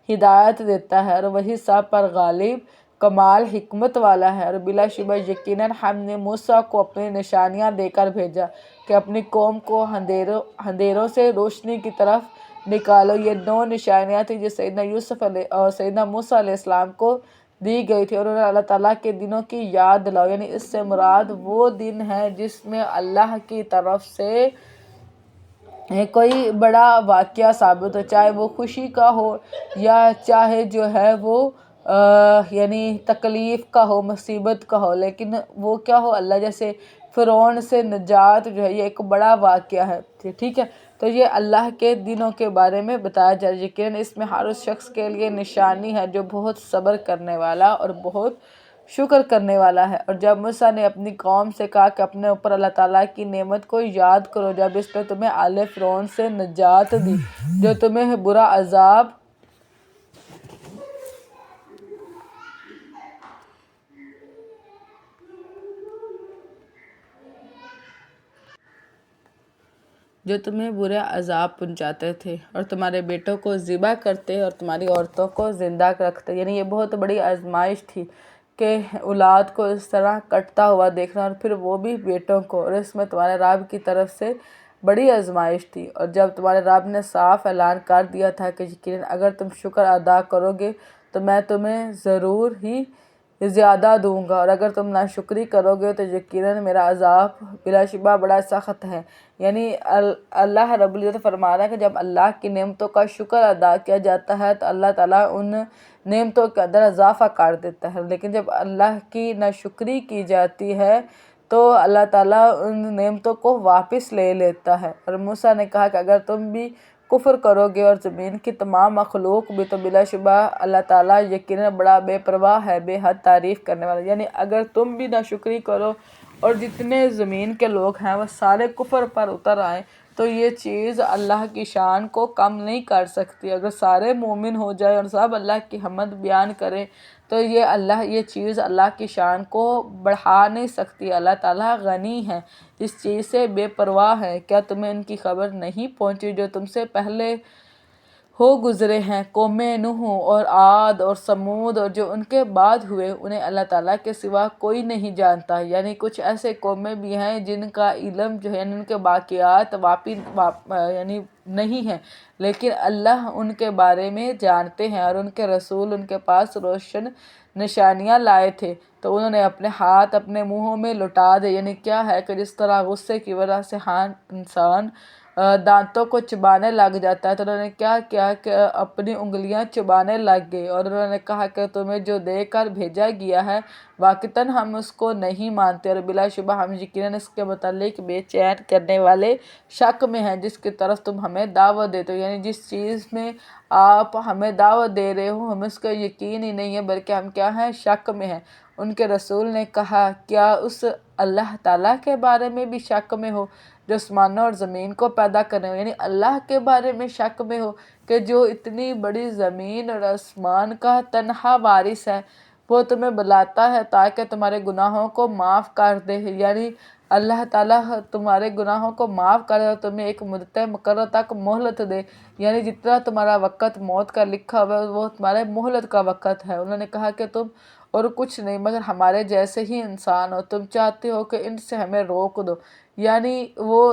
ہدایت دیتا ہے، اور وہی سب پر غالب کمال حکمت والا ہے۔ اور بلا شبہ یقیناً ہم نے موسیٰ کو اپنی نشانیاں دے کر بھیجا کہ اپنی قوم کو اندھیروں سے روشنی کی طرف نکالو۔ یہ 9 نشانیاں تھیں جو سیدنا یوسف اور سیدنا موسیٰ علیہ السلام کو دی گئی تھی، اور انہوں نے اللہ تعالیٰ کے دنوں کی یاد دلاؤ، یعنی اس سے مراد وہ دن ہے جس میں اللہ کی طرف سے کوئی بڑا واقعہ ثابت ہو، چاہے وہ خوشی کا ہو یا چاہے جو ہے وہ یعنی تکلیف کا ہو، مصیبت کا ہو، لیکن وہ کیا ہو، اللہ جیسے فرعون سے نجات جو ہے یہ ایک بڑا واقعہ ہے، ٹھیک ہے۔ تو یہ اللہ کے دنوں کے بارے میں بتایا جائے، یقیناً اس میں ہر اس شخص کے لیے نشانی ہے جو بہت صبر کرنے والا اور بہت شکر کرنے والا ہے۔ اور جب موسیٰ نے اپنی قوم سے کہا کہ اپنے اوپر اللہ تعالیٰ کی نعمت کو یاد کرو جب اس نے تمہیں آل فرعون سے نجات دی، جو تمہیں برا عذاب پہنچاتے تھے اور تمہارے بیٹوں کو ذبح کرتے اور تمہاری عورتوں کو زندہ رکھتے، یعنی یہ بہت بڑی آزمائش تھی کہ اولاد کو اس طرح کٹتا ہوا دیکھنا، اور پھر وہ بھی بیٹوں کو، اور اس میں تمہارے رب کی طرف سے بڑی آزمائش تھی۔ اور جب تمہارے رب نے صاف اعلان کر دیا تھا کہ یقیناً اگر تم شکر ادا کرو گے تو میں تمہیں ضرور ہی زیادہ دوں گا، اور اگر تم ناشکری کرو گے تو یقیناً میرا عذاب بلا شبہ بڑا سخت ہے۔ یعنی اللہ رب العزت فرما رہا ہے کہ جب اللہ کی نعمتوں کا شکر ادا کیا جاتا ہے تو اللہ تعالیٰ ان نعمتوں کے اندر اضافہ کر دیتا ہے، لیکن جب اللہ کی ناشکری کی جاتی ہے تو اللہ تعالیٰ ان نعمتوں کو واپس لے لیتا ہے۔ اور موسیٰ نے کہا کہ اگر تم بھی کفر کرو گے اور زمین کی تمام مخلوق بھی، تو بلا شبہ اللہ تعالیٰ یقیناً بڑا بے پرواہ ہے، بے حد تعریف کرنے والا، یعنی اگر تم بھی ناشکری کرو اور جتنے زمین کے لوگ ہیں وہ سارے کفر پر اتر آئیں تو تو یہ چیز اللہ کی شان کو کم نہیں کر سکتی۔ اگر سارے مومن ہو جائے اور سب اللہ کی حمد بیان کریں تو یہ چیز اللہ کی شان کو بڑھا نہیں سکتی۔ اللہ تعالیٰ غنی ہے، اس چیز سے بے پرواہ ہے۔ کیا تمہیں ان کی خبر نہیں پہنچی جو تم سے پہلے ہو گزرے ہیں؟ قوم نوح اور عاد اور ثمود اور جو ان کے بعد ہوئے، انہیں اللہ تعالیٰ کے سوا کوئی نہیں جانتا۔ یعنی کچھ ایسے قومیں بھی ہیں جن کا علم جو ہے یعنی ان کے باقیات یعنی نہیں ہیں، لیکن اللہ ان کے بارے میں جانتے ہیں، اور ان کے رسول ان کے پاس روشن نشانیاں لائے تھے تو انہوں نے اپنے ہاتھ اپنے منہوں میں لٹا دے۔ یعنی کیا ہے کہ جس طرح غصے کی وجہ سے انسان دانتوں کو چبانے لگ جاتا ہے، تو انہوں نے کیا کیا کہ اپنی انگلیاں چبانے لگ گئے، اور انہوں نے کہا کہ تمہیں جو دے کر بھیجا گیا ہے واقعتاً ہم اس کو نہیں مانتے، اور بلا شبہ ہم یقیناً اس کے متعلق بے چین کرنے والے شک میں ہیں جس کی طرف تم ہمیں دعوت دیتے ہو۔ یعنی جس چیز میں آپ ہمیں دعوت دے رہے ہو ہم اس کا یقین ہی نہیں ہے، بلکہ ہم کیا ہیں، شک میں ہیں۔ ان کے رسول نے کہا کیا اس اللہ تعالیٰ کے بارے میں بھی شک میں ہو جو آسمانوں اور زمین کو پیدا کرنے ہو؟ یعنی اللہ کے بارے میں شک میں ہو کہ جو اتنی بڑی زمین اور آسمان کا تنہا وارث ہے، وہ تمہیں بلاتا ہے تاکہ تمہارے گناہوں کو معاف کر دے۔ یعنی اللہ تعالیٰ تمہارے گناہوں کو معاف کر دے اور تمہیں ایک مدت مقررہ تک مہلت دے۔ یعنی جتنا تمہارا وقت موت کا لکھا ہوا ہے وہ تمہارے مہلت کا وقت ہے۔ انہوں نے کہا کہ تم اور کچھ نہیں مگر ہمارے جیسے ہی انسان ہو، تم چاہتے ہو کہ ان سے ہمیں روک دو۔ یعنی وہ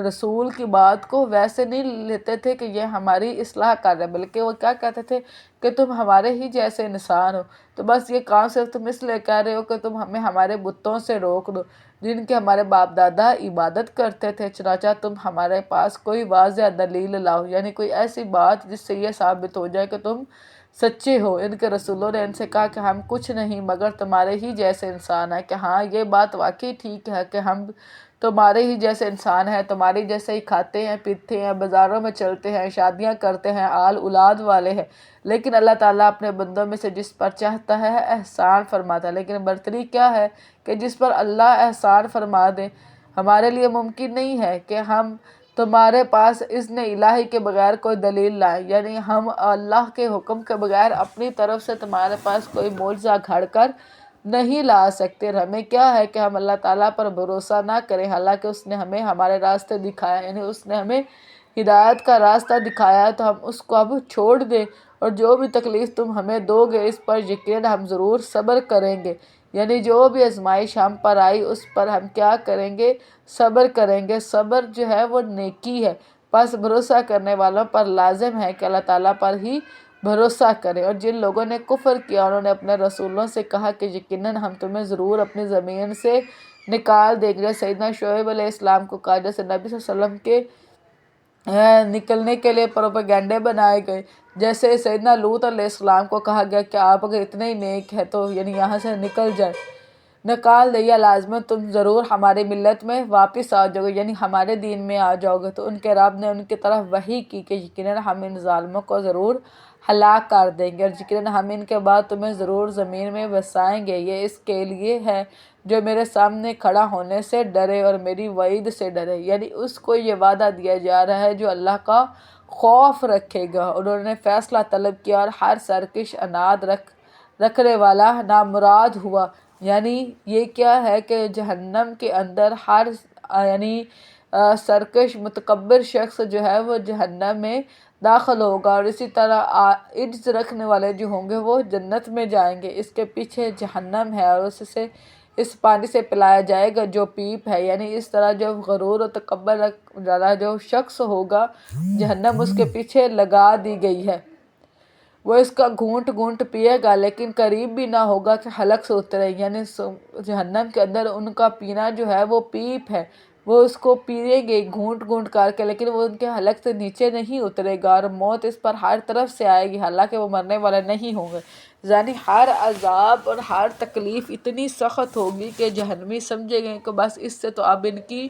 رسول کی بات کو ویسے نہیں لیتے تھے کہ یہ ہماری اصلاح کر رہے، بلکہ وہ کیا کہتے تھے کہ تم ہمارے ہی جیسے انسان ہو، تو بس یہ کام صرف تم اس لیے کہہ رہے ہو کہ تم ہمیں ہمارے بتوں سے روک دو جن کے ہمارے باپ دادا عبادت کرتے تھے، چنانچہ تم ہمارے پاس کوئی واضح دلیل لاؤ۔ یعنی کوئی ایسی بات جس سے یہ ثابت ہو جائے کہ تم سچے ہو۔ ان کے رسولوں نے ان سے کہا کہ ہم کچھ نہیں مگر تمہارے ہی جیسے انسان ہیں، کہ ہاں یہ بات واقعی ٹھیک ہے کہ ہم تمہارے ہی جیسے انسان ہیں، تمہاری جیسے ہی کھاتے ہیں پیتے ہیں، بازاروں میں چلتے ہیں، شادیاں کرتے ہیں، آل اولاد والے ہیں، لیکن اللہ تعالیٰ اپنے بندوں میں سے جس پر چاہتا ہے احسان فرماتا ہے۔ لیکن برتری کیا ہے کہ جس پر اللہ احسان فرما دے، ہمارے لیے ممکن نہیں ہے کہ ہم تمہارے پاس اذن الہی کے بغیر کوئی دلیل لائیں۔ یعنی ہم اللہ کے حکم کے بغیر اپنی طرف سے تمہارے پاس کوئی معجزہ گھڑ کر نہیں لا سکتے، اور ہمیں کیا ہے کہ ہم اللہ تعالیٰ پر بھروسہ نہ کریں، حالانکہ اس نے ہمیں ہمارے راستے دکھایا، یعنی اس نے ہمیں ہدایت کا راستہ دکھایا ہے، تو ہم اس کو اب چھوڑ دیں، اور جو بھی تکلیف تم ہمیں دو گے اس پر یقیناً ہم ضرور صبر کریں گے۔ یعنی جو بھی آزمائش ہم پر آئی اس پر ہم کیا کریں گے، صبر کریں گے۔ صبر جو ہے وہ نیکی ہے، بس بھروسہ کرنے والوں پر لازم ہے کہ اللہ تعالیٰ پر ہی بھروسہ کریں۔ اور جن لوگوں نے کفر کیا انہوں نے اپنے رسولوں سے کہا کہ یقیناً ہم تمہیں ضرور اپنی زمین سے نکال دیں گے۔ سیدنا شعیب علیہ السلام کو کہا، جیسے نبی صلی اللہ علیہ وسلم کے نکلنے کے لیے پروپیگنڈے بنائے گئے، جیسے سیدنا لوط علیہ السلام کو کہا گیا کہ آپ اگر اتنے ہی نیک ہے تو یعنی یہاں سے نکل جائے، نکال دے یا لازمت تم ضرور ہماری ملت میں واپس آ جاؤ گے، یعنی ہمارے دین میں آ جاؤ گے۔ تو ان کے رب نے ان کی طرف وحی کی کہ یقیناً ہم ان ظالموں کو ضرور ہلاک کر دیں گے، اور یقیناً ہم ان کے بعد تمہیں ضرور زمین میں بسائیں گے۔ یہ اس کے لیے ہے جو میرے سامنے کھڑا ہونے سے ڈرے اور میری وعید سے ڈرے۔ یعنی اس کو یہ وعدہ دیا جا رہا ہے جو اللہ کا خوف رکھے گا۔ انہوں نے فیصلہ طلب کیا اور ہر سرکش اناد رکھنے والا نامراد ہوا۔ یعنی یہ کیا ہے کہ جہنم کے اندر ہر سرکش متکبر شخص جو ہے وہ جہنم میں داخل ہوگا، اور اسی طرح عجز رکھنے والے جو ہوں گے وہ جنت میں جائیں گے۔ اس کے پیچھے جہنم ہے اور اس سے اس پانی سے پلایا جائے گا جو پیپ ہے۔ یعنی اس طرح جو غرور و تکبر والا جو شخص ہوگا جہنم اس کے پیچھے لگا دی گئی ہے، وہ اس کا گھونٹ گھونٹ پیے گا لیکن قریب بھی نہ ہوگا کہ حلق سے اترے۔ یعنی جہنم کے اندر ان کا پینا جو ہے وہ پیپ ہے، وہ اس کو پیئیں گے گھونٹ گھونٹ کر کے، لیکن وہ ان کے حلق سے نیچے نہیں اترے گا، اور موت اس پر ہر طرف سے آئے گی، حالانکہ وہ مرنے والے نہیں ہوں گے۔ یعنی ہر عذاب اور ہر تکلیف اتنی سخت ہوگی کہ جہنمی سمجھیں گے کہ بس اس سے تو اب ان کی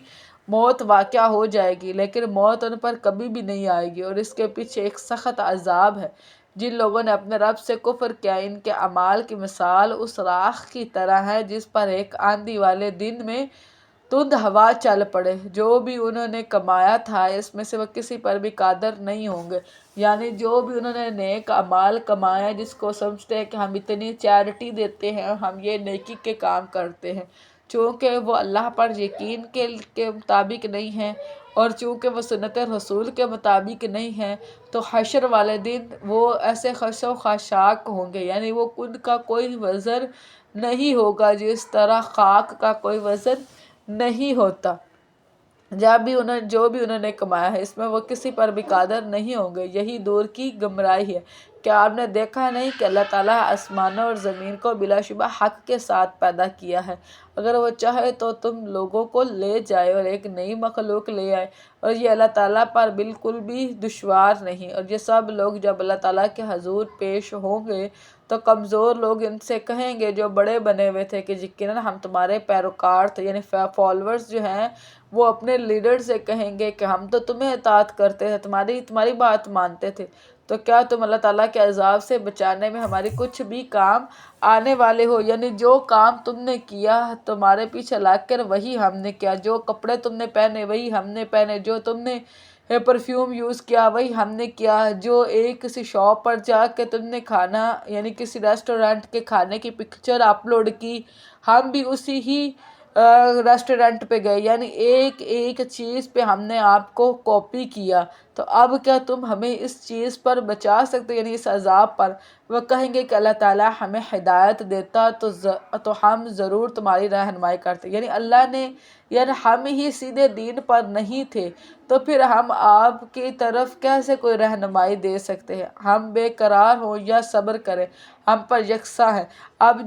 موت واقع ہو جائے گی، لیکن موت ان پر کبھی بھی نہیں آئے گی، اور اس کے پیچھے ایک سخت عذاب ہے۔ جن لوگوں نے اپنے رب سے کفر کیا ان کے اعمال کی مثال اس راکھ کی طرح ہے جس پر ایک آندھی والے دن میں تند ہوا چل پڑے، جو بھی انہوں نے کمایا تھا اس میں سے وہ کسی پر بھی قادر نہیں ہوں گے۔ یعنی جو بھی انہوں نے نیک اعمال کمایا، جس کو سمجھتے ہیں کہ ہم اتنی چیریٹی دیتے ہیں، ہم یہ نیکی کے کام کرتے ہیں، چونکہ وہ اللہ پر یقین کے مطابق نہیں ہیں اور چونکہ وہ سنت رسول کے مطابق نہیں ہیں، تو حشر والے دن وہ ایسے خس و خاشاک ہوں گے، یعنی وہ ان کا کوئی وزن نہیں ہوگا جس طرح خاک کا کوئی وزن نہیں ہوتا۔ جو بھی انہوں نے کمایا ہے اس میں وہ کسی پر بھی قادر نہیں ہوں گے۔ یہی دور کی گمراہی ہے۔ کیا آپ نے دیکھا نہیں کہ اللہ تعالیٰ آسمانوں اور زمین کو بلا شبہ حق کے ساتھ پیدا کیا ہے؟ اگر وہ چاہے تو تم لوگوں کو لے جائے اور ایک نئی مخلوق لے آئے، اور یہ اللہ تعالیٰ پر بالکل بھی دشوار نہیں۔ اور یہ سب لوگ جب اللہ تعالیٰ کے حضور پیش ہوں گے تو کمزور لوگ ان سے کہیں گے جو بڑے بنے ہوئے تھے کہ یقیناً ہم تمہارے پیروکار تھے، یعنی فالوورز جو ہیں وہ اپنے لیڈر سے کہیں گے کہ ہم تو تمہیں اطاعت کرتے تھے، تمہاری بات مانتے تھے، تو کیا تم اللہ تعالیٰ کے عذاب سے بچانے میں ہماری کچھ بھی کام آنے والے ہو؟ یعنی جو کام تم نے کیا تمہارے پیچھے لگ کر وہی ہم نے کیا، جو کپڑے تم نے پہنے وہی ہم نے پہنے، جو تم نے پرفیوم یوز کیا وہی ہم نے کیا، جو ایک کسی شاپ پر جا کے تم نے کھانا یعنی کسی ریسٹورنٹ کے کھانے کی پکچر اپلوڈ کی، ہم بھی اسی ہی ریسٹورنٹ پہ گئے، یعنی ایک ایک چیز پہ ہم نے آپ کو کاپی کیا۔ تو اب کیا تم ہمیں اس چیز پر بچا سکتے، یعنی اس عذاب پر؟ وہ کہیں گے کہ اللہ تعالیٰ ہمیں ہدایت دیتا تو ہم ضرور تمہاری رہنمائی کرتے، یعنی ہم ہی سیدھے دین پر نہیں تھے تو پھر ہم آپ کی طرف کیسے کوئی رہنمائی دے سکتے ہیں؟ ہم بے قرار ہوں یا صبر کریں، ہم پر یکساں ہیں۔ اب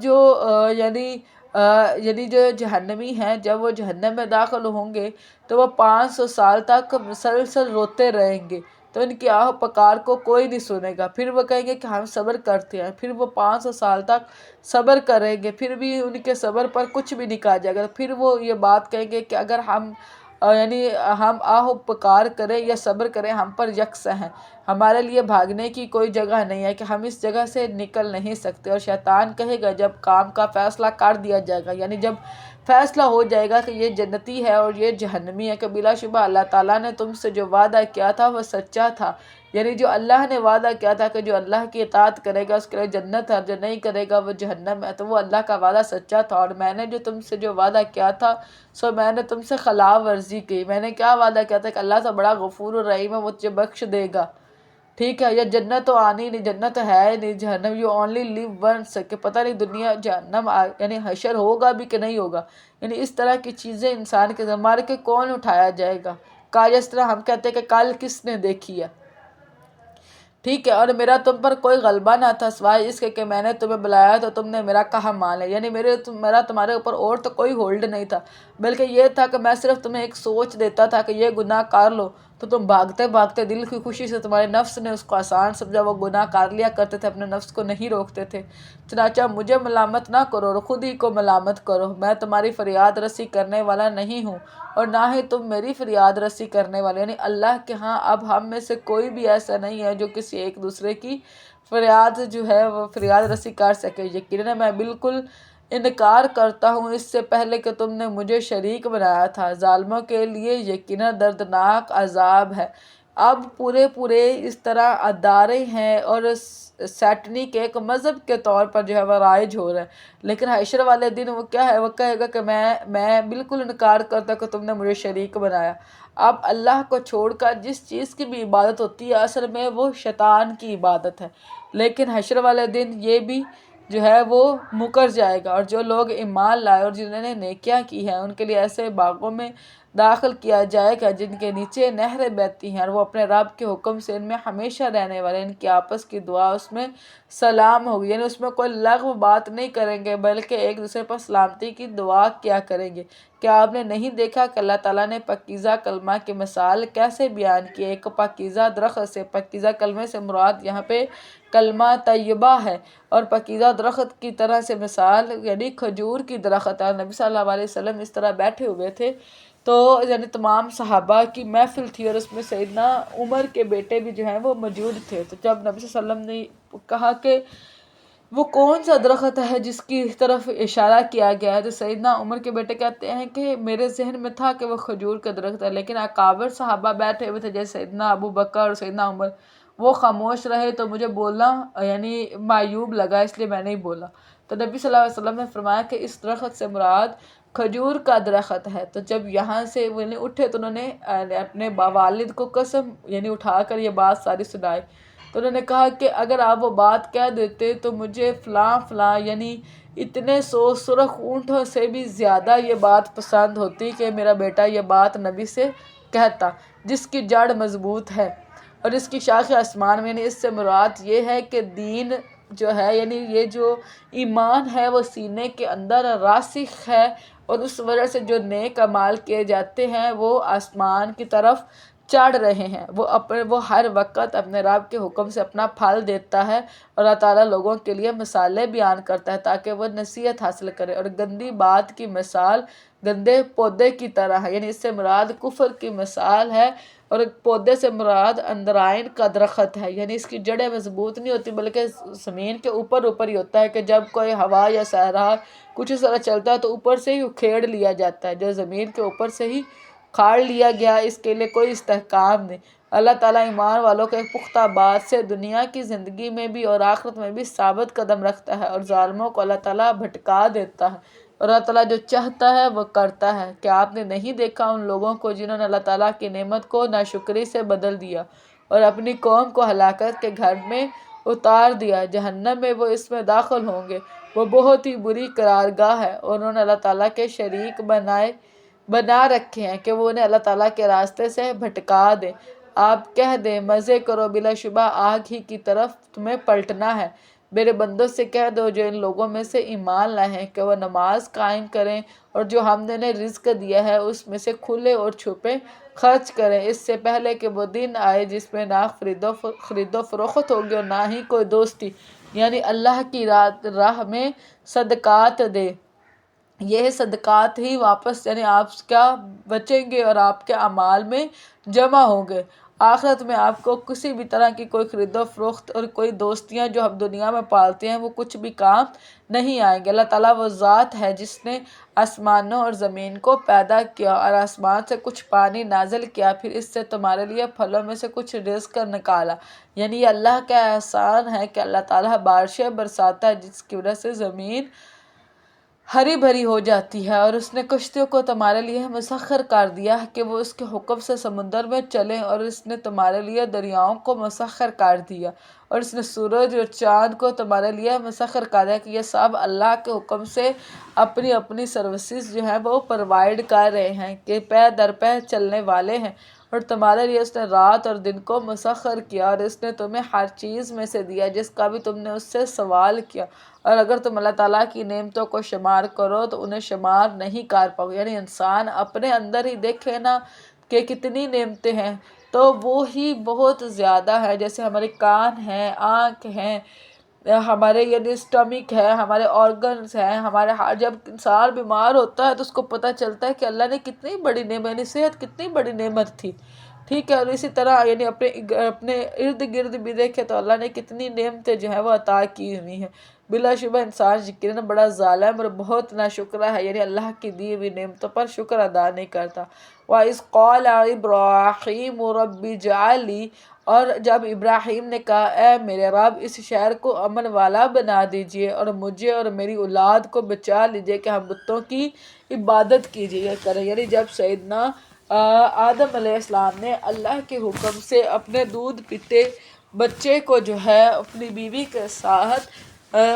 یعنی جو جہنمی ہیں جب وہ جہنم میں داخل ہوں گے تو وہ 500 سال تک مسلسل روتے رہیں گے، تو ان کی آہ پکار کو کوئی نہیں سنے گا۔ پھر وہ کہیں گے کہ ہم صبر کرتے ہیں، پھر وہ 500 سال تک صبر کریں گے، پھر بھی ان کے صبر پر کچھ بھی نہیں کہا جائے گا۔ پھر وہ یہ بات کہیں گے کہ اگر ہم آہ پکار کریں یا صبر کریں ہم پر یکساں ہیں، ہمارے لیے بھاگنے کی کوئی جگہ نہیں ہے کہ ہم اس جگہ سے نکل نہیں سکتے۔ اور شیطان کہے گا جب کام کا فیصلہ کر دیا جائے گا، یعنی جب فیصلہ ہو جائے گا کہ یہ جنتی ہے اور یہ جہنمی ہے، کہ بلا شبہ اللہ تعالیٰ نے تم سے جو وعدہ کیا تھا وہ سچا تھا، یعنی جو اللہ نے وعدہ کیا تھا کہ جو اللہ کی اطاعت کرے گا اس کے لیے جنت ہے، جو نہیں کرے گا وہ جہنم ہے، تو وہ اللہ کا وعدہ سچا تھا۔ اور میں نے جو تم سے جو وعدہ کیا تھا سو میں نے تم سے خلاف ورزی کی۔ میں نے کیا وعدہ کیا تھا کہ اللہ تو بڑا غفور الرحیم ہے، وہ تجھے بخش دے گا، ٹھیک ہے، یا جنت تو آنی نہیں، جنت ہے نہیں، جہنم یو اونلی لیو ونس، کہ پتہ نہیں دنیا جہنم یعنی حشر ہوگا بھی کہ نہیں ہوگا، یعنی اس طرح کی چیزیں انسان کے مار کے کون اٹھایا جائے گا؟ جس طرح ہم کہتے ہیں کہ کل کس نے دیکھی ہے، ٹھیک ہے، اور میرا تم پر کوئی غلبہ نہ تھا سوائے اس کے کہ میں نے تمہیں بلایا تو تم نے میرا کہا مان لیا، یعنی میرا تمہارے اوپر اور تو کوئی ہولڈ نہیں تھا، بلکہ یہ تھا کہ میں صرف تمہیں ایک سوچ دیتا تھا کہ یہ گناہ کر لو، تو تم بھاگتے بھاگتے دل کی خوشی سے، تمہارے نفس نے اس کو آسان سمجھا، وہ گناہ کر لیا کرتے تھے، اپنے نفس کو نہیں روکتے تھے۔ چنانچہ مجھے ملامت نہ کرو اور خود ہی کو ملامت کرو، میں تمہاری فریاد رسی کرنے والا نہیں ہوں اور نہ ہی تم میری فریاد رسی کرنے والے، یعنی اللہ کے ہاں اب ہم میں سے کوئی بھی ایسا نہیں ہے جو کسی ایک دوسرے کی فریاد جو ہے وہ فریاد رسی کر سکے۔ یقیناً میں بالکل انکار کرتا ہوں اس سے پہلے کہ تم نے مجھے شریک بنایا تھا، ظالموں کے لیے یقیناً دردناک عذاب ہے۔ اب پورے اس طرح ادارے ہیں اور سیٹنک ایک مذہب کے طور پر جو ہے وہ رائج ہو رہا ہے، لیکن حشر والے دن وہ کیا ہے، وہ کہے گا کہ میں بالکل انکار کرتا کہ تم نے مجھے شریک بنایا۔ اب اللہ کو چھوڑ کر جس چیز کی بھی عبادت ہوتی ہے اصل میں وہ شیطان کی عبادت ہے، لیکن حشر والے دن یہ بھی جو ہے وہ مکر جائے گا، اور جو لوگ ایمان لائے اور جنہوں نے نیکیاں کی ہیں ان کے لیے ایسے باغوں میں داخل کیا جائے گا جن کے نیچے نہریں بہتی ہیں، اور وہ اپنے رب کے حکم سے ان میں ہمیشہ رہنے والے، ان کی آپس کی دعا اس میں سلام ہوگی، یعنی اس میں کوئی لغو بات نہیں کریں گے بلکہ ایک دوسرے پر سلامتی کی دعا کیا کریں گے۔ کیا آپ نے نہیں دیکھا کہ اللہ تعالیٰ نے پاکیزہ کلمہ کی مثال کیسے بیان کی؟ ایک پاکیزہ درخت سے، پاکیزہ کلمے سے مراد یہاں پہ کلمہ طیبہ ہے، اور پاکیزہ درخت کی طرح سے مثال یعنی کھجور کی درخت ہے۔ نبی صلی اللہ علیہ وسلم اس طرح بیٹھے ہوئے تھے تو یعنی تمام صحابہ کی محفل تھی اور اس میں سیدنا عمر کے بیٹے بھی جو ہیں وہ موجود تھے، تو جب نبی صلی اللہ علیہ وسلم نے کہا کہ وہ کون سا درخت ہے جس کی طرف اشارہ کیا گیا ہے؟ تو سیدنا عمر کے بیٹے کہتے ہیں کہ میرے ذہن میں تھا کہ وہ کھجور کا درخت ہے، لیکن اکابر صحابہ بیٹھے ہوئے تھے جیسے سیدنا ابو بکر اور سیدنا عمر، وہ خاموش رہے تو مجھے بولنا یعنی معیوب لگا، اس لیے میں نہیں بولا۔ تو نبی صلی اللہ علیہ وسلم نے فرمایا کہ اس درخت سے مراد کھجور کا درخت ہے۔ تو جب یہاں سے وہ اٹھے تو انہوں نے اپنے والد کو قسم یعنی اٹھا کر یہ بات ساری سنائی۔ تو انہوں نے کہا کہ اگر آپ وہ بات کہہ دیتے تو مجھے فلاں فلاں یعنی اتنے سرخ اونٹوں سے بھی زیادہ یہ بات پسند ہوتی کہ میرا بیٹا یہ بات نبی سے کہتا، جس کی جڑ مضبوط ہے اور اس کی شاخ آسمان میں، یعنی اس سے مراد یہ ہے کہ دین جو ہے یعنی یہ جو ایمان ہے وہ سینے کے اندر راسخ ہے، اور اس وجہ سے جو نیک اعمال کیے جاتے ہیں وہ آسمان کی طرف چڑھ رہے ہیں، وہ ہر وقت اپنے رب کے حکم سے اپنا پھل دیتا ہے، اور اللہ تعالیٰ لوگوں کے لیے مثالیں بیان کرتا ہے تاکہ وہ نصیحت حاصل کرے۔ اور گندی بات کی مثال گندے پودے کی طرح ہے، یعنی اس سے مراد کفر کی مثال ہے، اور پودے سے مراد اندرائن کا درخت ہے، یعنی اس کی جڑیں مضبوط نہیں ہوتی بلکہ زمین کے اوپر ہی ہوتا ہے، کہ جب کوئی ہوا یا صحرا کچھ اس طرح چلتا ہے تو اوپر سے ہی اکھیڑ لیا جاتا ہے، جو زمین کے اوپر سے ہی کھاڑ لیا گیا، اس کے لیے کوئی استحکام نہیں۔ اللہ تعالیٰ ایمان والوں کو ایک پختہ بات سے دنیا کی زندگی میں بھی اور آخرت میں بھی ثابت قدم رکھتا ہے، اور ظالموں کو اللہ تعالیٰ بھٹکا دیتا ہے، اور اللہ تعالیٰ جو چاہتا ہے وہ کرتا ہے۔ کہ آپ نے نہیں دیکھا ان لوگوں کو جنہوں نے اللہ تعالیٰ کی نعمت کو ناشکری سے بدل دیا اور اپنی قوم کو ہلاکت کے گھر میں اتار دیا، جہنم میں وہ اس میں داخل ہوں گے، وہ بہت ہی بری قرارگاہ ہے، اور انہوں نے اللہ تعالیٰ کے شریک بنا رکھے ہیں کہ وہ انہیں اللہ تعالیٰ کے راستے سے بھٹکا دیں۔ آپ کہہ دیں مزے کرو، بلا شبہ آگ ہی کی طرف تمہیں پلٹنا ہے۔ میرے بندوں سے کہہ دو جو ان لوگوں میں سے ایمان لائے ہیں کہ وہ نماز قائم کریں، اور جو ہم نے انہیں رزق دیا ہے اس میں سے کھلے اور چھپے خرچ کریں، اس سے پہلے کہ وہ دن آئے جس میں نہ خرید و فروخت ہوگی اور نہ ہی کوئی دوستی، یعنی اللہ کی راہ میں صدقات دے۔ یہ صدقات ہی واپس یعنی آپ کیا بچیں گے اور آپ کے اعمال میں جمع ہوں گے۔ آخرت میں آپ کو کسی بھی طرح کی کوئی خرید و فروخت اور کوئی دوستیاں جو ہم دنیا میں پالتے ہیں وہ کچھ بھی کام نہیں آئیں گے۔ اللہ تعالیٰ وہ ذات ہے جس نے آسمانوں اور زمین کو پیدا کیا اور آسمان سے کچھ پانی نازل کیا، پھر اس سے تمہارے لیے پھلوں میں سے کچھ رزق نکالا، یعنی یہ اللہ کا احسان ہے کہ اللہ تعالیٰ بارشیں برساتا ہے جس کی وجہ سے زمین ہری بھری ہو جاتی ہے، اور اس نے کشتیوں کو تمہارے لیے مسخر کر دیا کہ وہ اس کے حکم سے سمندر میں چلیں، اور اس نے تمہارے لیے دریاؤں کو مسخر کر دیا، اور اس نے سورج اور چاند کو تمہارے لیے مسخر کر دیا، کہ یہ سب اللہ کے حکم سے اپنی اپنی سروسز جو ہیں وہ پرووائڈ کر رہے ہیں، کہ پے در پے چلنے والے ہیں۔ اور تمہارے لیے اس نے رات اور دن کو مسخر کیا، اور اس نے تمہیں ہر چیز میں سے دیا جس کا بھی تم نے اس سے سوال کیا، اور اگر تم اللہ تعالیٰ کی نعمتوں کو شمار کرو تو انہیں شمار نہیں کر پاؤ۔ یعنی انسان اپنے اندر ہی دیکھے نا کہ کتنی نعمتیں ہیں، تو وہ ہی بہت زیادہ ہے، جیسے ہمارے کان ہیں، آنکھ ہیں، ہمارے یعنی اسٹمک ہے، ہمارے آرگنز ہیں، ہمارے جب انسان بیمار ہوتا ہے تو اس کو پتہ چلتا ہے کہ اللہ نے کتنی بڑی نعمت، یعنی صحت کتنی بڑی نعمت تھی، ٹھیک ہے۔ اور اسی طرح یعنی اپنے ارد گرد بھی دیکھے تو اللہ نے کتنی نعمتیں جو ہیں وہ عطا کی ہوئی ہیں۔ بلا شبہ انسان یقیناً بڑا ظالم اور بہت ناشکرا ہے، یعنی اللہ کی دی ہوئی نعمتوں پر شکر ادا نہیں کرتا۔ وَإِذْ قَالَ إِبْرَاهِيمُ رَبِّ اجْعَل لِّي، اور جب ابراہیم نے کہا اے میرے رب اس شہر کو امن والا بنا دیجئے، اور مجھے اور میری اولاد کو بچا لیجئے کہ ہم بتوں کی عبادت کیجئے کریں۔ یعنی جب سیدنا آدم علیہ السلام نے اللہ کے حکم سے اپنے دودھ پیتے بچے کو جو ہے اپنی بیوی کے ساتھ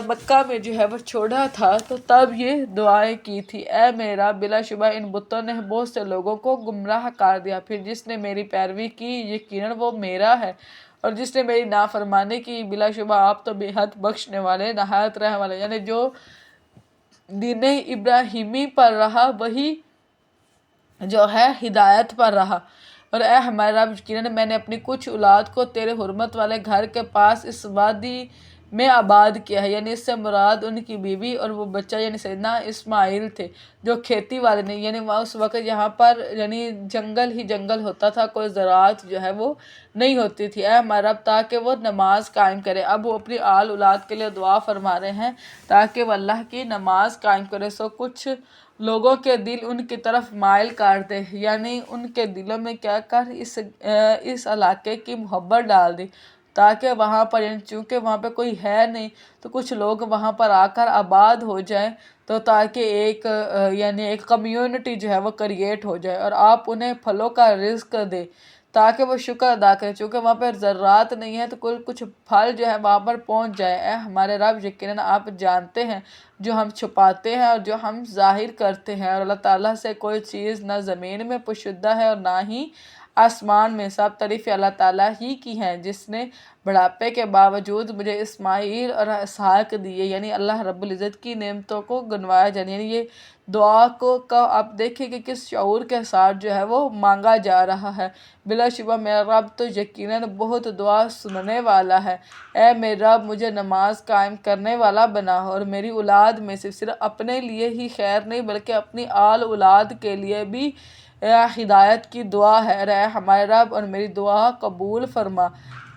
مکہ میں جو ہے وہ چھوڑا تھا، تو تب یہ دعائیں کی تھی، اے میرا بلا شبہ ان بتوں نے بہت سے لوگوں کو گمراہ کر دیا، پھر جس نے میری پیروی کی یقیناً وہ میرا ہے، اور جس نے میری نافرمانی کی بلا شبہ آپ تو بے حد بخشنے والے نہایت رحم والے۔ یعنی جو دین ابراہیمی پر رہا وہی جو ہے ہدایت پر رہا۔ اور اے ہمارے رب یقیناً میں نے اپنی کچھ اولاد کو تیرے حرمت والے گھر کے پاس اس وادی میں آباد کیا ہے، یعنی اس سے مراد ان کی بیوی اور وہ بچہ یعنی سیدنا اسماعیل تھے جو کھیتی والے نہیں، یعنی وہاں اس وقت یہاں پر یعنی جنگل ہی جنگل ہوتا تھا، کوئی زراعت جو ہے وہ نہیں ہوتی تھی۔ اے ہمارا رب تاکہ وہ نماز قائم کرے، اب وہ اپنی آل اولاد کے لیے دعا فرما رہے ہیں تاکہ وہ اللہ کی نماز قائم کرے۔ سو کچھ لوگوں کے دل ان کی طرف مائل کر دے، یعنی ان کے دلوں میں کیا کر اس علاقے کی محبت ڈال دی تاکہ وہاں پر یعنی چونکہ وہاں پہ کوئی ہے نہیں تو کچھ لوگ وہاں پر آ کر آباد ہو جائیں، تو تاکہ ایک یعنی ایک کمیونٹی جو ہے وہ کریٹ ہو جائے، اور آپ انہیں پھلوں کا رزق دے تاکہ وہ شکر ادا کریں، چونکہ وہاں پر ذرات نہیں ہے تو کچھ پھل جو ہے وہاں پر پہنچ جائے۔ اے ہمارے رب یقیناً آپ جانتے ہیں جو ہم چھپاتے ہیں اور جو ہم ظاہر کرتے ہیں، اور اللہ تعالیٰ سے کوئی چیز نہ زمین میں پوشیدہ ہے اور نہ ہی آسمان میں، سب تعریف اللہ تعالیٰ ہی کی ہیں جس نے بڑھاپے کے باوجود مجھے اسماعیل اور اسحاق دیے، یعنی اللہ رب العزت کی نعمتوں کو گنوایا جانا، یعنی یہ دعا کو آپ دیکھیں کہ کس شعور کے ساتھ جو ہے وہ مانگا جا رہا ہے۔ بلا شبہ میرا رب تو یقیناً بہت دعا سننے والا ہے۔ اے میرے رب مجھے نماز قائم کرنے والا بنا، اور میری اولاد میں صرف اپنے لیے ہی خیر نہیں بلکہ اپنی آل اولاد کے لیے بھی ہدایت کی دعا ہے۔ اے ہمارے رب اور میری دعا قبول فرما۔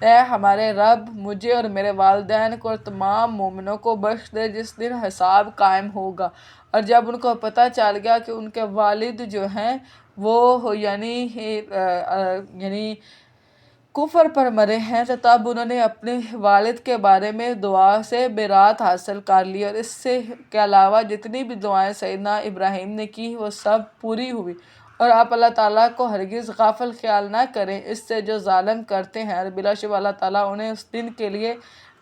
اے ہمارے رب مجھے اور میرے والدین کو اور تمام مومنوں کو بخش دے جس دن حساب قائم ہوگا، اور جب ان کو پتہ چل گیا کہ ان کے والد جو ہیں وہ یعنی کفر پر مرے ہیں، تو تب انہوں نے اپنے والد کے بارے میں دعا سے بیرات حاصل کر لی، اور اس سے کے علاوہ جتنی بھی دعائیں سیدنا ابراہیم نے کی وہ سب پوری ہوئی۔ اور آپ اللہ تعالیٰ کو ہرگز غافل خیال نہ کریں اس سے جو ظالم کرتے ہیں، اور بلا شبہ اللہ تعالیٰ انہیں اس دن کے لیے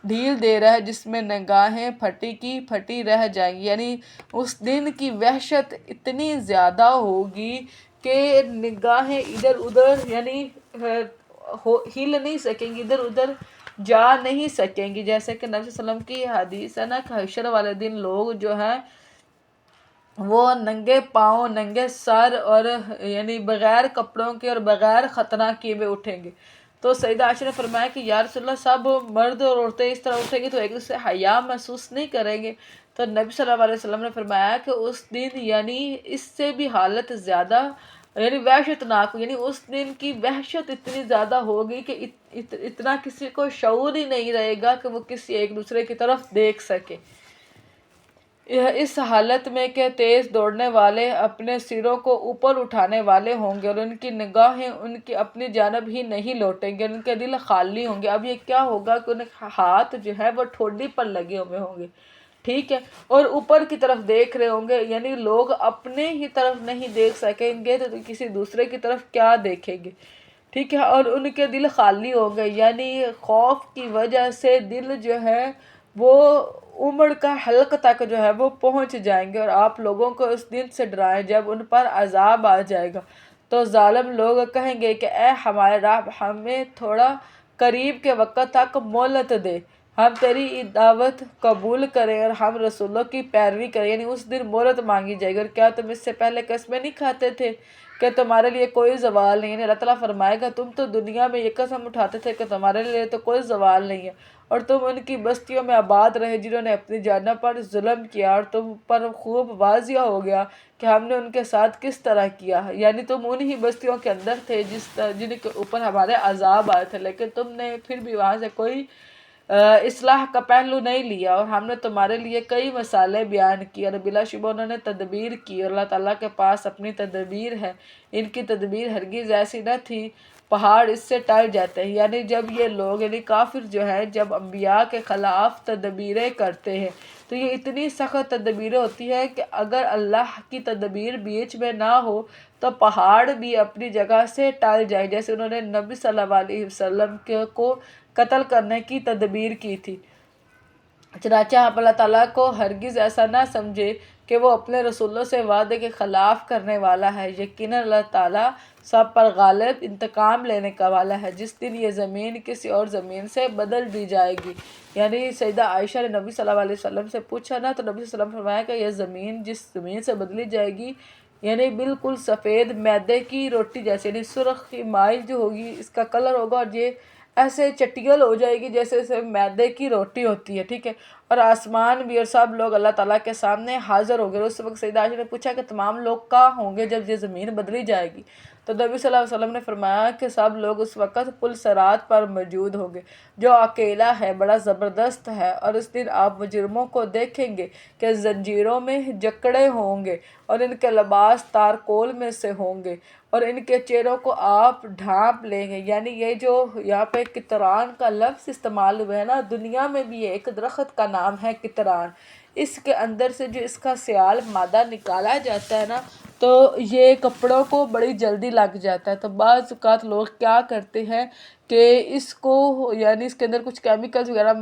ڈھیل دے رہا ہے جس میں نگاہیں پھٹی کی پھٹی رہ جائیں گی، یعنی اس دن کی وحشت اتنی زیادہ ہوگی کہ نگاہیں ادھر ادھر یعنی ہل نہیں سکیں گی، ادھر ادھر جا نہیں سکیں گی، جیسے کہ نبی صلی اللہ علیہ وسلم کی حدیث ہے نا کہ حشر والے دن لوگ جو ہیں وہ ننگے پاؤں ننگے سر اور یعنی بغیر کپڑوں کے اور بغیر ختنہ کیے ہوئے اٹھیں گے۔ تو سیدہ عائشہ نے فرمایا کہ یا رسول اللہ سب مرد اور عورتیں اس طرح اٹھیں گے تو ایک دوسرے سے حیا محسوس نہیں کریں گے؟ تو نبی صلی اللہ علیہ وسلم نے فرمایا کہ اس دن یعنی اس سے بھی حالت زیادہ یعنی وحشت ناک، یعنی اس دن کی وحشت اتنی زیادہ ہوگی کہ اتنا کسی کو شعور ہی نہیں رہے گا کہ وہ کسی ایک دوسرے کی طرف دیکھ سکے۔ اس حالت میں کہ تیز دوڑنے والے اپنے سروں کو اوپر اٹھانے والے ہوں گے اور ان کی نگاہیں ان کی اپنی جانب ہی نہیں لوٹیں گے، ان کے دل خالی ہوں گے۔ اب یہ کیا ہوگا کہ ان کے ہاتھ جو ہے وہ ٹھوڈی پر لگے ہوئے ہوں گے، ٹھیک ہے، اور اوپر کی طرف دیکھ رہے ہوں گے، یعنی لوگ اپنے ہی طرف نہیں دیکھ سکیں گے تو کسی دوسرے کی طرف کیا دیکھیں گے، ٹھیک ہے، اور ان کے دل خالی ہوں گے، یعنی خوف کی وجہ سے دل جو ہے وہ عمر کا حلق تک جو ہے وہ پہنچ جائیں گے۔ اور آپ لوگوں کو اس دن سے ڈرائیں جب ان پر عذاب آ جائے گا تو ظالم لوگ کہیں گے کہ اے ہمارے رب ہمیں تھوڑا قریب کے وقت تک مہلت دے، ہم تیری دعوت قبول کریں اور ہم رسولوں کی پیروی کریں، یعنی اس دن مہلت مانگی جائے گی۔ اور کیا تم اس سے پہلے قسمیں نہیں کھاتے تھے کہ تمہارے لیے کوئی زوال نہیں ہے؟ یعنی اللہ تعالیٰ فرمائے گا تم تو دنیا میں یہ قسم اٹھاتے تھے کہ تمہارے لیے تو کوئی زوال نہیں ہے، اور تم ان کی بستیوں میں آباد رہے جنہوں نے اپنی جانوں پر ظلم کیا، اور تم پر خوب واضح ہو گیا کہ ہم نے ان کے ساتھ کس طرح کیا ہے، یعنی تم انہی بستیوں کے اندر تھے جن کے اوپر ہمارے عذاب آئے تھے، لیکن تم نے پھر بھی وہاں سے کوئی اصلاح کا پہلو نہیں لیا، اور ہم نے تمہارے لیے کئی مثالیں بیان کی، اور بلا شبہ انہوں نے تدبیر کی، اور اللہ تعالیٰ کے پاس اپنی تدبیر ہے، ان کی تدبیر ہرگز ایسی نہ تھی، پہاڑ اس سے ٹل جاتے ہیں۔ یعنی جب یہ لوگ یعنی کافر جو ہیں جب انبیاء کے خلاف تدبیریں کرتے ہیں تو یہ اتنی سخت تدبیریں ہوتی ہیں کہ اگر اللہ کی تدبیر بیچ میں نہ ہو تو پہاڑ بھی اپنی جگہ سے ٹل جائیں، جیسے انہوں نے نبی صلی اللہ علیہ وسلم کو قتل کرنے کی تدبیر کی تھی۔ چنانچہ آپ اللہ تعالیٰ کو ہرگز ایسا نہ سمجھے کہ وہ اپنے رسولوں سے وعدے کے خلاف کرنے والا ہے، یقیناً اللہ تعالیٰ سب پر غالب انتقام لینے کا والا ہے۔ جس دن یہ زمین کسی اور زمین سے بدل دی جائے گی، یعنی سیدہ عائشہ نے نبی صلی اللہ علیہ وسلم سے پوچھا نا تو نبی صلی اللہ علیہ وسلم فرمایا کہ یہ زمین جس زمین سے بدلی جائے گی یعنی بالکل سفید میدے کی روٹی جیسے، یعنی سرخ مائل جو ہوگی اس کا کلر ہوگا، اور یہ ایسے چٹیل ہو جائے گی جیسے میدے کی روٹی ہوتی ہے، ٹھیک ہے، اور آسمان بھی اور سب لوگ اللہ تعالیٰ کے سامنے حاضر ہو گئے۔ اس وقت سیدہ عائشہ نے پوچھا کہ تمام لوگ کہاں ہوں گے جب یہ زمین بدلی جائے گی؟ تو نبی صلی اللہ علیہ وسلم نے فرمایا کہ سب لوگ اس وقت پل صراط پر موجود ہوں گے۔ جو اکیلا ہے بڑا زبردست ہے، اور اس دن آپ مجرموں کو دیکھیں گے کہ زنجیروں میں جکڑے ہوں گے، اور ان کے لباس تارکول میں سے ہوں گے، اور ان کے چہروں کو آپ ڈھانپ لیں گے۔ یعنی یہ جو یہاں پہ قطران کا لفظ استعمال ہوا ہے نا، دنیا میں بھی ایک درخت کا نام ہے قطران۔ اس کے اندر سے جو اس کا سیال مادہ نکالا جاتا ہے نا، تو یہ کپڑوں کو بڑی جلدی لگ جاتا ہے۔ تو بعض اوقات لوگ کیا کرتے ہیں کہ اس کو یعنی اس کے اندر کچھ کیمیکلز وغیرہ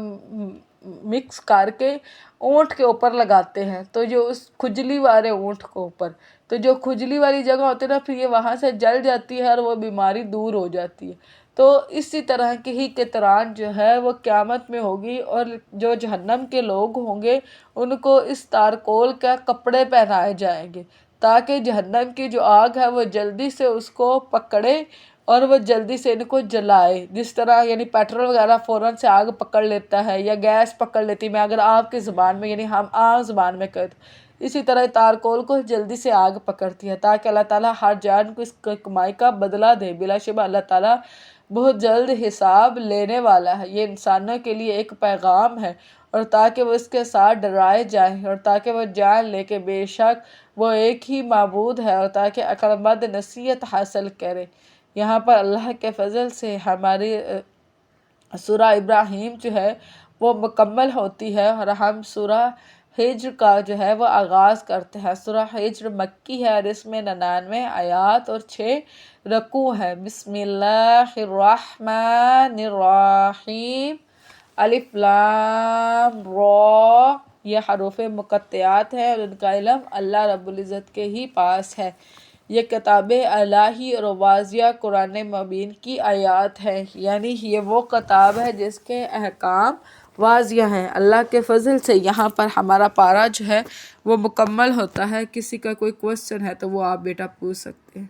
مکس کر کے اونٹ کے اوپر لگاتے ہیں، تو جو اس کھجلی والے اونٹ کے اوپر، تو جو کھجلی والی جگہ ہوتی ہے نا، پھر یہ وہاں سے جل جاتی ہے اور وہ بیماری دور ہو جاتی ہے۔ تو اسی طرح کی ہی قطران جو ہے وہ قیامت میں ہوگی، اور جو جہنم کے لوگ ہوں گے ان کو اس تارکول کا کپڑے پہنائے جائیں گے، تاکہ جہنم کی جو آگ ہے وہ جلدی سے اس کو پکڑے اور وہ جلدی سے ان کو جلائے۔ جس طرح یعنی پیٹرول وغیرہ فوراً سے آگ پکڑ لیتا ہے یا گیس پکڑ لیتی ہے، میں اگر آپ کی زبان میں یعنی ہم عام زبان میں کہتے، اسی طرح تارکول کو جلدی سے آگ پکڑتی ہے، تاکہ اللہ تعالیٰ ہر جان کو اس کمائی کا بدلہ دے۔ بلا شبہ اللہ تعالیٰ بہت جلد حساب لینے والا ہے۔ یہ انسانوں کے لیے ایک پیغام ہے، اور تاکہ وہ اس کے ساتھ ڈرائے جائیں، اور تاکہ وہ جان لے کہ بے شک وہ ایک ہی معبود ہے، اور تاکہ عقل مند نصیحت حاصل کرے۔ یہاں پر اللہ کے فضل سے ہماری سورہ ابراہیم جو ہے وہ مکمل ہوتی ہے، اور ہم سورہ ہجر کا جو ہے وہ آغاز کرتے ہیں۔ سورہ ہجر مکی ہے، اور اس میں 99 آیات اور 6 رکوع ہیں۔ بسم اللہ الرحمن الرحیم، الف لام را، یہ حروف مقطعات ہیں، اور ان کا علم اللہ رب العزت کے ہی پاس ہے۔ یہ کتاب الہی اور واضح قرآن مبین کی آیات ہے، یعنی یہ وہ کتاب ہے جس کے احکام واضح ہیں۔ اللہ کے فضل سے یہاں پر ہمارا پارہ جو ہے وہ مکمل ہوتا ہے۔ کسی کا کوئی کوسچن ہے تو وہ آپ بیٹا پوچھ سکتے ہیں۔